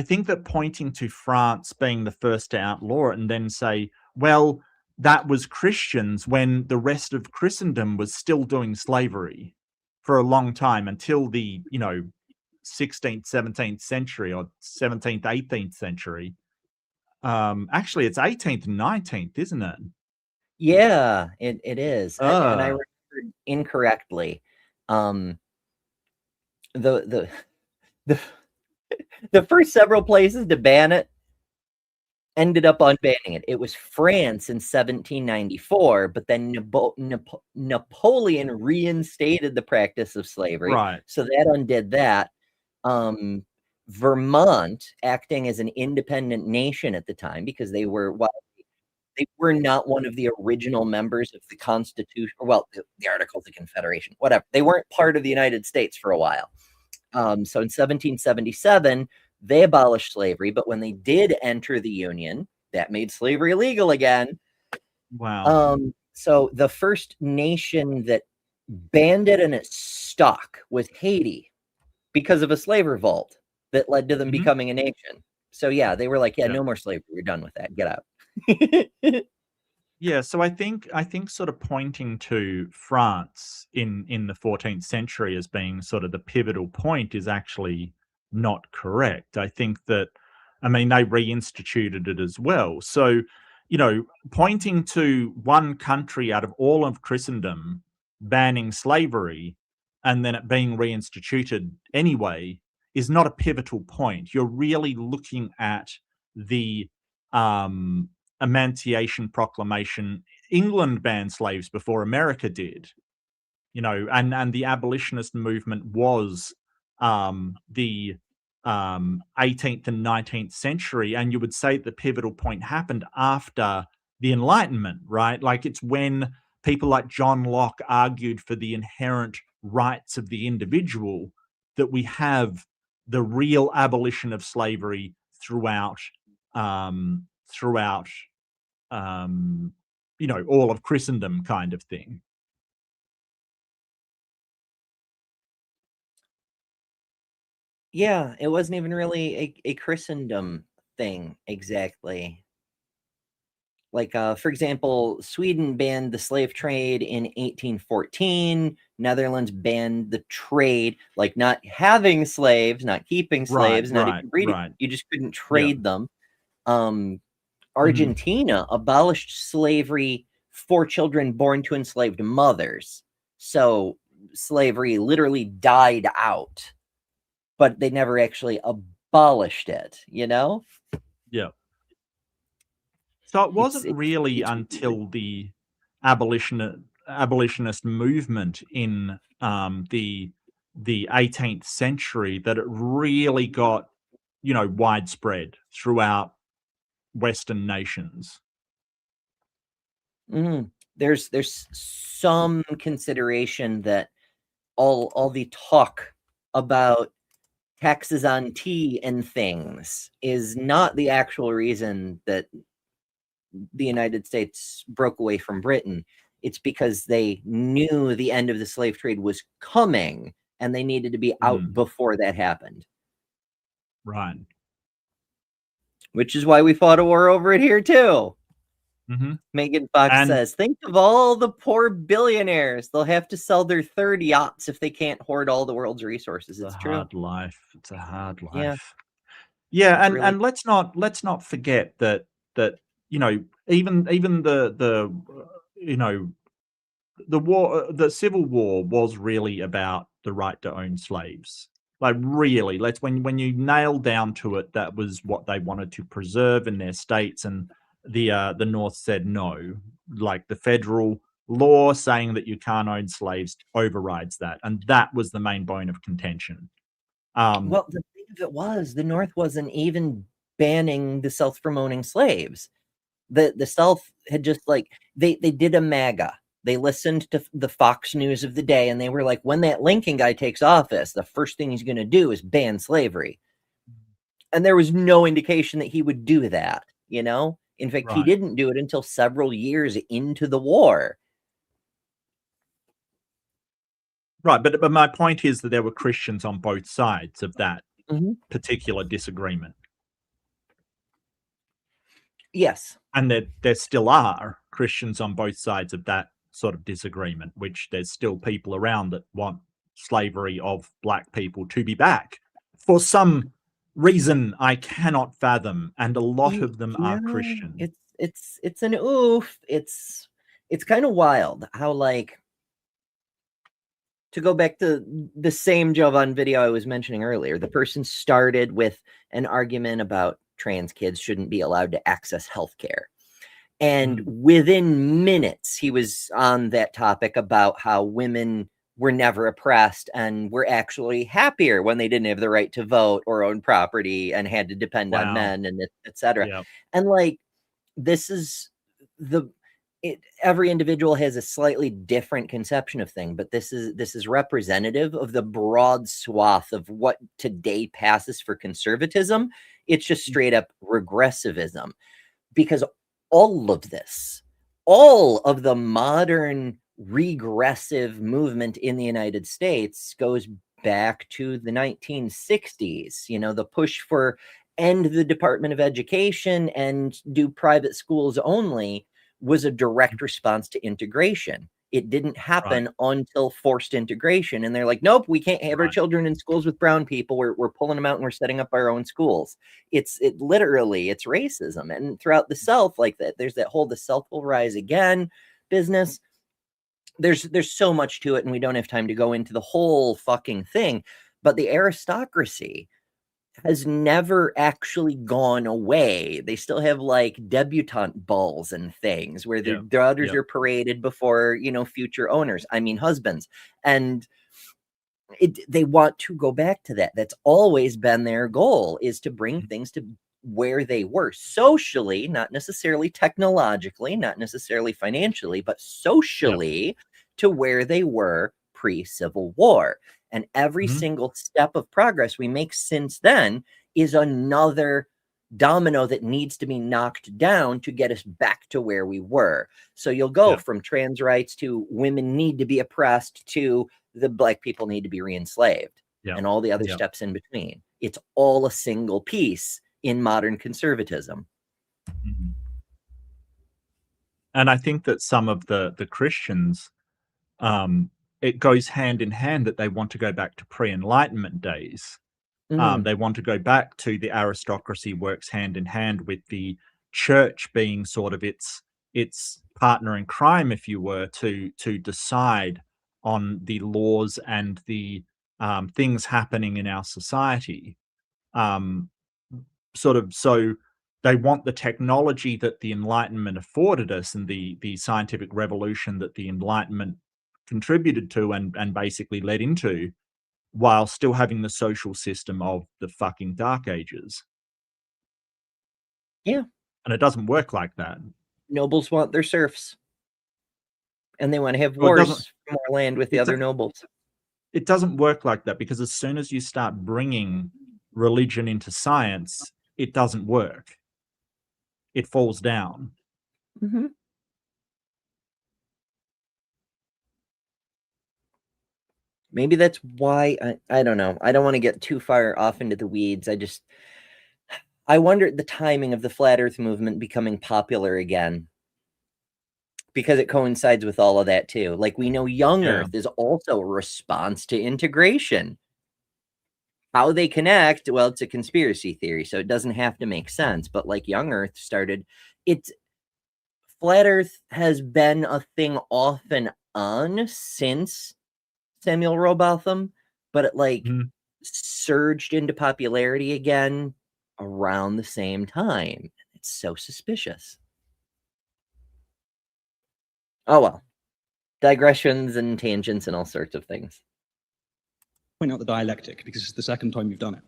think that pointing to France being the first to outlaw it and then say, well, that was Christians when the rest of Christendom was still doing slavery for a long time until the, 16th, 17th century or 17th, 18th century. Actually, it's 18th and 19th, isn't it? Yeah, it is. And I remembered incorrectly. The first several places to ban it ended up unbanning it. It was France in 1794, but then Napoleon reinstated the practice of slavery. Right. So that undid that. Vermont, acting as an independent nation at the time, because they were not one of the original members of the Constitution, or the Articles of Confederation, whatever. They weren't part of the United States for a while. So in 1777, they abolished slavery, but when they did enter the Union, that made slavery legal again. Wow. So the first nation that banned it and it stuck was Haiti because of a slave revolt that led to them becoming a nation. So yeah, they were like, no more slavery. We're done with that. Get out. Yeah, so I think sort of pointing to France in the 14th century as being sort of the pivotal point is actually not correct. I think that, I mean, they reinstituted it as well. So, pointing to one country out of all of Christendom banning slavery and then it being reinstituted anyway is not a pivotal point. You're really looking at the Emancipation Proclamation, England banned slaves before America did. You know, and the abolitionist movement was the 18th and 19th century, and you would say the pivotal point happened after the Enlightenment, right? Like, it's when people like John Locke argued for the inherent rights of the individual that we have the real abolition of slavery throughout you know, all of Christendom, kind of thing. Yeah, it wasn't even really a Christendom thing exactly. Like, for example, Sweden banned the slave trade in 1814. Netherlands banned the trade, like not having slaves, not keeping slaves, not even breeding. Right. You just couldn't Yeah. trade them. Argentina abolished slavery for children born to enslaved mothers. So slavery literally died out, but they never actually abolished it, you know? Yeah. So it wasn't It's really it's until the abolitionist movement in the 18th century that it really got, you know, widespread throughout Western nations. There's some consideration that all the talk about taxes on tea and things is not the actual reason that the United States broke away from Britain. It's because they knew the end of the slave trade was coming and they needed to be out before that happened. Right. Which is why we fought a war over it here too. Megan Fox says, think of all the poor billionaires. They'll have to sell their 3rd yachts if they can't hoard all the world's resources. It's true. Hard life. It's a hard life. Yeah, and really. And let's not forget that you know, even the you know, the Civil War was really about the right to own slaves. Like, really, when you nail down to it, that was what they wanted to preserve in their states, and the North said no. Like, the federal law saying that you can't own slaves overrides that, and that was the main bone of contention. Well, the thing of it was, the North wasn't even banning the self-promoting slaves. The South had just, like, they did a MAGA. They listened to the Fox News of the day, and they were like, when that Lincoln guy takes office, the first thing he's going to do is ban slavery. And there was no indication that he would do that, you know? In fact, he didn't do it until several years into the war. Right, but my point is that there were Christians on both sides of that particular disagreement. Yes. And there still are Christians on both sides of that sort of disagreement, which there's still people around that want slavery of black people to be back for some reason I cannot fathom, and a lot of them are Christian. It's an oof. It's kind of wild how, like, to go back to the same Jovan video I was mentioning earlier, the person started with an argument about trans kids shouldn't be allowed to access healthcare. And within minutes, he was on that topic about how women were never oppressed and were actually happier when they didn't have the right to vote or own property and had to depend on men, and etc. Yep. And, like, this is every individual has a slightly different conception of thing, but this is representative of the broad swath of what today passes for conservatism. It's just straight up regressivism, because all of the modern regressive movement in the United States goes back to the 1960s. You know, the push for end the Department of Education and do private schools only was a direct response to integration. It didn't happen until forced integration. And they're like, nope, we can't have our children in schools with brown people. We're pulling them out and we're setting up our own schools. It's racism. And throughout the South, like that, there's that whole, the South will rise again business. There's so much to it, and we don't have time to go into the whole fucking thing. But the aristocracy has never actually gone away. They still have like debutante balls and things where their daughters are paraded before, future owners. I mean, husbands. And they want to go back to that. That's always been their goal, is to bring things to where they were socially, not necessarily technologically, not necessarily financially, but socially to where they were pre-Civil War. And every single step of progress we make since then is another domino that needs to be knocked down to get us back to where we were. So you'll go from trans rights to women need to be oppressed to the Black people need to be re-enslaved and all the other steps in between. It's all a single piece in modern conservatism. And I think that some of the Christians, it goes hand in hand that they want to go back to pre-Enlightenment days. They want to go back to the aristocracy works hand in hand with the church being sort of its partner in crime, if you were, to decide on the laws and the things happening in our society. So they want the technology that the Enlightenment afforded us and the scientific revolution that the Enlightenment contributed to and basically led into, while still having the social system of the fucking Dark Ages. Yeah. And it doesn't work like that. Nobles want their serfs. And they want to have wars for more land with the other nobles. It doesn't work like that, because as soon as you start bringing religion into science, it doesn't work. It falls down. Maybe that's why, I don't know. I don't want to get too far off into the weeds. I wonder at the timing of the Flat Earth movement becoming popular again, because it coincides with all of that too. Like, we know Young Earth is also a response to integration. How they connect, well, it's a conspiracy theory, so it doesn't have to make sense. But like Young Earth started, Flat Earth has been a thing off and on since Samuel Rowbotham, but it surged into popularity again around the same time. It's so suspicious. Oh well, digressions and tangents and all sorts of things. Point out the dialectic, because it's the second time you've done it.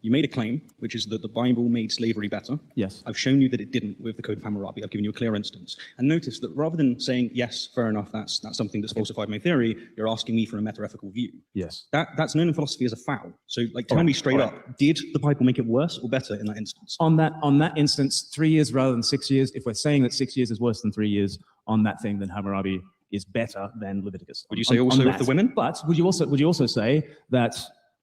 You made a claim, which is that the Bible made slavery better. Yes. I've shown you that it didn't with the Code of Hammurabi. I've given you a clear instance. And notice that rather than saying, yes, fair enough, that's something that's falsified my theory, you're asking me for a metaethical view. Yes. That's known in philosophy as a foul. So, tell me straight up, did the Bible make it worse or better in that instance? On that instance, 3 years rather than 6 years, if we're saying that 6 years is worse than 3 years on that thing, then Hammurabi is better than Leviticus. Would you say also with the women? But would you also say that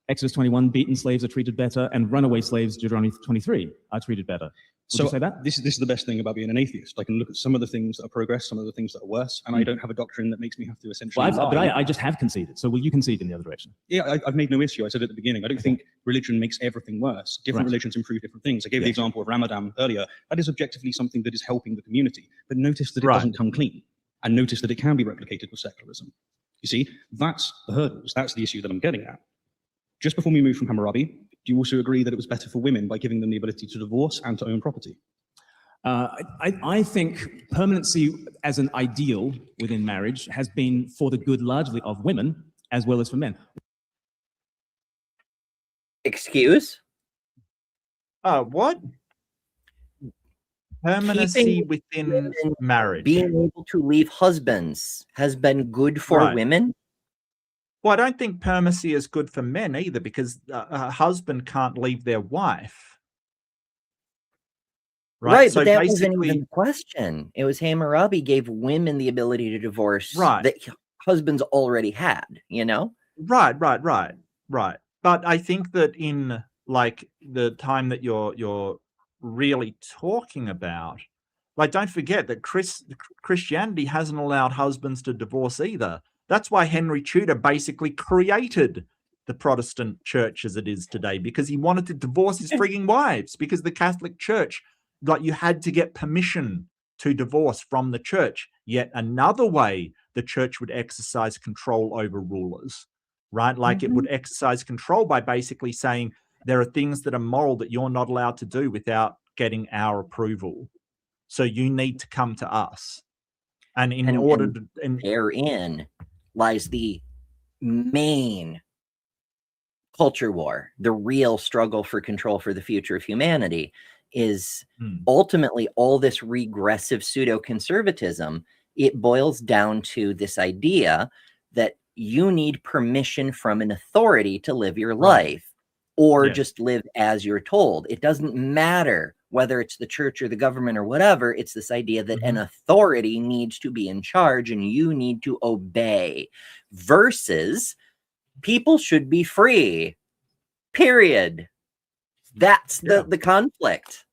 Exodus 21, beaten slaves are treated better, and runaway slaves, Deuteronomy 23, are treated better? Would you say that? This is the best thing about being an atheist. I can look at some of the things that are progress, some of the things that are worse, and I don't have a doctrine that makes me have to essentially I just have conceded. So will you concede in the other direction? Yeah, I've made no issue. I said at the beginning, I don't think religion makes everything worse. Different religions improve different things. I gave the example of Ramadan earlier. That is objectively something that is helping the community. But notice that it doesn't come clean. And notice that it can be replicated with secularism. You see, that's the hurdles. That's the issue that I'm getting at. Just before we move from Hammurabi, do you also agree that it was better for women by giving them the ability to divorce and to own property? I think permanency as an ideal within marriage has been for the good largely of women as well as for men. Excuse? What? Permanency within marriage. Being able to leave husbands has been good for women? Well, I don't think permanency is good for men either, because a husband can't leave their wife. Right, so but that wasn't even the question. It was Hammurabi gave women the ability to divorce that husbands already had, you know? Right. But I think that in like the time that you're really talking about, like, don't forget that Christianity hasn't allowed husbands to divorce either. That's why Henry Tudor basically created the Protestant church as it is today, because he wanted to divorce his frigging wives, because the Catholic Church, like, you had to get permission to divorce from the church. Yet another way the church would exercise control over rulers, right? Like it would exercise control by basically saying, there are things that are moral that you're not allowed to do without getting our approval. So you need to come to us. And in order and to, therein lies the main culture war. The real struggle for control for the future of humanity is ultimately all this regressive pseudo-conservatism. It boils down to this idea that you need permission from an authority to live your life, or just live as you're told. It doesn't matter whether it's the church or the government or whatever. It's this idea that an authority needs to be in charge and you need to obey, versus people should be free, period. That's the conflict.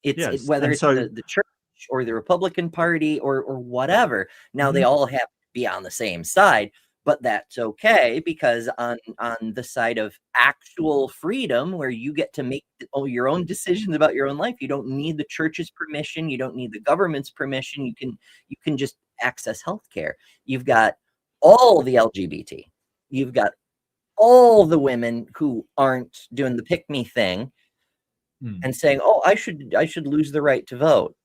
It's whether it's the church or the Republican Party or whatever. Now they all have to be on the same side, but that's okay, because on the side of actual freedom, where you get to make your own decisions about your own life, you don't need the church's permission, you don't need the government's permission. You can just access healthcare. You've got all the LGBT, you've got all the women who aren't doing the pick me thing and saying, oh, I should lose the right to vote.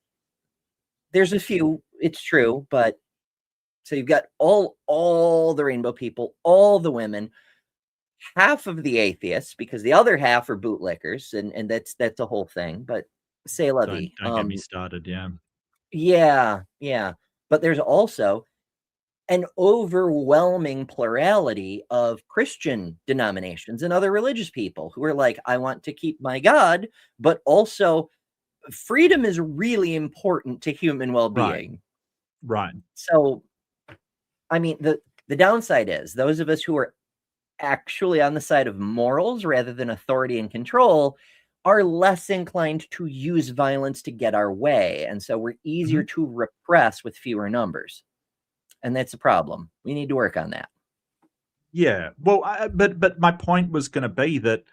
There's a few, it's true, but so you've got all the rainbow people, all the women, half of the atheists, because the other half are bootlickers, and that's a whole thing. But say la vie. Don't get me started. Yeah. But there's also an overwhelming plurality of Christian denominations and other religious people who are like, I want to keep my God, but also freedom is really important to human well-being. Right. So, I mean, the downside is those of us who are actually on the side of morals rather than authority and control are less inclined to use violence to get our way. And so we're easier to repress with fewer numbers. And that's a problem. We need to work on that. Yeah. Well, but my point was going to be that,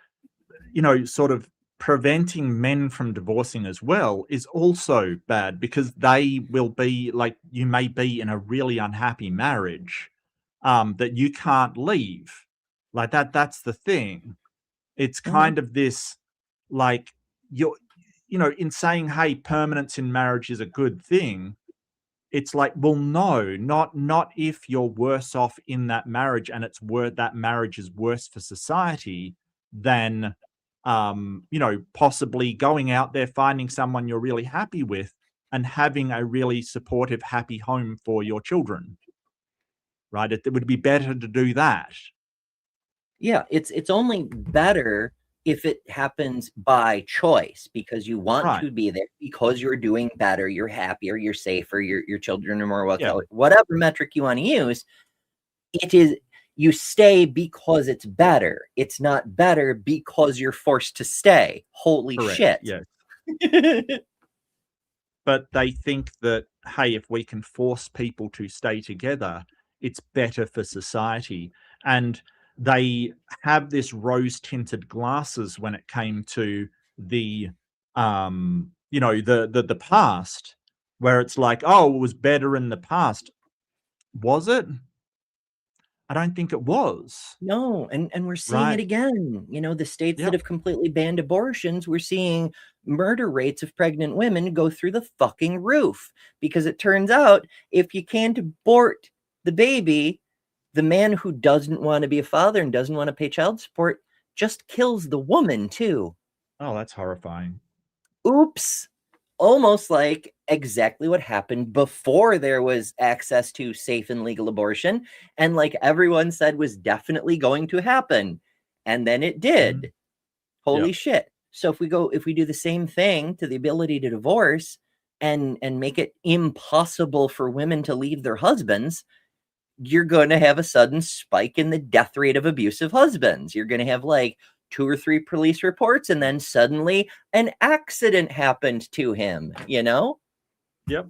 sort of preventing men from divorcing as well is also bad, because they will be like, you may be in a really unhappy marriage that you can't leave. Like that's the thing. It's kind of this, like, in saying, hey, permanence in marriage is a good thing. It's like, well, no, not if you're worse off in that marriage, and that marriage is worse for society than, possibly going out there, finding someone you're really happy with and having a really supportive, happy home for your children. Right? It would be better to do that. Yeah, it's only better if it happens by choice, because you want to be there, because you're doing better, you're happier, you're safer, your children are more well, whatever metric you want to use. It is, you stay because it's better. It's not better because you're forced to stay. Holy shit. Yes. But they think that, hey, if we can force people to stay together, it's better for society. And they have this rose-tinted glasses when it came to the the past, where it's like, oh, it was better in the past. Was it? I don't think it was. No, and we're seeing it again. The states that have completely banned abortions, we're seeing murder rates of pregnant women go through the fucking roof, because it turns out if you can't abort the baby, the man who doesn't want to be a father and doesn't want to pay child support just kills the woman too. Oh, that's horrifying. Oops. Almost like exactly what happened before there was access to safe and legal abortion, and like everyone said was definitely going to happen. And then it did. Holy shit. So if we do the same thing to the ability to divorce and make it impossible for women to leave their husbands, you're going to have a sudden spike in the death rate of abusive husbands. You're going to have like 2 or 3 police reports, and then suddenly an accident happened to him, Yep.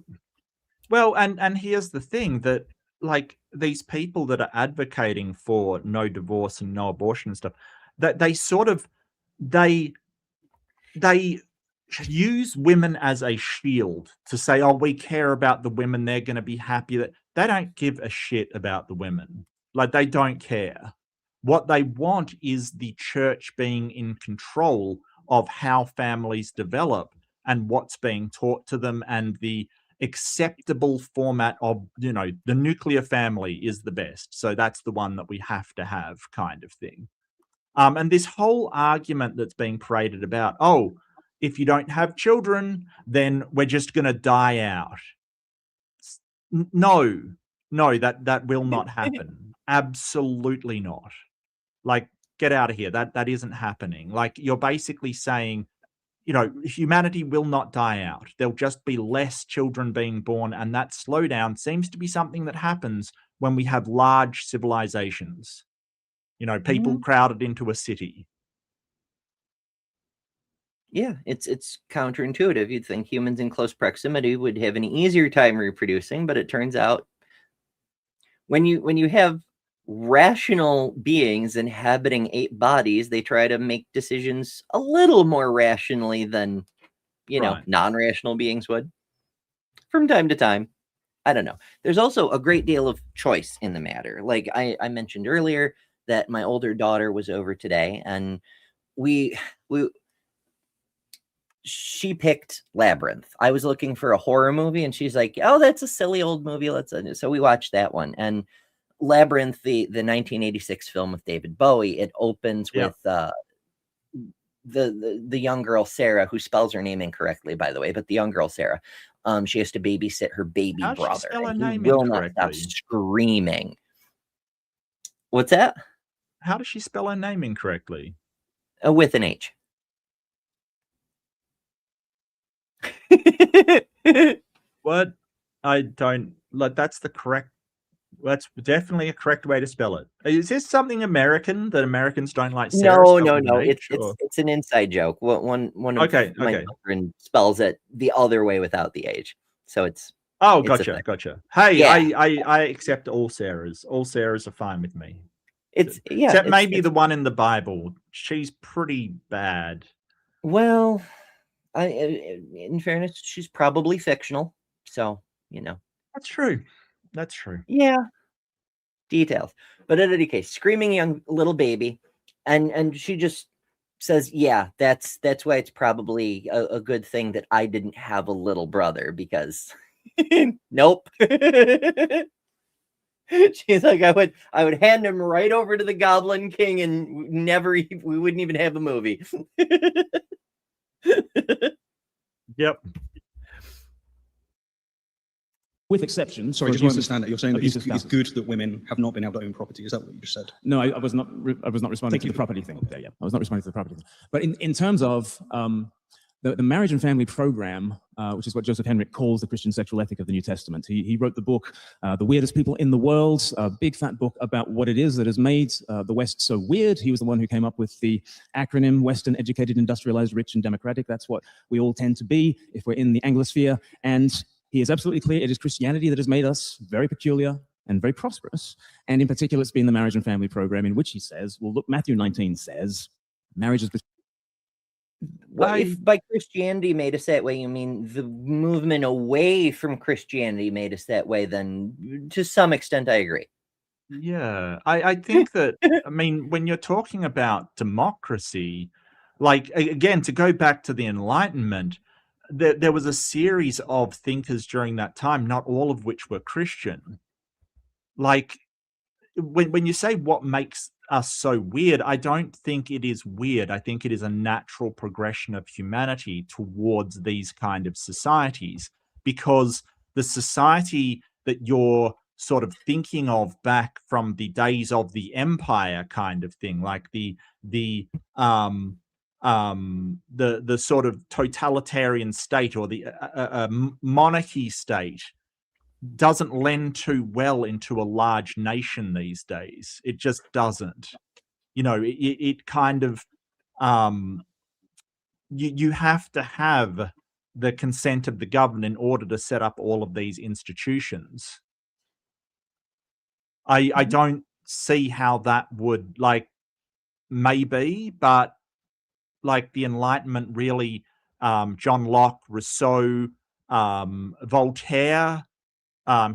Well, and here's the thing, that like these people that are advocating for no divorce and no abortion and stuff, that they sort of, they use women as a shield to say, oh, we care about the women, they're going to be happy. That they don't give a shit about the women. Like, they don't care. What they want is the church being in control of how families develop and what's being taught to them, and the acceptable format of, you know, the nuclear family is the best, so that's the one that we have to have, kind of thing. And this whole argument that's being paraded about, oh, if you don't have children, then we're just going to die out. No, that will not happen. Absolutely not. Like, get out of here. That isn't happening. Like, you're basically saying, you know, humanity will not die out. There'll just be less children being born, and that slowdown seems to be something that happens when we have large civilizations. You know, people crowded into a city. Yeah, it's counterintuitive. You'd think humans in close proximity would have an easier time reproducing, but it turns out when you have rational beings inhabiting 8 bodies, they try to make decisions a little more rationally than, you know, Right. non-rational beings would from time to time. I don't know. There's also a great deal of choice in the matter. Like I mentioned earlier that my older daughter was over today, and she picked Labyrinth. I was looking for a horror movie, and she's like, "Oh, that's a silly old movie. So we watched that one." And Labyrinth, the 1986 film with David Bowie, it opens Yep. with the young girl Sarah, who spells her name incorrectly, by the way, but the young girl Sarah, she has to babysit her baby How'd she brother, spell her and he name will not stop incorrectly? screaming. What's that? How does she spell her name incorrectly? With an H. What? I don't like. That's the correct. That's definitely a correct way to spell it. Is this something American that Americans don't like Sarah? No. spelled with an H, or- It's an inside joke. One of Okay, my okay. children spells it the other way without the H, so it's Oh, it's a gotcha, thing. gotcha. Hey, Yeah. I accept all Sarahs. All Sarahs are fine with me. Except maybe the one in the Bible. She's pretty bad. Well, in fairness, she's probably fictional, so you know. That's true. That's true. Yeah, details. But in any case, screaming young little baby, and she just says, "Yeah, that's why it's probably a good thing that I didn't have a little brother, because nope." She's like, I would hand him right over to the Goblin King, and we wouldn't even have a movie. Yep. With exception. Sorry, for just want to abusive- understand that you're saying that abusive it's spouses. good that women have not been able to own property. Is that what you just said? No, I was not responding Thank to you. the property thing. Yeah, I was not responding to the property thing. But in terms of the marriage and family program, which is what Joseph Henrik calls the Christian sexual ethic of the New Testament. He wrote the book, The Weirdest People in the World, a big fat book about what it is that has made the West so weird. He was the one who came up with the acronym Western Educated, Industrialized, Rich, and Democratic. That's what we all tend to be if we're in the Anglosphere. And he is absolutely clear it is Christianity that has made us very peculiar and very prosperous. And in particular, it's been the marriage and family program, in which he says, well, look, Matthew 19 says, marriage is... Well, if by Christianity made us that way, you mean the movement away from Christianity made us that way, then to some extent I agree. Yeah, I think that, I mean, when you're talking about democracy, like, again, to go back to the Enlightenment, there was a series of thinkers during that time, not all of which were Christian. Like, when you say what makes us so weird, I don't think it is weird. I think it is a natural progression of humanity towards these kind of societies, because the society that you're sort of thinking of back from the days of the empire kind of thing, like the sort of totalitarian state, or the monarchy state, doesn't lend too well into a large nation these days. It just doesn't. You know, it kind of you have to have the consent of the government in order to set up all of these institutions. I don't see how that would, like, maybe, but like the Enlightenment really, John Locke, Rousseau, Voltaire,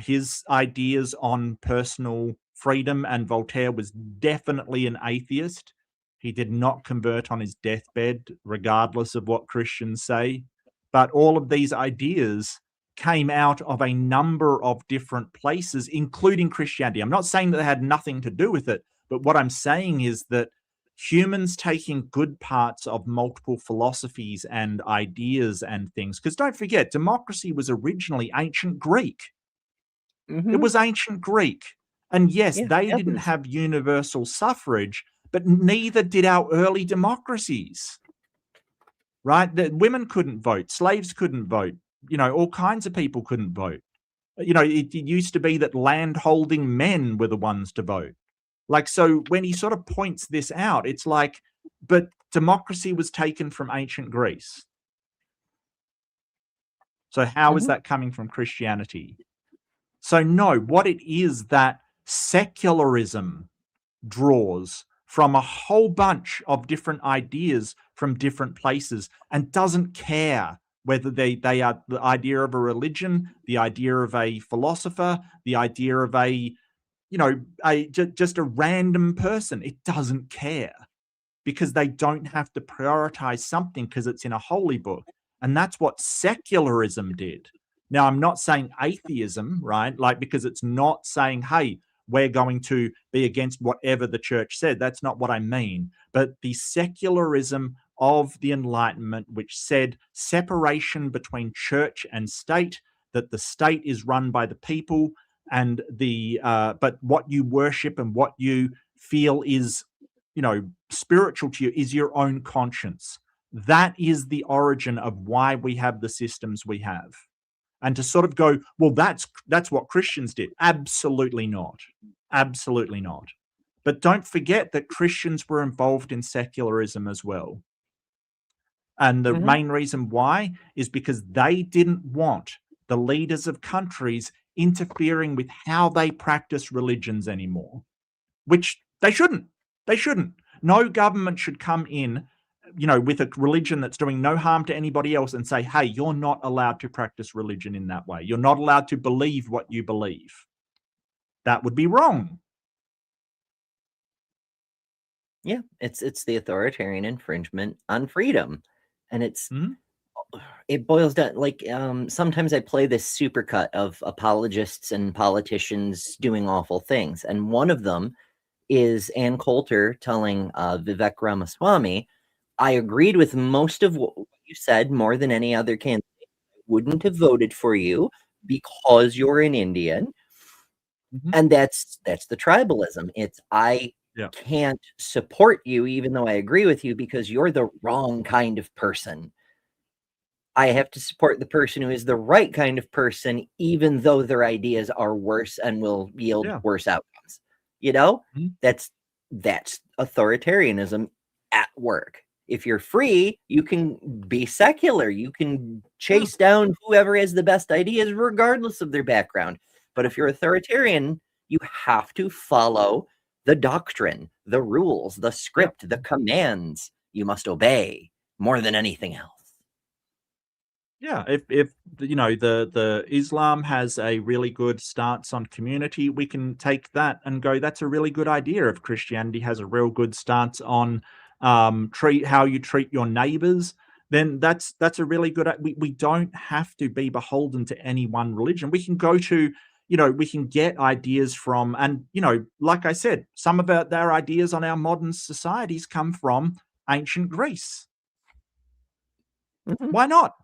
his ideas on personal freedom, and Voltaire was definitely an atheist. He did not convert on his deathbed, regardless of what Christians say. But all of these ideas came out of a number of different places, including Christianity. I'm not saying that they had nothing to do with it, but what I'm saying is that humans taking good parts of multiple philosophies and ideas and things, because don't forget, democracy was originally ancient Greek. It was ancient Greek. And yes, Yeah, they didn't Athens. have universal suffrage, but neither did our early democracies. Right? The women couldn't vote, slaves couldn't vote, all kinds of people couldn't vote. It used to be that land-holding men were the ones to vote. Like, so when he sort of points this out, it's like, but democracy was taken from ancient Greece. So how is that coming from Christianity? So no, what it is that secularism draws from a whole bunch of different ideas from different places and doesn't care whether they are the idea of a religion, the idea of a philosopher, the idea of just a random person. It doesn't care because they don't have to prioritize something because it's in a holy book. And that's what secularism did. Now, I'm not saying atheism, right? Like, because it's not saying, hey, we're going to be against whatever the church said. That's not what I mean. But the secularism of the Enlightenment, which said separation between church and state, that the state is run by the people, and but what you worship and what you feel is, spiritual to you is your own conscience. That is the origin of why we have the systems we have. And to sort of go, well, that's what Christians did. Absolutely not. Absolutely not. But don't forget that Christians were involved in secularism as well. And the main reason why is because they didn't want the leaders of countries interfering with how they practice religions anymore, which they shouldn't. They shouldn't. No government should come in with a religion that's doing no harm to anybody else and say, hey, you're not allowed to practice religion in that way. You're not allowed to believe what you believe. That would be wrong. Yeah, it's the authoritarian infringement on freedom. And it boils down, like, sometimes I play this supercut of apologists and politicians doing awful things. And one of them is Ann Coulter telling Vivek Ramaswamy, I agreed with most of what you said more than any other candidate. I wouldn't have voted for you because you're an Indian. And that's the tribalism. It's I can't support you even though I agree with you because you're the wrong kind of person. I have to support the person who is the right kind of person, even though their ideas are worse and will yield worse outcomes. That's authoritarianism at work. If you're free, you can be secular. You can chase down whoever has the best ideas, regardless of their background. But if you're authoritarian, you have to follow the doctrine, the rules, the script, the commands. You must obey more than anything else. Yeah, if the Islam has a really good stance on community, we can take that and go, that's a really good idea. If Christianity has a real good stance on how you treat your neighbors, then that's a really good. We don't have to be beholden to any one religion. We can go to, we can get ideas from, and like I said, some of their ideas on our modern societies come from ancient Greece. Why not?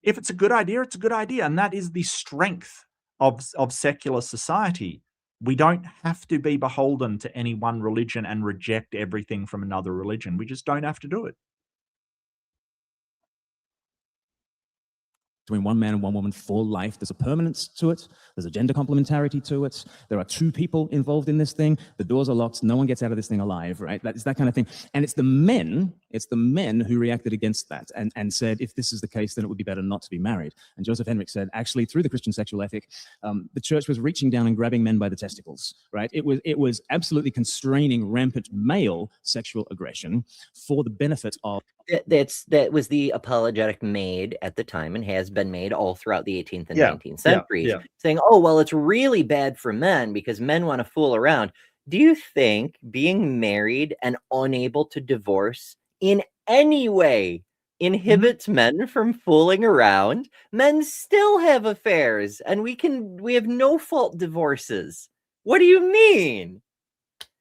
If it's a good idea, it's a good idea. And that is the strength of secular society. We don't have to be beholden to any one religion and reject everything from another religion. We just don't have to do it. Between one man and one woman for life. There's a permanence to it. There's a gender complementarity to it. There are two people involved in this thing. The doors are locked. No one gets out of this thing alive, right? It's that kind of thing. And it's the men who reacted against that and said, if this is the case, then it would be better not to be married. And Joseph Henrik said, actually, through the Christian sexual ethic, the church was reaching down and grabbing men by the testicles, right? It was absolutely constraining rampant male sexual aggression for the benefit of That was the apologetic made at the time and has been made all throughout the 18th and Yeah, 19th yeah, centuries, yeah. saying, oh, well, it's really bad for men because men want to fool around. Do you think being married and unable to divorce in any way inhibits men from fooling around? Men still have affairs, and we have no fault divorces. What do you mean?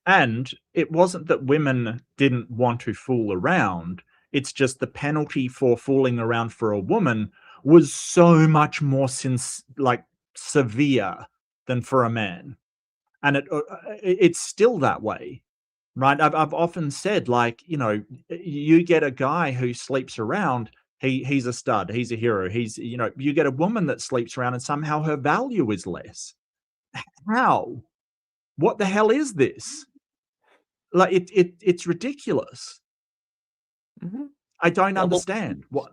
And it wasn't that women didn't want to fool around. It's just the penalty for fooling around for a woman was so much more severe than for a man. And it's still that way, right? I've often said, like, you know, you get a guy who sleeps around, he's a stud, he's a hero. He's, you know, you get a woman that sleeps around and somehow her value is less. How? What the hell is this? Like, it's ridiculous. I don't understand what.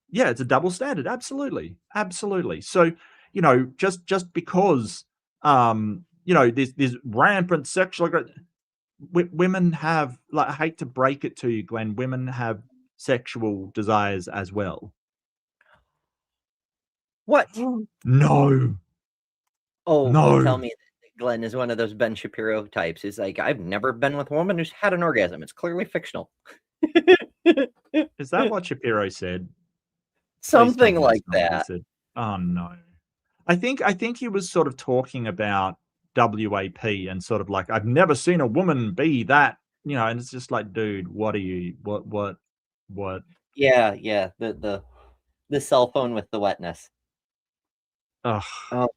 Yeah, it's a double standard. Absolutely, absolutely. So, you know, just because you know, there's rampant sexual women have, like, I hate to break it to you, Glenn, women have sexual desires as well. What? No. Oh, No. you tell me that Glenn is one of those Ben Shapiro types. He's like, I've never been with a woman who's had an orgasm. It's clearly fictional. Is that what Shapiro said? Something like that. Oh no. I think he was sort of talking about WAP and sort of like, I've never seen a woman be that, you know, and it's just like, dude, what are you, what? Yeah, the cell phone with the wetness. Ugh. Oh,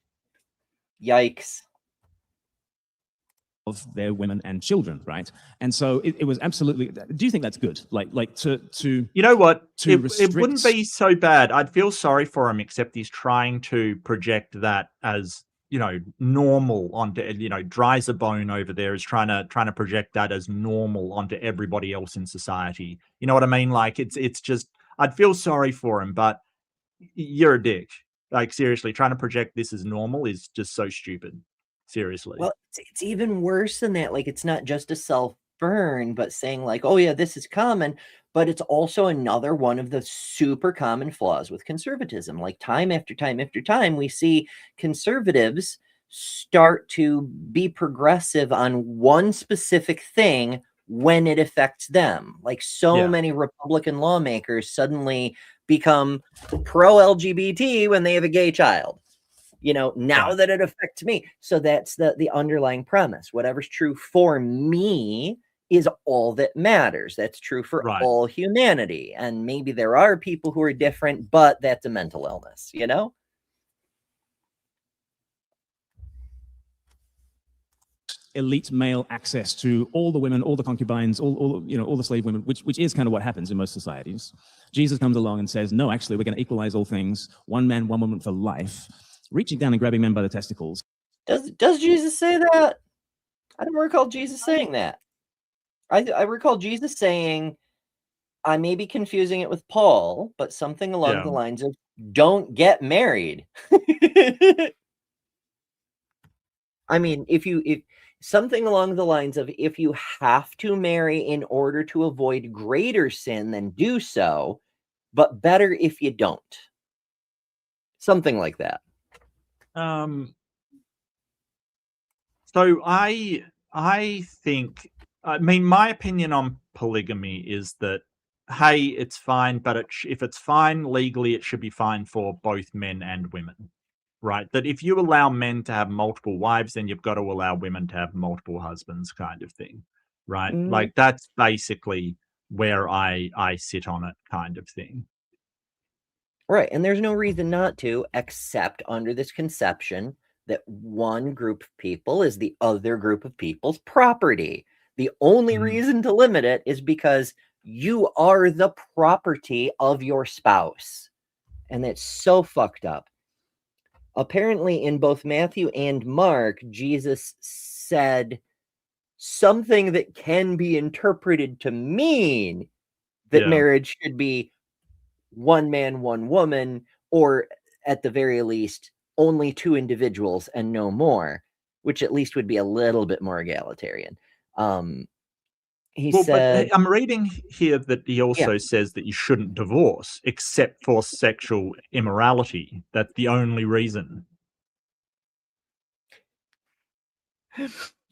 yikes. Of their women and children, right? And so it was absolutely. Do you think that's good? Like to you know what? To it wouldn't be so bad. I'd feel sorry for him, except he's trying to project that as, you know, normal onto, you know, dries a bone over there is trying to project that as normal onto everybody else in society. You know what I mean? Like, it's just, I'd feel sorry for him, but you're a dick. Like, seriously, trying to project this as normal is just so stupid. Seriously. Well, it's even worse than that. Like, it's not just a self-burn, but saying like, oh yeah, this is common, but it's also another one of the super common flaws with conservatism. Like, time after time after time, we see conservatives start to be progressive on one specific thing when it affects them. Like, so many Republican lawmakers suddenly become pro-LGBT when they have a gay child. You know, now that it affects me. So that's the underlying premise. Whatever's true for me is all that matters. That's true for all humanity. And maybe there are people who are different, but that's a mental illness, you know? Elite male access to all the women, all the concubines, all you know, all the slave women, which is kind of what happens in most societies. Jesus comes along and says, no, actually, we're going to equalize all things. One man, one woman for life. Reaching down and grabbing men by the testicles. Does Jesus say that? I don't recall Jesus saying that. I recall Jesus saying, I may be confusing it with Paul, but something along the lines of, don't get married. I mean, if something along the lines of, if you have to marry in order to avoid greater sin, then do so, but better if you don't. Something like that. So I think, I mean, my opinion on polygamy is that, hey, it's fine, but if it's fine legally, it should be fine for both men and women, right? That if you allow men to have multiple wives, then you've got to allow women to have multiple husbands, kind of thing, right? Like, that's basically where I sit on it, kind of thing. Right, and there's no reason not to, except under this conception that one group of people is the other group of people's property. The only reason to limit it is because you are the property of your spouse. And that's so fucked up. Apparently, in both Matthew and Mark, Jesus said something that can be interpreted to mean that marriage should be one man, one woman, or at the very least, only two individuals and no more, which at least would be a little bit more egalitarian. He Well, said, but I'm reading here that he also says that you shouldn't divorce except for sexual immorality. That's the only reason.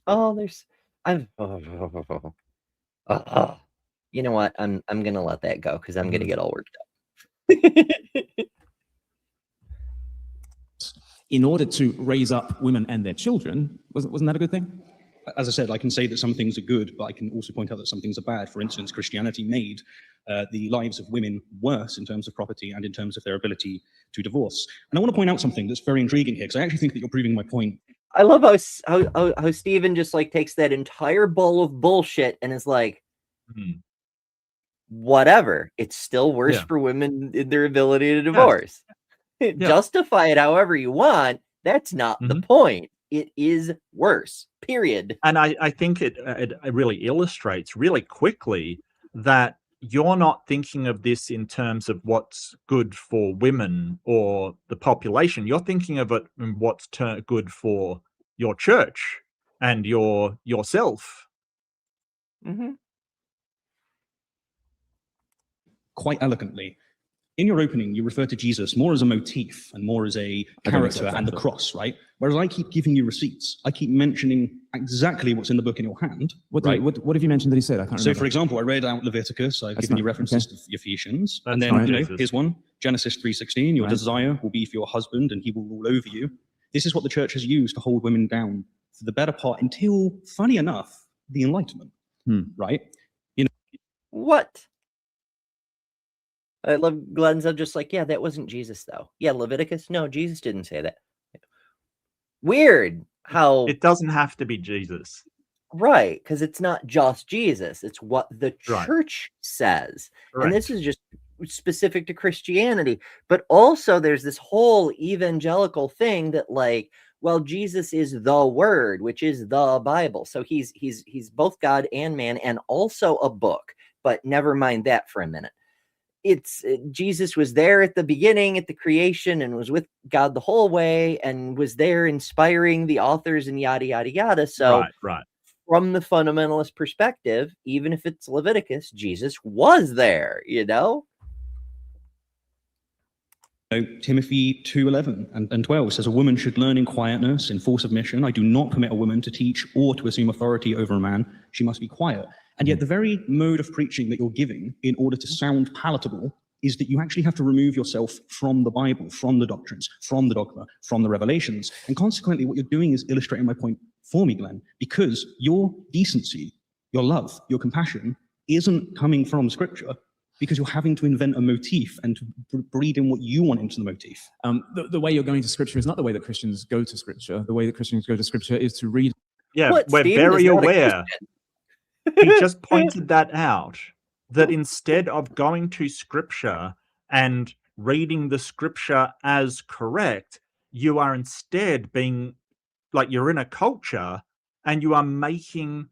"Oh, there's, I'm, you know what? I'm gonna let that go because I'm gonna get all worked up." In order to raise up women and their children, wasn't that a good thing? As I said, I can say that some things are good, but I can also point out that some things are bad. For instance, Christianity made the lives of women worse in terms of property and in terms of their ability to divorce. And I want to point out something that's very intriguing here, because I actually think that you're proving my point. I love how Stephen just like takes that entire bowl of bullshit and is like, whatever. It's still worse for women in their ability to divorce. Justify it however you want. That's not the point. It is worse, period. And I think it really illustrates really quickly that you're not thinking of this in terms of what's good for women or the population. You're thinking of it in what's good for your church and yourself. Quite elegantly. In your opening, you refer to Jesus more as a motif and more as a character and the cross, right? Whereas I keep giving you receipts. I keep mentioning exactly what's in the book in your hand. What have you mentioned that he said? I can't remember. So, for example, I read out Leviticus. I've given you references to Ephesians. And then, here's one. Genesis 3:16, your desire will be for your husband and he will rule over you. This is what the church has used to hold women down for the better part until, funny enough, the Enlightenment, right? You know, what? I love Glen's. I'm just like, yeah, that wasn't Jesus, though. Yeah, Leviticus. No, Jesus didn't say that. Weird how it doesn't have to be Jesus, right? Because it's not just Jesus; it's what the church says, and this is just specific to Christianity. But also, there's this whole evangelical thing that, like, well, Jesus is the Word, which is the Bible, so he's both God and man, and also a book. But never mind that for a minute. It's Jesus was there at the beginning, at the creation, and was with God the whole way, and was there inspiring the authors and yada yada yada. So, from the fundamentalist perspective, even if it's Leviticus, Jesus was there. You know. Timothy 2:11 and 12 says, a woman should learn in quietness, in full submission. I do not permit a woman to teach or to assume authority over a man. She must be quiet. And yet the very mode of preaching that you're giving in order to sound palatable is that you actually have to remove yourself from the Bible, from the doctrines, from the dogma, from the revelations. And consequently, what you're doing is illustrating my point for me, Glen, because your decency, your love, your compassion isn't coming from Scripture, because you're having to invent a motif and to breed in what you want into the motif. The way you're going to Scripture is not the way that Christians go to Scripture. The way that Christians go to Scripture is to read. Yeah, we're very aware. He just pointed that out, that instead of going to Scripture and reading the Scripture as correct, you are instead being like you're in a culture and you are making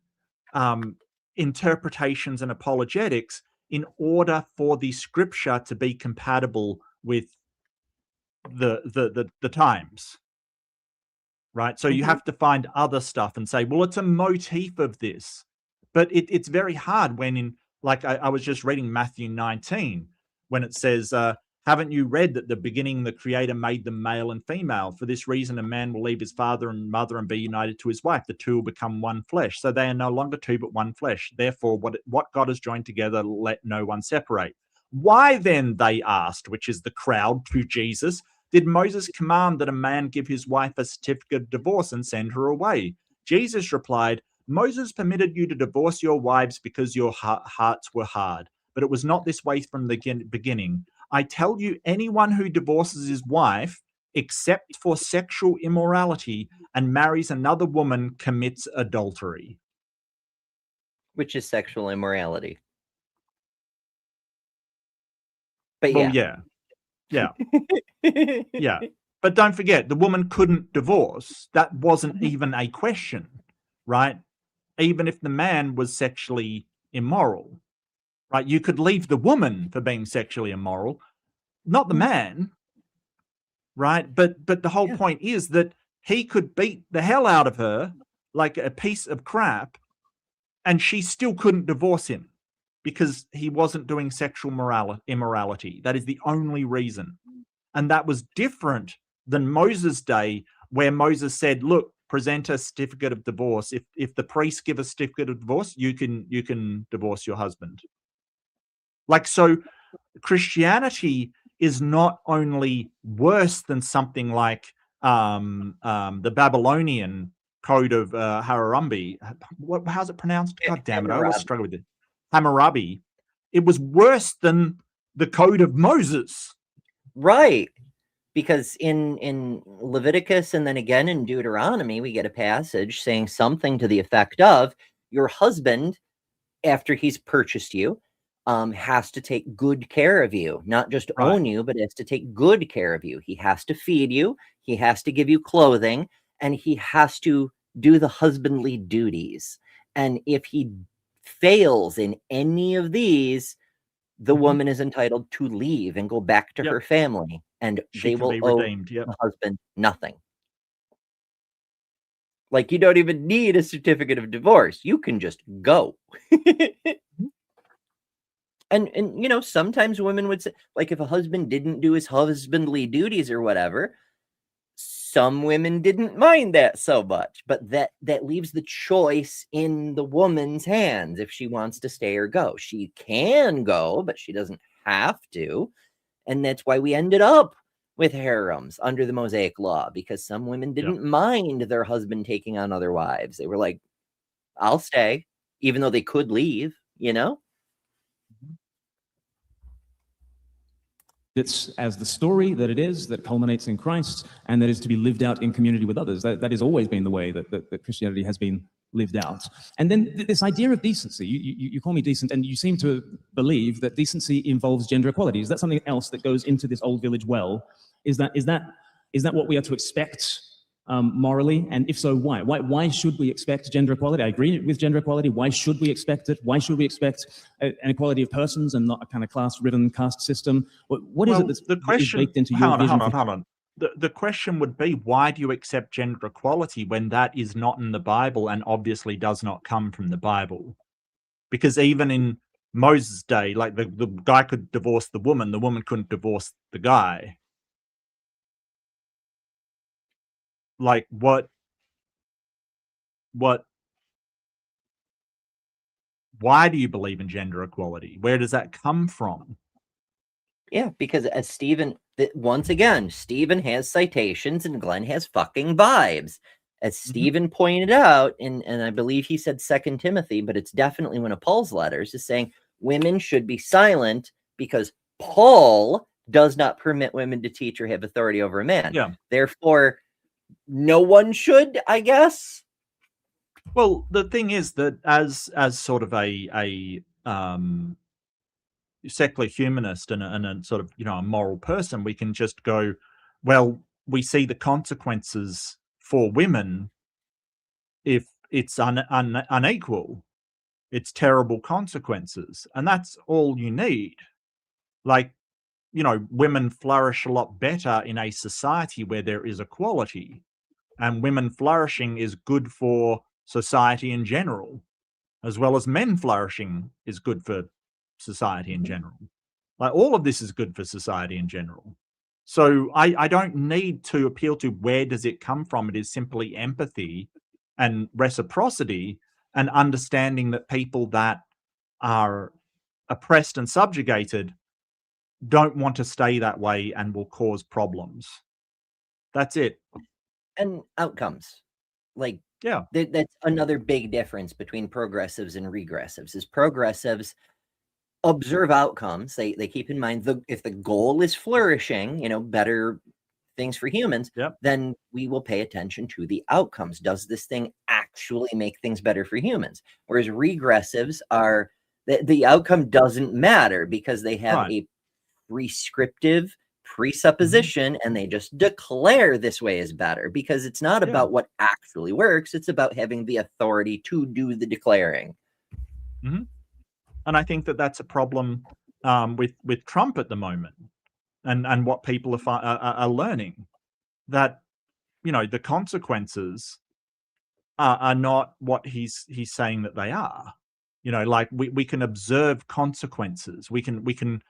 interpretations and apologetics in order for the Scripture to be compatible with the times. Right? So you have to find other stuff and say, well, it's a motif of this. But it's very hard when I was just reading Matthew 19, when it says, haven't you read that the beginning the Creator made them male and female? For this reason, a man will leave his father and mother and be united to his wife. The two will become one flesh. So they are no longer two, but one flesh. Therefore, what God has joined together, let no one separate. Why then, they asked, which is the crowd to Jesus, did Moses command that a man give his wife a certificate of divorce and send her away? Jesus replied, Moses permitted you to divorce your wives because your hearts were hard, but it was not this way from the beginning. I tell you, anyone who divorces his wife, except for sexual immorality, and marries another woman commits adultery. Which is sexual immorality. But well, yeah. Yeah. But don't forget, the woman couldn't divorce. That wasn't even a question, right? Even if the man was sexually immoral, right? You could leave the woman for being sexually immoral, not the man, right? But the whole point is that he could beat the hell out of her like a piece of crap, and she still couldn't divorce him because he wasn't doing sexual immorality. That is the only reason. And that was different than Moses' day, where Moses said, look, present a certificate of divorce. If the priests give a certificate of divorce, you can divorce your husband. Like, so Christianity is not only worse than something like the Babylonian code of Hammurabi. How's it pronounced? God damn it, I always struggle with it. Hammurabi. It was worse than the code of Moses. Right. Because in Leviticus and then again in Deuteronomy, we get a passage saying something to the effect of your husband, after he's purchased you, has to take good care of you, not just own you, but has to take good care of you. He has to feed you, he has to give you clothing, and he has to do the husbandly duties. And if he fails in any of these, the woman is entitled to leave and go back to her family, and they will owe the husband nothing. Like, you don't even need a certificate of divorce. You can just go. And you know, sometimes women would say, like, if a husband didn't do his husbandly duties or whatever, some women didn't mind that so much, but that leaves the choice in the woman's hands if she wants to stay or go. She can go, but she doesn't have to. And that's why we ended up with harems under the Mosaic Law, because some women didn't mind their husband taking on other wives. They were like, I'll stay, even though they could leave, you know? It's as the story that it is, that culminates in Christ, and that is to be lived out in community with others. That has always been the way that Christianity has been lived out. And then this idea of decency, you call me decent, and you seem to believe that decency involves gender equality. Is that something else that goes into this old village well? Is that what we are to expect morally? And if so, why? Why should we expect gender equality? I agree with gender equality. Why should we expect it? Why should we expect an equality of persons and not a kind of class-ridden caste system? What is it that's baked into your vision? Hold on. The question would be, why do you accept gender equality when that is not in the Bible and obviously does not come from the Bible? Because even in Moses' day, like the guy could divorce the woman couldn't divorce the guy. Like, why do you believe in gender equality? Where does that come from? Yeah, because as Stephen, once again, Stephen has citations and Glen has fucking vibes. As Stephen pointed out, and I believe he said 2 Timothy, but it's definitely one of Paul's letters, is saying women should be silent because Paul does not permit women to teach or have authority over a man. Yeah. Therefore, no one should, I guess. Well, the thing is that as sort of a secular humanist and a sort of, you know, a moral person, we can just go, well, we see the consequences for women if it's unequal. It's terrible consequences, and that's all you need. Like, you know, women flourish a lot better in a society where there is equality, and women flourishing is good for society in general, as well as men flourishing is good for society in general. Like, all of this is good for society in general. So I don't need to appeal to where does it come from. It is simply empathy and reciprocity and understanding that people that are oppressed and subjugated don't want to stay that way and will cause problems. That's it. And outcomes. Like, yeah, that's another big difference between progressives and regressives, is progressives observe outcomes. They keep in mind if the goal is flourishing, you know, better things for humans, then we will pay attention to the outcomes. Does this thing actually make things better for humans? Whereas regressives are, the outcome doesn't matter because they have a prescriptive presupposition and they just declare this way is better, because it's not about what actually works. It's about having the authority to do the declaring. And I think that that's a problem with Trump at the moment, and what people are learning, that, you know, the consequences are not what he's saying that they are. You know, like we can observe consequences. We can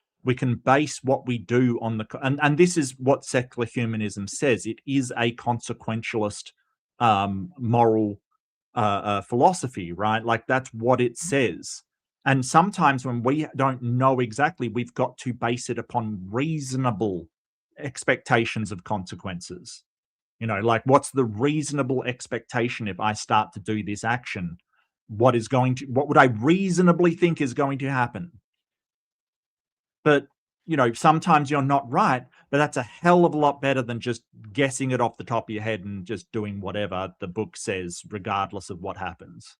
base what we do on the and this is what secular humanism says. It is a consequentialist moral philosophy, right? Like that's what it says. And sometimes when we don't know exactly, we've got to base it upon reasonable expectations of consequences. You know, like what's the reasonable expectation if I start to do this action? What would I reasonably think is going to happen? But, you know, sometimes you're not right, but that's a hell of a lot better than just guessing it off the top of your head and just doing whatever the book says, regardless of what happens.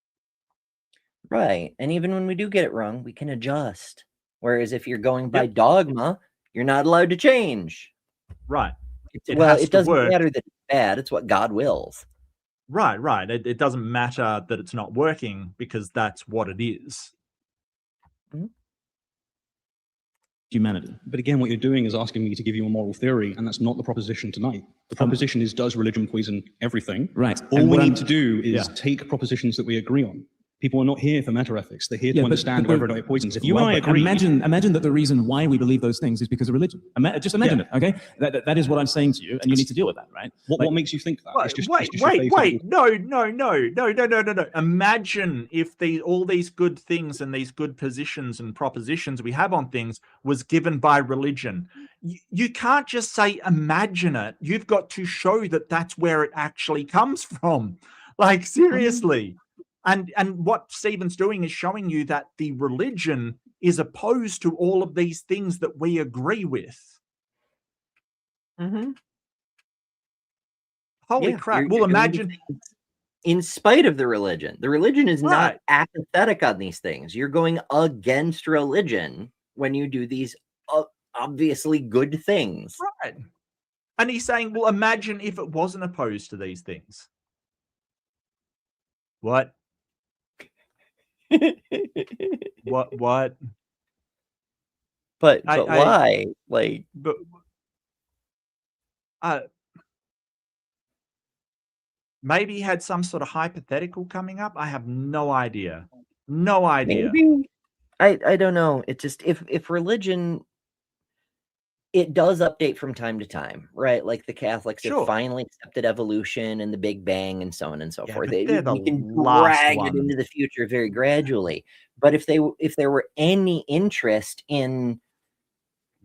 Right. And even when we do get it wrong, we can adjust. Whereas if you're going by dogma, you're not allowed to change. Right. It doesn't matter that it's bad. It's what God wills. Right. It doesn't matter that it's not working because that's what it is. Humanity. But again, what you're doing is asking me to give you a moral theory, and that's not the proposition tonight. The proposition is, does religion poison everything? Right. All we need to do is take propositions that we agree on. People are not here for metaethics. They're here to understand whether or not it poisons. If you and I agree... Imagine that the reason why we believe those things is because of religion. Just imagine it, okay? That is what I'm saying to you, and you need to deal with that, right? What makes you think that? Wait. No. Imagine if all these good things and these good positions and propositions we have on things was given by religion. You can't just say imagine it. You've got to show that that's where it actually comes from. Like, seriously. And what Stephen's doing is showing you that the religion is opposed to all of these things that we agree with. Holy crap. Well, imagine... In spite of the religion is not apathetic on these things. You're going against religion when you do these obviously good things. Right. And he's saying, well, imagine if it wasn't opposed to these things. What? What? But why? Like, but maybe he had some sort of hypothetical coming up. I have no idea. No idea. Maybe. I don't know. It just if religion, it does update from time to time, right? Like the Catholics have finally accepted evolution and the Big Bang and so on and so forth. We can drag it into the future very gradually. But if there were any interest in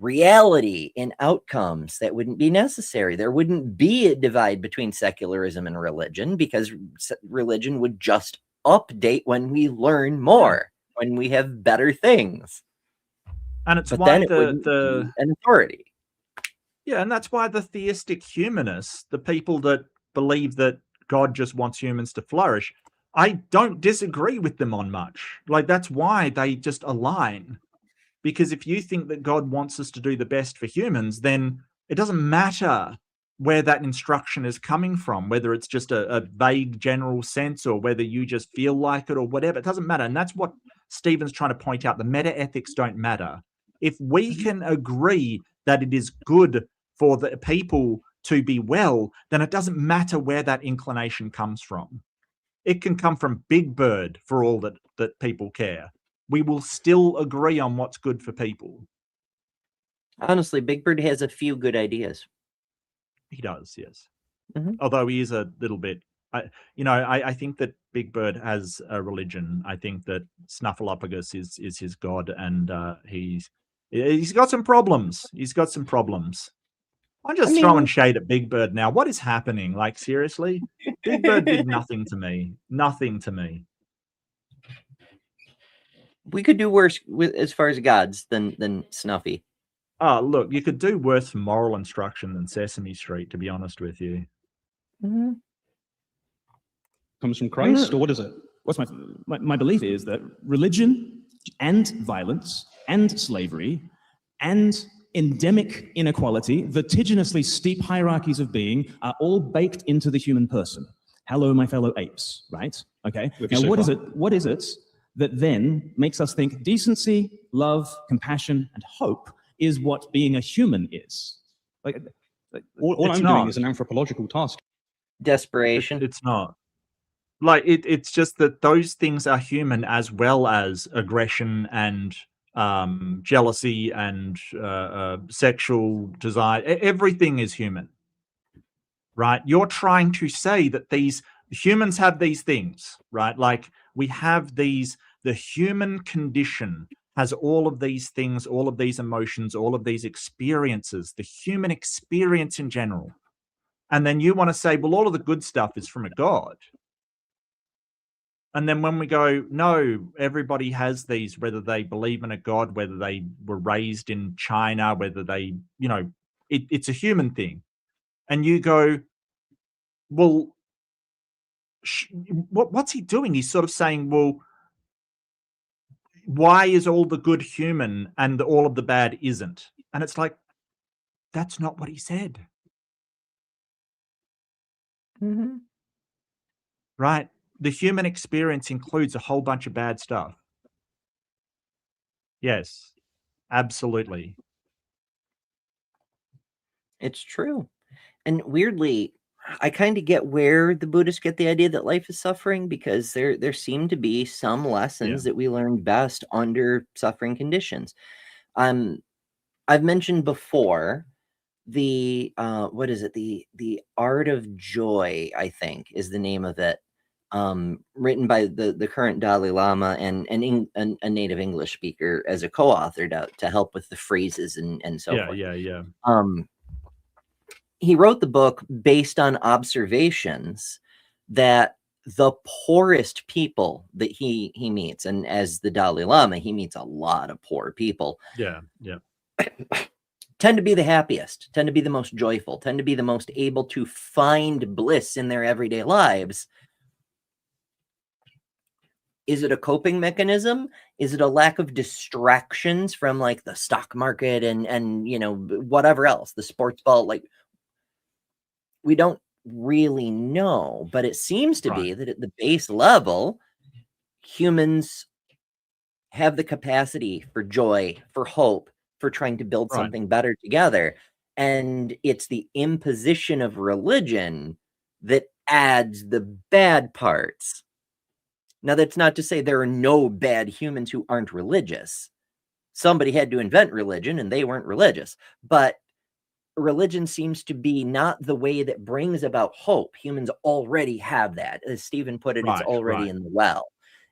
reality, in outcomes, that wouldn't be necessary. There wouldn't be a divide between secularism and religion because religion would just update when we learn more, when we have better things. And it's why an authority. Yeah, and that's why the theistic humanists, the people that believe that God just wants humans to flourish, I don't disagree with them on much. Like, that's why they just align. Because if you think that God wants us to do the best for humans, then it doesn't matter where that instruction is coming from, whether it's just a vague general sense or whether you just feel like it or whatever. It doesn't matter. And that's what Stephen's trying to point out. The meta-ethics don't matter. If we can agree that it is good for the people to be well, then it doesn't matter where that inclination comes from. It can come from Big Bird for all that people care. We will still agree on what's good for people. Honestly, Big Bird has a few good ideas. He does, yes. Although he is a little bit... I think that Big Bird has a religion. I think that Snuffleupagus is his god, and he's got some problems. I'm just throwing shade at Big Bird now. What is happening? Like, seriously? Big Bird did nothing to me. Nothing to me. We could do worse as far as gods than Snuffy. Oh, look, you could do worse for moral instruction than Sesame Street, to be honest with you. Comes from Christ, or what is it? What's my belief is that religion and violence and slavery and endemic inequality, vertiginously steep hierarchies of being, are all baked into the human person. Hello, my fellow apes, right? Okay. Now, what is it that then makes us think decency, love, compassion, and hope is what being a human is? Like all I'm doing is an anthropological task. Desperation. It's not. like it's just that those things are human, as well as aggression and jealousy and sexual desire. Everything is human, right? You're trying to say that these humans have these things, right? Like we have these, the human condition has all of these things, all of these emotions, all of these experiences, the human experience in general. And then you want to say, well, all of the good stuff is from a God. And then when we go, no, everybody has these, whether they believe in a God, whether they were raised in China, whether they, you know, it's a human thing. And you go, well, what's he doing? He's sort of saying, well, why is all the good human and all of the bad isn't? And it's like, that's not what he said. Mm-hmm. Right? The human experience includes a whole bunch of bad stuff. Yes, absolutely. It's true. And weirdly, I kind of get where the Buddhists get the idea that life is suffering, because there seem to be some lessons that we learn best under suffering conditions. I've mentioned before the what is it? The Art of Joy, I think, is the name of it. Written by the current Dalai Lama and a native English speaker as a co-author to help with the phrases and so forth. Yeah. He wrote the book based on observations that the poorest people that he meets, and as the Dalai Lama, he meets a lot of poor people. Yeah. Tend to be the happiest, tend to be the most joyful, tend to be the most able to find bliss in their everyday lives. Is it a coping mechanism? Is it a lack of distractions from like the stock market and you know, whatever else, the sports ball? Like, we don't really know, but it seems to be that at the base level, humans have the capacity for joy, for hope, for trying to build something better together. And it's the imposition of religion that adds the bad parts. Now, that's not to say there are no bad humans who aren't religious. Somebody had to invent religion and they weren't religious. But religion seems to be not the way that brings about hope. Humans already have that. As Stephen put it, it's already in the well.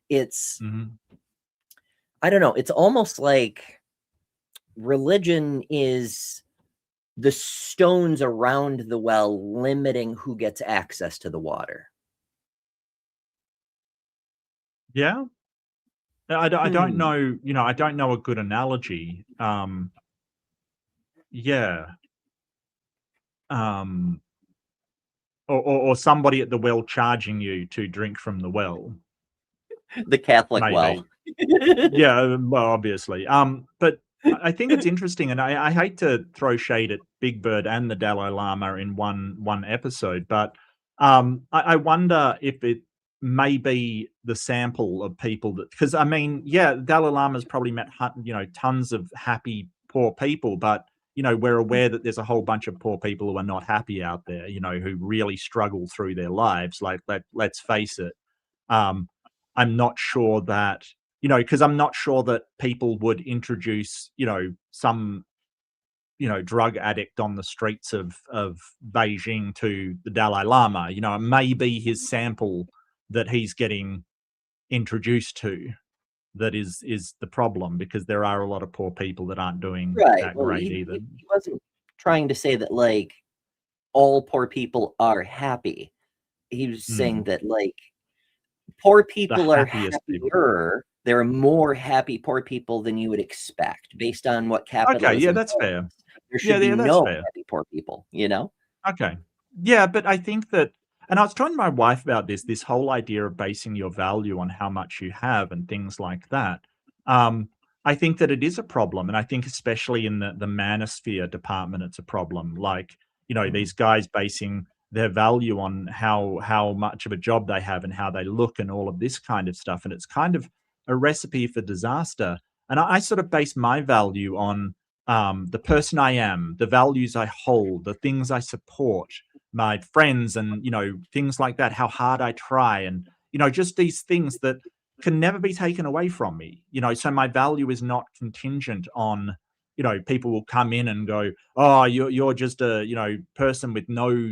It's, I don't know, it's almost like religion is the stones around the well limiting who gets access to the water. Yeah. I don't know, you know, I don't know a good analogy. Yeah. Or somebody at the well charging you to drink from the well. The Catholic Maybe. well. Yeah, well, obviously. But I think it's interesting, and I hate to throw shade at Big Bird and the Dalai Lama in one episode, but I wonder if it may be the sample of people that, because I mean, yeah, Dalai Lama's probably met, you know, tons of happy poor people, but you know, we're aware that there's a whole bunch of poor people who are not happy out there, you know, who really struggle through their lives. Like, let's face it. I'm not sure that, you know, because I'm not sure that people would introduce, you know, some, you know, drug addict on the streets of Beijing to the Dalai Lama. You know, it may be his sample that he's getting introduced to that is the problem, because there are a lot of poor people that aren't doing that great either. He wasn't trying to say that like all poor people are happy. He was saying that like poor people are happier. People. There are more happy poor people than you would expect based on what capitalism. Okay, yeah, that's fair. There should be no happy poor people, you know? Okay. Yeah, but I think that, and I was talking to my wife about this whole idea of basing your value on how much you have and things like that. I think that it is a problem. And I think especially in the manosphere department, it's a problem. Like, you know, these guys basing their value on how much of a job they have and how they look and all of this kind of stuff. And it's kind of a recipe for disaster. And I sort of base my value on the person I am, the values I hold, the things I support, my friends, and, you know, things like that, how hard I try. And, just these things that can never be taken away from me. So my value is not contingent on, people will come in and go, oh, you're just a, person with no,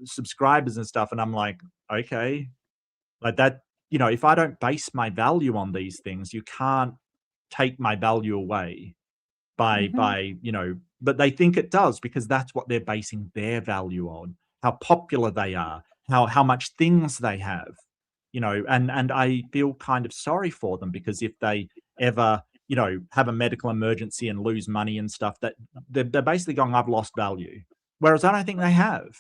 subscribers and stuff. And I'm like, okay, like that, if I don't base my value on these things, you can't take my value away by, but they think it does, because that's what they're basing their value on, how popular they are, how much things they have, and I feel kind of sorry for them, because if they ever, have a medical emergency and lose money and stuff, that they're basically going, I've lost value. Whereas I don't think they have.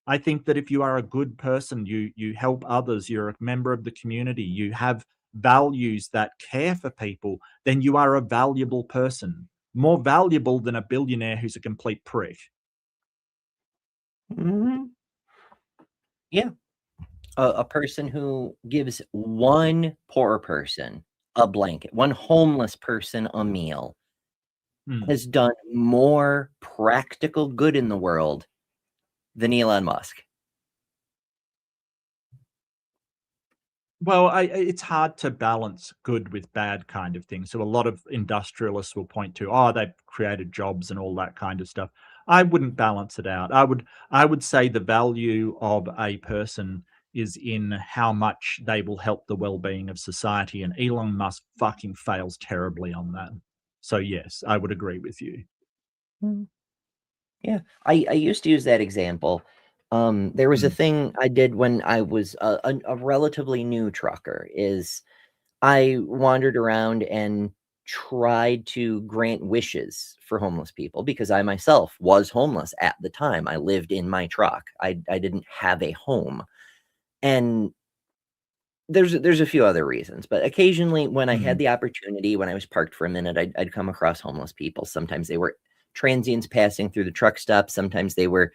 I think that if you are a good person, you help others, you're a member of the community, you have values that care for people, then you are a valuable person, more valuable than a billionaire who's a complete prick. Yeah. A person who gives one poor person a blanket, one homeless person a meal, has done more practical good in the world than Elon Musk. Well, it's hard to balance good with bad kind of thing. So a lot of industrialists will point to, oh, they've created jobs and all that kind of stuff. I wouldn't balance it out. I would say the value of a person is in how much they will help the well-being of society. And Elon Musk fucking fails terribly on that. So yes, I would agree with you. Yeah, I used to use that example. There was a thing I did when I was a relatively new trucker, is I wandered around and tried to grant wishes for homeless people, because I myself was homeless at the time. I lived in my truck. I didn't have a home. And there's a few other reasons, but occasionally when I had the opportunity, when I was parked for a minute, I'd come across homeless people. Sometimes they were transients passing through the truck stop. Sometimes they were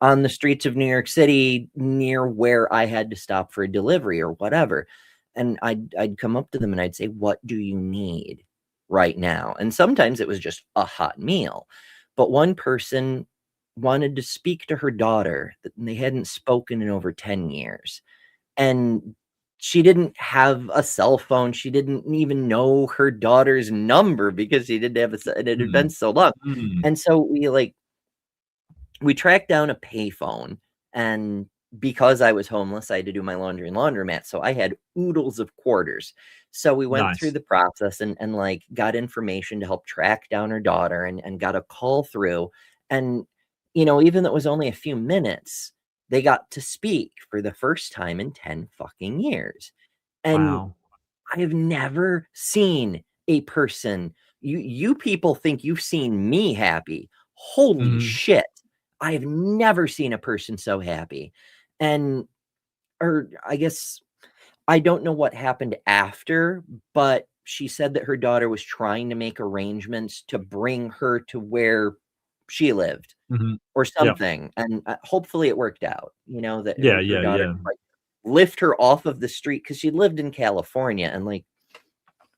on the streets of New York City near where I had to stop for a delivery or whatever. And I'd come up to them and I'd say, what do you need right now? And sometimes it was just a hot meal. But one person wanted to speak to her daughter that they hadn't spoken in over 10 years. And she didn't have a cell phone. She didn't even know her daughter's number, because she didn't have it had been so long. And so we tracked down a payphone, and because I was homeless, I had to do my laundry and laundromat. So I had oodles of quarters. So we went through the process and got information to help track down her daughter, and got a call through. And, even though it was only a few minutes, they got to speak for the first time in 10 fucking years. And I have never seen a person, you people think you've seen me happy. Holy shit. I have never seen a person so happy. Or I guess I don't know what happened after, but she said that her daughter was trying to make arrangements to bring her to where she lived or something. And hopefully it worked out, that her daughter could, lift her off of the street, because she lived in California, and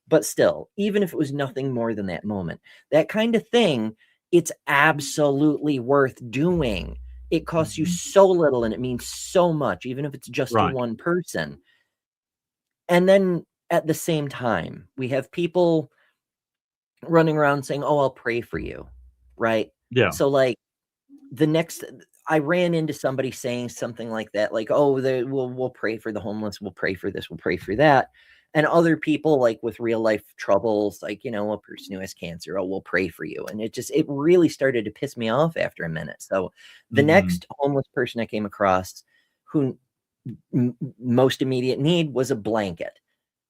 but still, even if it was nothing more than that moment, that kind of thing, it's absolutely worth doing. It costs you so little and it means so much, even if it's just to one person. And then at the same time, we have people running around saying, oh, I'll pray for you. Right. Yeah. So I ran into somebody saying something like that, oh, we'll pray for the homeless. We'll pray for this. We'll pray for that. And other people with real life troubles, a person who has cancer, oh, we'll pray for you. And it really started to piss me off after a minute. So the next homeless person I came across, who most immediate need was a blanket.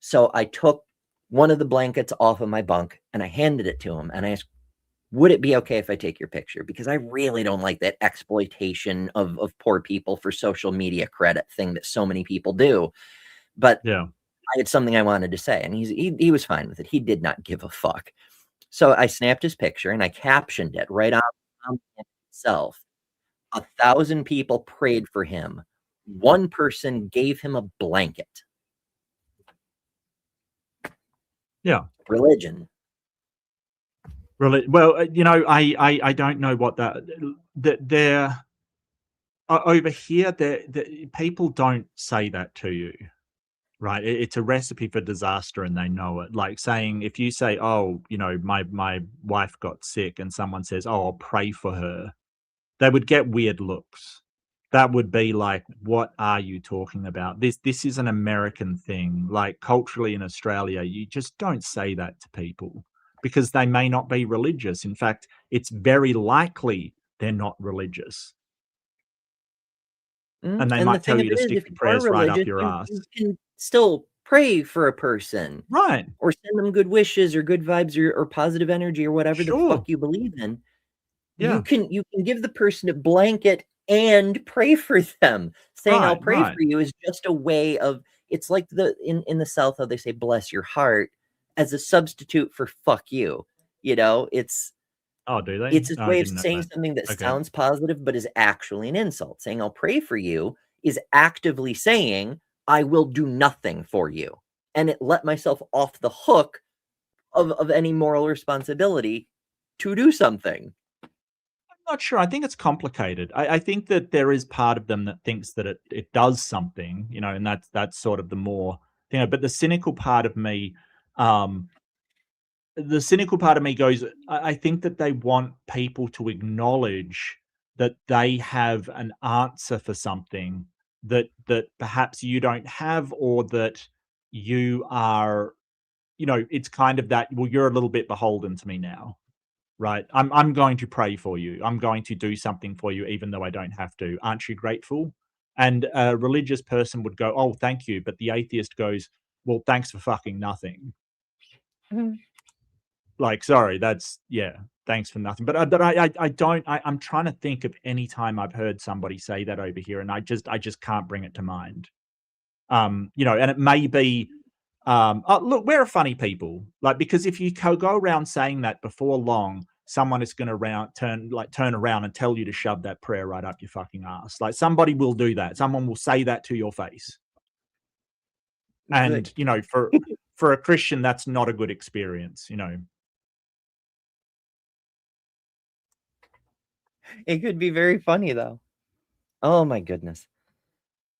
So I took one of the blankets off of my bunk and I handed it to him. And I asked, would it be okay if I take your picture? Because I really don't like that exploitation of poor people for social media credit thing that so many people do. But I had something I wanted to say, and he was fine with it. He did not give a fuck. So I snapped his picture and I captioned it right on itself. 1,000 people prayed for him. One person gave him a blanket. Yeah. Religion. Really? Well, I don't know what that they're over here. People don't say that to you. right? It's a recipe for disaster, and they know it. Like saying, if you say, "Oh, my wife got sick," and someone says, "Oh, I'll pray for her," they would get weird looks. That would be like, "What are you talking about? This is an American thing. Like culturally in Australia, you just don't say that to people because they may not be religious. In fact, it's very likely they're not religious, and they And the might thing tell of you to it is, stick if your you are prayers right up religious, your you ass. can still pray for a person Right. or send them good wishes or good vibes or positive energy or whatever the Sure. fuck you believe in. Yeah. You can give the person a blanket and pray for them. Saying I'll Right. pray Right. for you is just a way of, it's like in the South how they say bless your heart as a substitute for fuck you. It's Oh, do they? it's a Oh, I way of didn't know saying that. something that Okay. sounds positive but is actually an insult. Saying I'll pray for you is actively saying I will do nothing for you. And it let myself off the hook of any moral responsibility to do something. Not sure. I think it's complicated. I think that there is part of them that thinks that it does something, and that's sort of the more but the cynical part of me, um, goes, I think that they want people to acknowledge that they have an answer for something that perhaps you don't have, or that you are, it's kind of that, well, you're a little bit beholden to me now. Right. I'm going to pray for you. I'm going to do something for you, even though I don't have to. Aren't you grateful? And a religious person would go, "Oh, thank you." But the atheist goes, "Well, thanks for fucking nothing." Mhm. Like, sorry, thanks for nothing. But I don't. I'm trying to think of any time I've heard somebody say that over here, and I just can't bring it to mind. And it may be, oh, look, we're funny people. Like, because if you go around saying that, before long, someone is going to turn around and tell you to shove that prayer right up your fucking ass. Like, somebody will do that. Someone will say that to your face. Good. And, for a Christian, that's not a good experience. It could be very funny though. Oh my goodness.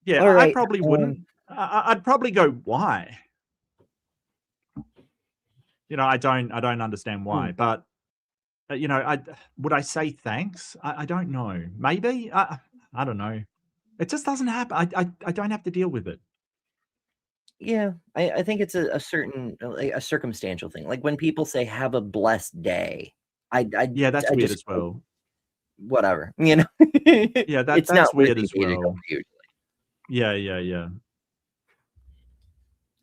Yeah, All I right. probably wouldn't. I'd probably go, why? I don't understand why. But would I say thanks? I don't know. Maybe. I don't know. It just doesn't happen. I don't have to deal with it. Yeah, I think it's a certain like a circumstantial thing. Like when people say "Have a blessed day," Yeah, that's I weird just as well. whatever. Yeah, It's that's not worth weird the as heat it well. up usually. Yeah.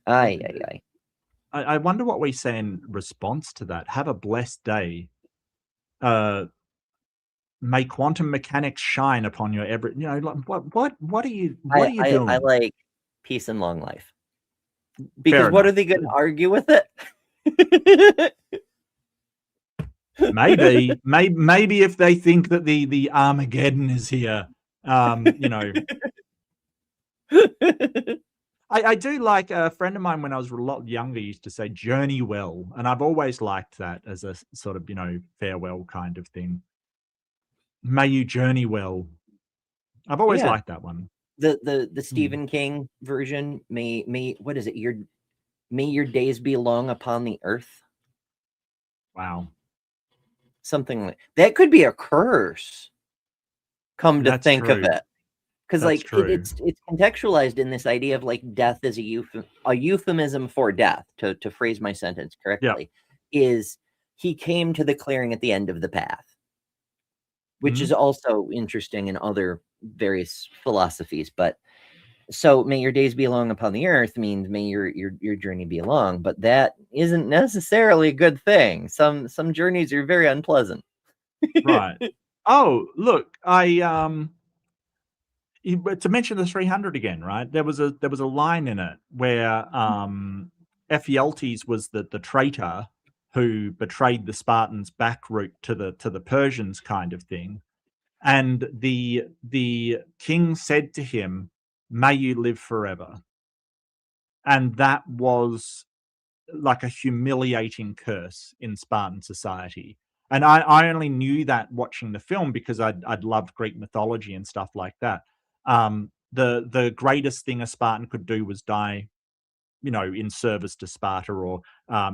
Ay, ay, ay. I wonder what we say in response to that. Have a blessed day. May quantum mechanics shine upon your every. Like, what are you I doing? like peace and long life. Fair Because what enough. are they going to argue with it? Maybe if they think that the Armageddon is here, I do like, a friend of mine when I was a lot younger used to say journey well, and I've always liked that as a sort of, farewell kind of thing. May you journey well. I've always Yeah. liked that one. The Stephen King version, may what is it? May your days be long upon the earth. Wow. Something like that could be a curse. Come to That's think of true. it. Because That's like true. it's contextualized in this idea of like death as a euphemism for death, to phrase my sentence correctly, is he came to the clearing at the end of the path, which is also interesting in other various philosophies. But so may your days be long upon the earth means may your journey be long, but that isn't necessarily a good thing. Some journeys are very unpleasant. Right. Oh, look, to mention the 300 again, right? There was a line in it where Ephialtes was the traitor who betrayed the Spartans' back route to the Persians, kind of thing. And the king said to him, "May you live forever." And that was like a humiliating curse in Spartan society. And I only knew that watching the film because I'd loved Greek mythology and stuff like that. The greatest thing a Spartan could do was die you know, in service to Sparta, or,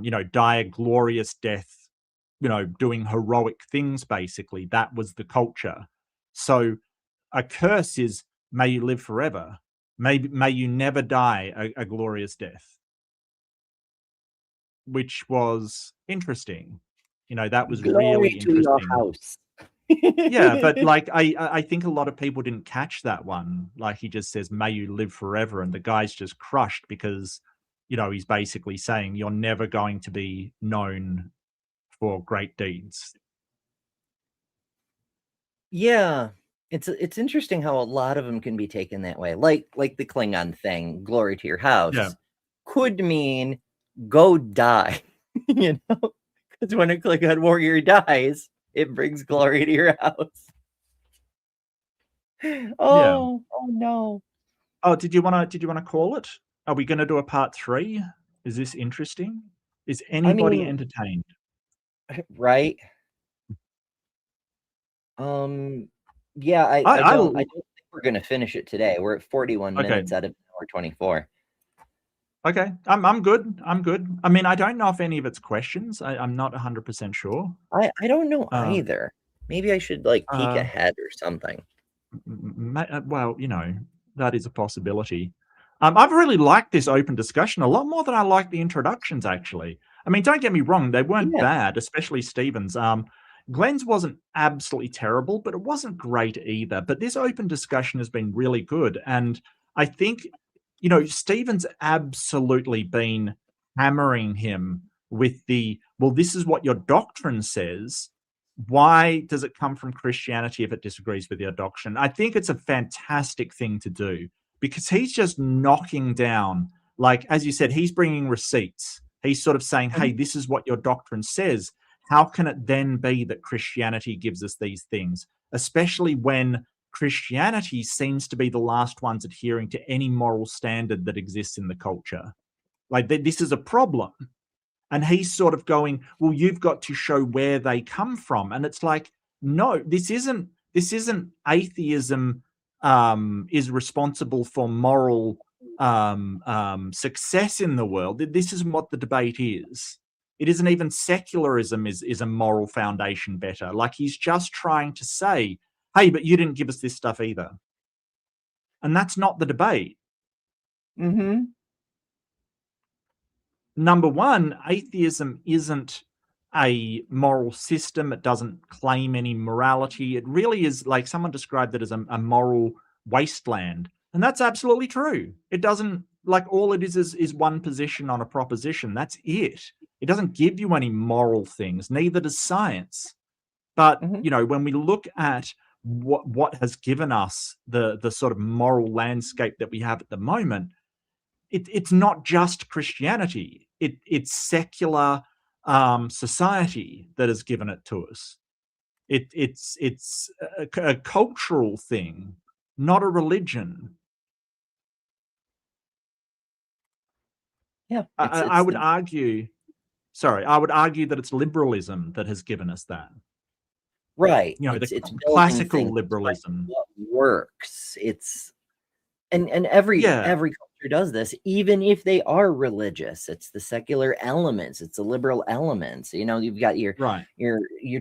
you know, die a glorious death, you know, doing heroic things, basically. That was the culture. So a curse is, may you live forever. May you never die a glorious death, which was interesting. You know, that was really Glory to your interesting. house. Yeah, but like I think a lot of people didn't catch that one. Like, he just says, may you live forever, and the guy's just crushed because, you know, he's basically saying you're never going to be known for great deeds. Yeah, it's interesting how a lot of them can be taken that way. Like the Klingon thing, glory to your house, Yeah. could mean go die, you know, because when a Klingon warrior dies, it brings glory to your house. Oh no. Oh, did you want to call it? Are we going to do a part 3? Is this interesting? Is anybody mean- entertained? Right? Yeah, I don't think we're gonna finish it today. We're at 41 minutes out of hour 24. Okay, I'm good. I'm good. I mean, I don't know if any of it's questions. I'm not 100% sure. I don't know either. Maybe I should like peek ahead or something. Well, you know, that is a possibility. I've really liked this open discussion a lot more than I like the introductions, actually. I mean, don't get me wrong, they weren't bad, especially Stephen's. Glen's wasn't absolutely terrible, but it wasn't great either. But this open discussion has been really good. And I think, you know, Stephen's absolutely been hammering him with the, well, this is what your doctrine says. Why does it come from Christianity if it disagrees with your doctrine? I think it's a fantastic thing to do, because he's just knocking down, like, as you said, he's bringing receipts. He's sort of saying, hey, this is what your doctrine says. How can it then be that Christianity gives us these things? Especially when Christianity seems to be the last ones adhering to any moral standard that exists in the culture. Like, this is a problem. And he's sort of going, well, you've got to show where they come from. And it's like, no, this isn't atheism is responsible for moral success in the world. This isn't what the debate is. It isn't even secularism is a moral foundation better. Like, he's just trying to say, hey, but you didn't give us this stuff either. And that's not the debate. Mm-hmm. Number one, atheism isn't a moral system. It doesn't claim any morality. It really is, like, someone described it as a moral wasteland. And that's absolutely true. It doesn't, like, all it is one position on a proposition. That's it. It doesn't give you any moral things. Neither does science. But, you know, when we look at what has given us the sort of moral landscape that we have at the moment, it's not just Christianity. It's secular society that has given it to us. It's a cultural thing, not a religion. Yeah, I would argue. Sorry, I would argue that it's liberalism that has given us that. Right. You know, it's the classical liberalism. What works. It's and every culture does this, even if they are religious. It's the secular elements, it's the liberal elements. You know, you've got your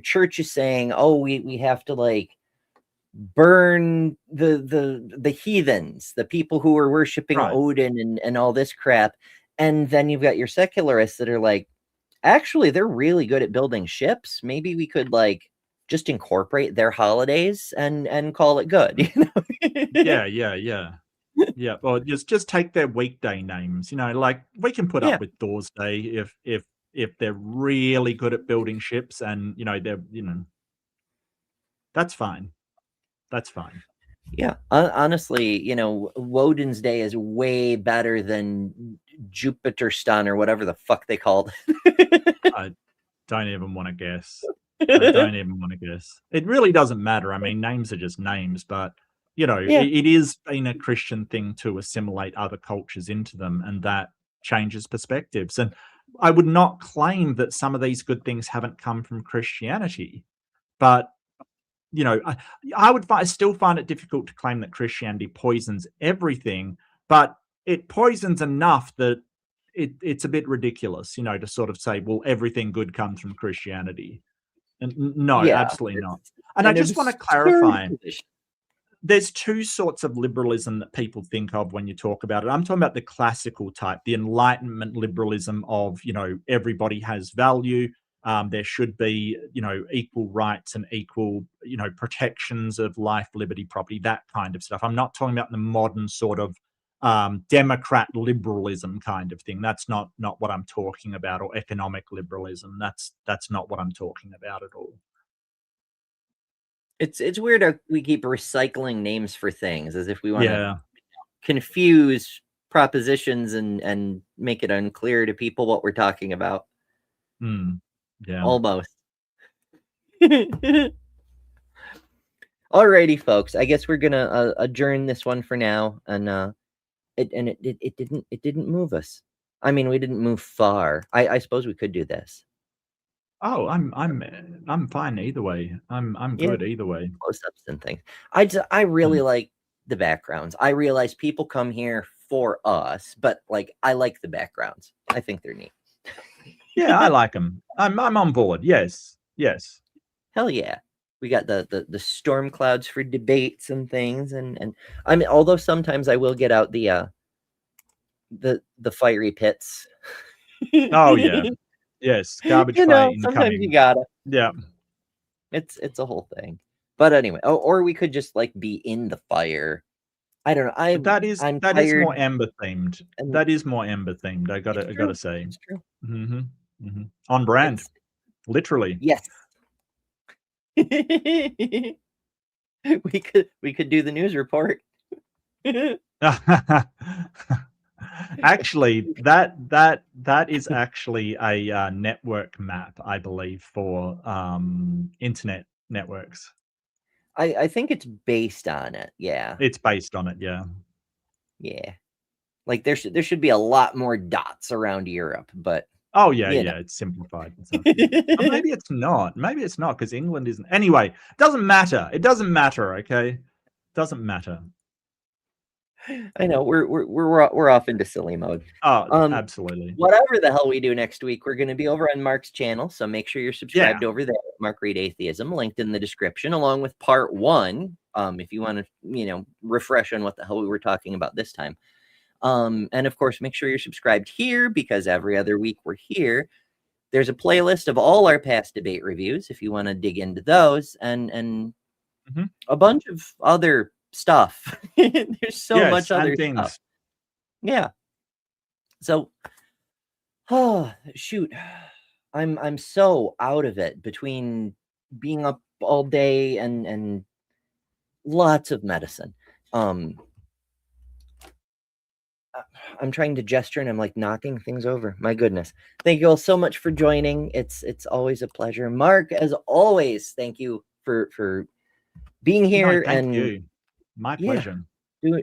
church is saying, oh, we have to like burn the heathens, the people who are worshiping Odin and all this crap. And then you've got your secularists that are like, actually, they're really good at building ships. Maybe we could like just incorporate their holidays and call it good. You know? Yeah. Or just take their weekday names. You know, like, we can put up with Thor's Day if they're really good at building ships, and that's fine. That's fine. Yeah, honestly, you know, Woden's Day is way better than Jupiterstan or whatever the fuck they called it. I don't even want to guess. I don't even want to guess. It really doesn't matter. I mean, names are just names, but, you know, it is been a Christian thing to assimilate other cultures into them, and that changes perspectives. And I would not claim that some of these good things haven't come from Christianity, but, you know, I still find it difficult to claim that Christianity poisons everything, but it poisons enough that it's a bit ridiculous, you know, to sort of say, well, everything good comes from Christianity. And no, Yeah, absolutely not. it's And I an just want to absurd clarify, position. there's two sorts of liberalism that people think of when you talk about it. I'm talking about the classical type, the Enlightenment liberalism of, you know, everybody has value. There should be, you know, equal rights and equal, you know, protections of life, liberty, property, that kind of stuff. I'm not talking about the modern sort of Democrat liberalism kind of thing. That's not what I'm talking about, or economic liberalism. That's not what I'm talking about at all. It's weird how we keep recycling names for things as if we want to Yeah. confuse propositions and make it unclear to people what we're talking about. Yeah. Almost. Alrighty, folks. I guess we're gonna adjourn this one for now, and it didn't move us. I mean, we didn't move far. I suppose we could do this. Oh, I'm fine either way. I'm Yeah. good either way. Close-ups and things. I really like the backgrounds. I realize people come here for us, but like I like the backgrounds. I think they're neat. Yeah, I like them. I'm on board. Yes. Hell yeah. We got the storm clouds for debates and things, and I mean, although sometimes I will get out the fiery pits. Oh yeah. Yes, garbage You fire know, sometimes you incoming. gotta. Yeah. It's a whole thing. But anyway, or we could just like be in the fire. I don't know. I'm That is tired. more Ember themed. and That is more Ember themed. I it's gotta true. say. It's true. On brand, It's, literally. yes. we could do the news report. Actually, that is actually a network map, I believe, for internet networks. I think it's based on it. Yeah. It's based on it. Yeah. Yeah. Like there should be a lot more dots around Europe, but Oh yeah, you know. it's simplified and stuff. But maybe it's not. Maybe it's not, because England isn't. Anyway, doesn't matter. It doesn't matter. Okay, doesn't matter. I know we're off into silly mode. Oh, absolutely. Whatever the hell we do next week, we're going to be over on Mark's channel, so make sure you're subscribed over there. Mark Reed Atheism, linked in the description, along with part 1. If you want to, refresh on what the hell we were talking about this time. And of course, make sure you're subscribed here, because every other week we're here. There's a playlist of all our past debate reviews if you want to dig into those, and a bunch of other stuff. There's so much other stuff. Yeah. So, oh shoot, I'm so out of it between being up all day and lots of medicine. I'm trying to gesture and I'm like knocking things over. My goodness. Thank you all so much for joining. It's always a pleasure. Mark, as always, thank you for being here. Thank you. My pleasure.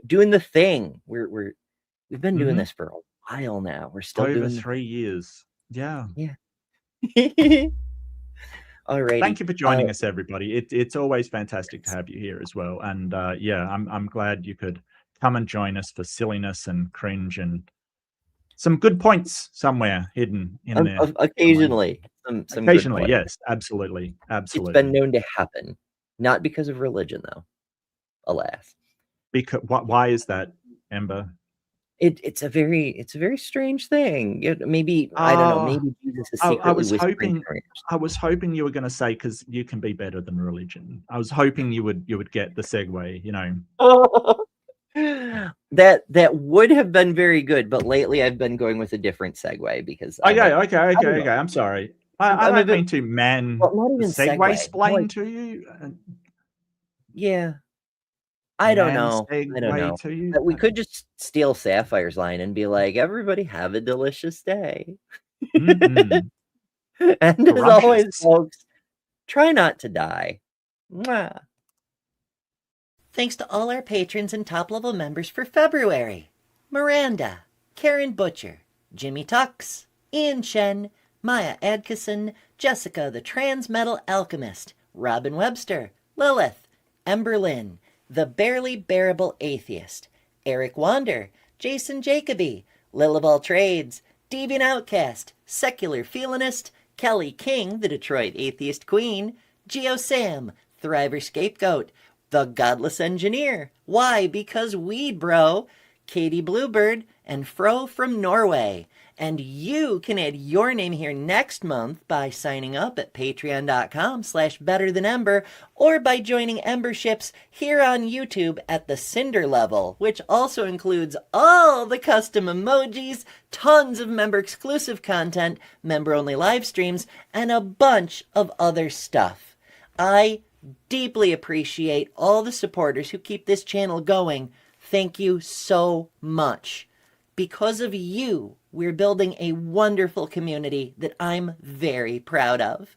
Doing the thing. We've been doing this for a while now. We're still over doing 3 years. Yeah. All right. Thank you for joining us, everybody. It's always fantastic to have you here as well. And I'm glad you could come and join us for silliness and cringe and some good points somewhere hidden in there. Occasionally. Occasionally, yes, absolutely. It's been known to happen. Not because of religion, though. Alas. Because why is that, Ember? It's a very strange thing. Maybe I don't know. Maybe Jesus is secretly whispering. I was hoping you were going to say, because you can be better than religion. I was hoping you would get the segue. That would have been very good, but lately I've been going with a different segue because. Okay. I'm sorry. I don't mean to not even segue explain to you. Yeah. I don't know. But we could just steal Sapphire's line and be like, everybody have a delicious day. And as always, folks, try not to die. Mwah. Thanks to all our patrons and top-level members for February. Miranda, Karen Butcher, Jimmy Tux, Ian Shen, Maya Adkison, Jessica the Transmetal Alchemist, Robin Webster, Lilith, Emberlyn, The Barely Bearable Atheist, Eric Wander, Jason Jacoby, Lil of All Trades, Deviant Outcast, Secular Feelinist, Kelly King, the Detroit Atheist Queen, Geo Sam, Thriver Scapegoat, The Godless Engineer, Why? Because Weed Bro, Katie Bluebird, and Fro from Norway. And you can add your name here next month by signing up at patreon.com/betterthanember or by joining Emberships here on YouTube at the Cinder level, which also includes all the custom emojis, tons of member-exclusive content, member-only live streams, and a bunch of other stuff. I deeply appreciate all the supporters who keep this channel going. Thank you so much. Because of you, we're building a wonderful community that I'm very proud of.